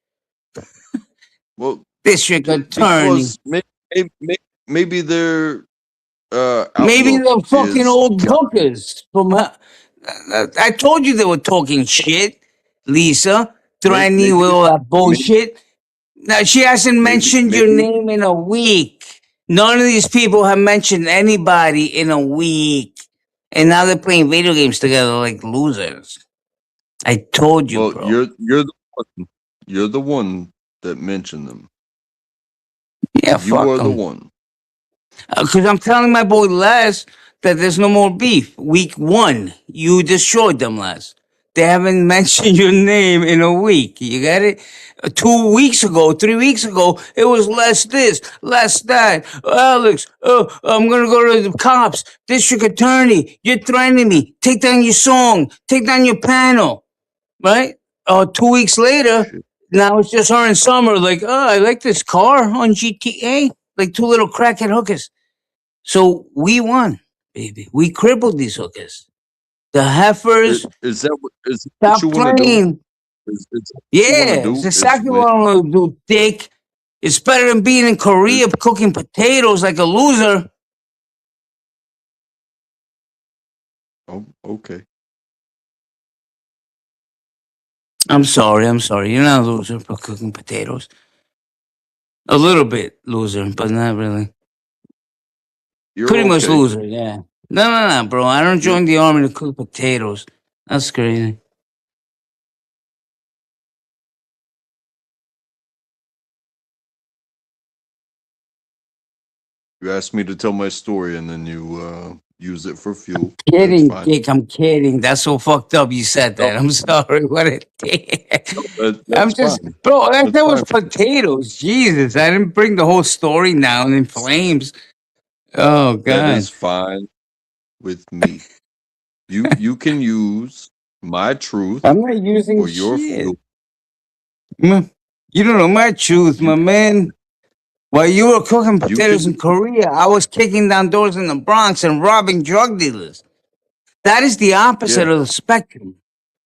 well, District attorney. because maybe their Maybe outlook the fucking is old hookers from. I told you they were talking shit, Lisa. Threatening you with maybe all that bullshit. Now she hasn't mentioned your maybe. name in a week. None of these people have mentioned anybody in a week, and now they're playing video games together like losers. I told you, Well, bro. you're the one that mentioned them. Yeah, You fuck are the them. one. Because I'm telling my boy Les that there's no more beef. Week one, you destroyed them, Les. They haven't mentioned your name in a week. You got it? 2 weeks ago, 3 weeks ago, it was less this, less that. Alex, I'm gonna go to the cops. District attorney, you're threatening me. Take down your song. Take down your panel. Right? 2 weeks later, Shit. now it's just her and Summer. Like, oh, I like this car on GTA. Like two little crackhead hookers. So we won, baby. We crippled these hookers. The heifers Is that what stop you want to do? playing. Is that what you want to Yeah, it's do? Is exactly when what I'm gonna do, dick. It's better than being in is, Korea cooking potatoes like a loser. oh, okay. I'm sorry, I'm sorry. You're not a loser for cooking potatoes. A little bit loser, but not really. You're Pretty much okay. loser, yeah. No, bro. I don't You're join the army to cook potatoes. That's crazy. you asked me to tell my story and then you use it for fuel. That's Kidding, fine. dick. I'm kidding. That's so fucked up. You said No, that. I'm sorry. What a dick. no, I'm that's just, fine. bro. That's That was fine. potatoes. Jesus, I didn't bring the whole story down in flames. Oh That is God. fine with me. You can use my truth I'm not using for your shit. fuel. Mm. You don't know my truth, You my man. While you were cooking you potatoes can in Korea, I was kicking down doors in the Bronx and robbing drug dealers. That is the opposite yeah. of the spectrum.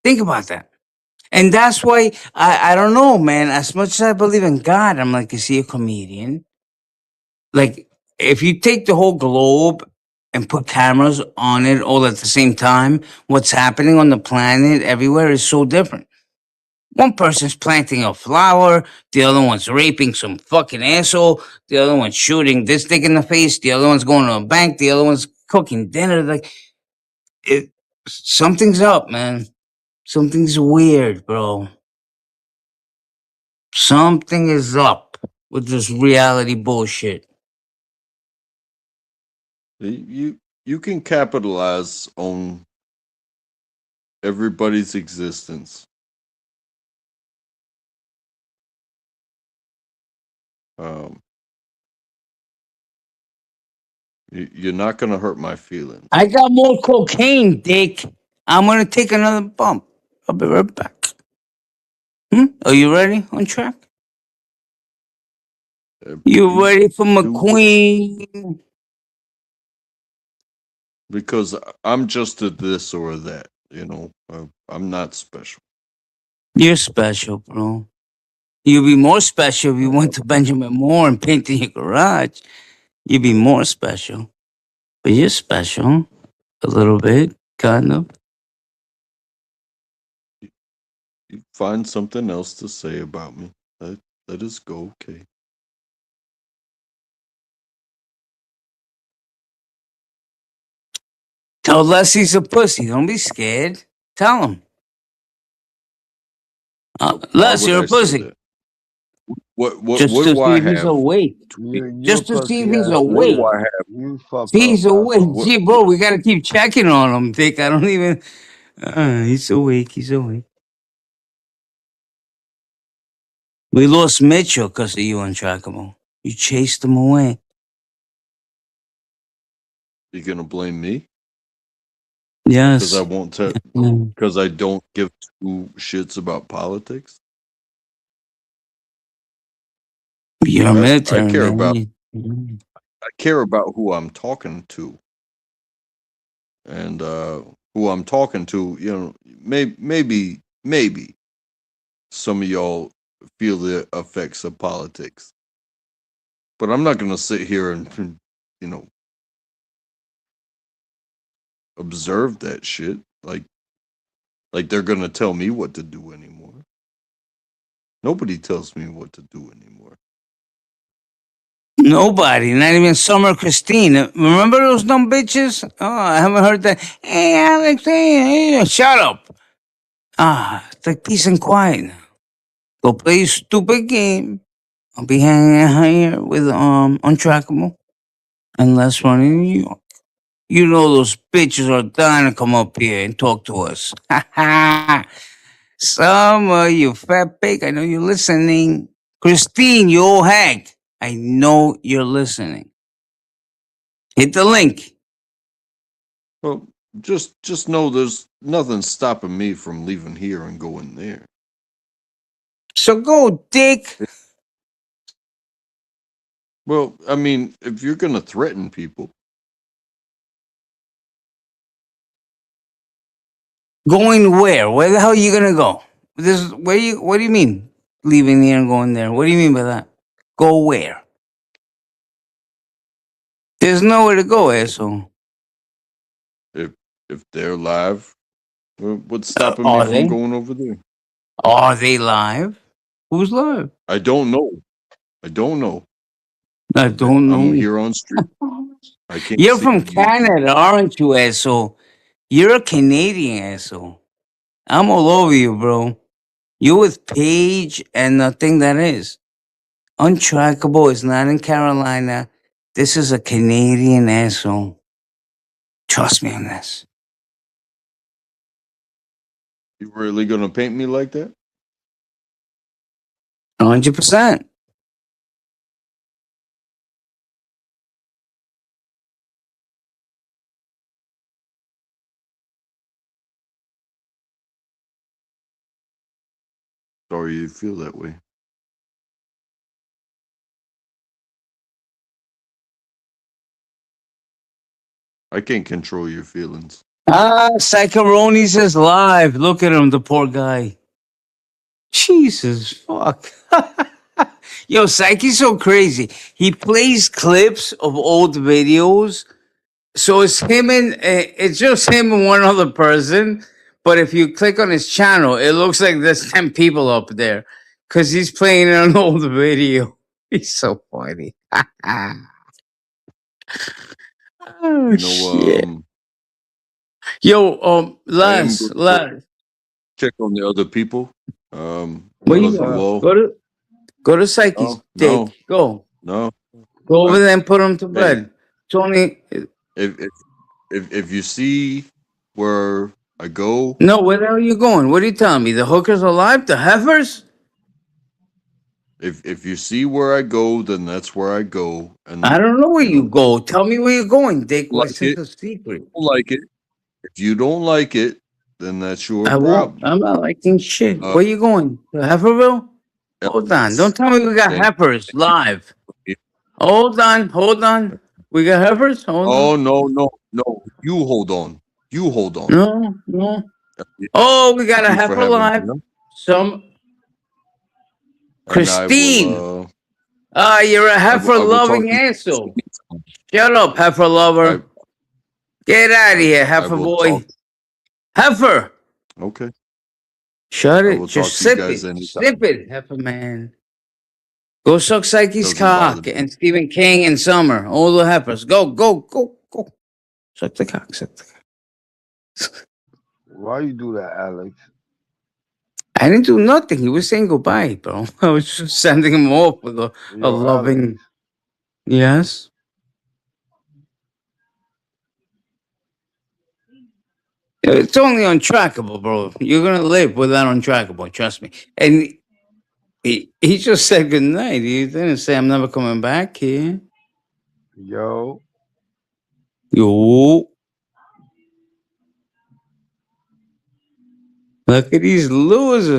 Think about that. And that's why I don't know, man. As much as I believe in God, I'm like, is he a comedian? Like, if you take the whole globe and put cameras on it all at the same time, what's happening on the planet everywhere is so different. One person's planting a flower, the other one's raping some fucking asshole, the other one's shooting this dick in the face, the other one's going to a bank, the other one's cooking dinner. Like, it, something's up, man. Something's weird, bro. Something is up with this reality bullshit. you can capitalize on everybody's existence. Um, you're not gonna hurt my feelings. I got more cocaine, Dick. I'm gonna take another bump. I'll be right back. Are you ready? On track? You You ready for do what McQueen? because I'm just a this or a that. You know, I'm not special. You're special, bro. You'd be more special if you Uh, went to Benjamin Moore and painted your garage. You'd be more special. But you're special. A little bit, kind of. you find something else to say about me. Let us go, okay? Tell Les he's a pussy. Don't be scared. Tell him. Why Les, would you're a I say pussy. that? What Just to do see I if he's have awake. to be? You Just to see if pussy he's ass What do awake. nigga. I have? You fuck See, up, he's awake. asshole. What Gee, bro, we gotta keep checking on him, Dick. I don't even. He's awake. He's awake. We lost Mitchell because of you, Untrackable. You chased him away. you gonna blame me? Because I Yes. won't tell. Mm. Because I don't give two shits about politics. You're a I military care man. about I care about who I'm talking to, and who I'm talking to. You know, maybe some of y'all feel the effects of politics, but I'm not gonna sit here and you know observe that shit like they're gonna tell me what to do anymore. Nobody tells me what to do anymore. Nobody, not even Summer Christine. Remember those dumb bitches? Oh, I haven't heard that. Hey, Alex, hey, shut up. It's like peace and quiet now. Go play your stupid game. I'll be hanging out here with Untrackable and Les running in New York. You know those bitches are dying to come up here and talk to us. Ha ha. Summer, you fat pig, I know you're listening. Christine, you old hag, I know you're listening. Hit the link. Well, just know there's nothing stopping me from leaving here and going there. So go, dick. Well, I mean, if you're gonna threaten people, Going where? Where the hell are you gonna go? This where you? What do you mean? Leaving here and going there? What do you mean by that? Go where? There's nowhere to go, asshole. if if they're live, what's stopping me Are from they? going over there? Are they live? Who's live? I don't know. I don't know. I don't I'm know. here on street. I can't You're see from YouTube. Canada, aren't you, asshole? You're a Canadian asshole. I'm all over you, bro. You with Paige and the thing that is. Untrackable is not in Carolina. This is a Canadian asshole. Trust me on this. You really gonna paint me like that? 100%. Sorry you feel that way. I can't control your feelings. Ah, Psychoroney says live. Look at him, the poor guy. Jesus fuck. Yo, Psyche's so crazy. He plays clips of old videos. So it's him and it's just him and one other person. But if you click on his channel, it looks like there's 10 people up there because he's playing an old video. He's so funny. Oh You know, shit. Yo, I am Lance, going to Lance, check on the other people. where you What's go? up? Well, Go to Psyche's no, no, dick. Go. no. Go over I'm there and put him to hey, bed. Tony, if if if you see where I go, no, where the hell are you going? What are you telling me? The hookers alive? The heifers? if you see where I go, then that's where I go, I and don't know where you you know, go. Tell me where you're going, Dick. like What's it, the secret? don't like it. If you don't like it, then that's your I won't. problem. I'm not liking shit. Uh, Where you going? To Heiferville? Hold on. Don't Alex, tell me we got thank heifers you. live. Hold on. Hold on. We got heifers? Hold on. Oh no, no, no! You hold on. You hold on. No, no. Oh, we got Thank a you for heifer having live. me on, Some and I Christine. will. Ah, you're a heifer I will talk loving to you guys asshole. anytime. Shut up, heifer I lover. Get out of here, I heifer will talk. boy. Heifer. Okay, Shut I it. will talk Just to you sip guys it. anytime. Sip it, heifer man. Go suck Psyche's Doesn't bother cock me. and Stephen King and Summer. All the heifers. Go, go, go, go. Suck the cock. Suck the cock. Why you do that, Alex? I didn't do nothing. He was saying goodbye, bro. I was just sending him off with a Yo, Alex. loving yes. It's only untrackable, bro. You're gonna live without untrackable, trust me. And he just said good night. He didn't say I'm never coming back here. Yo. Yo. Look at these losers.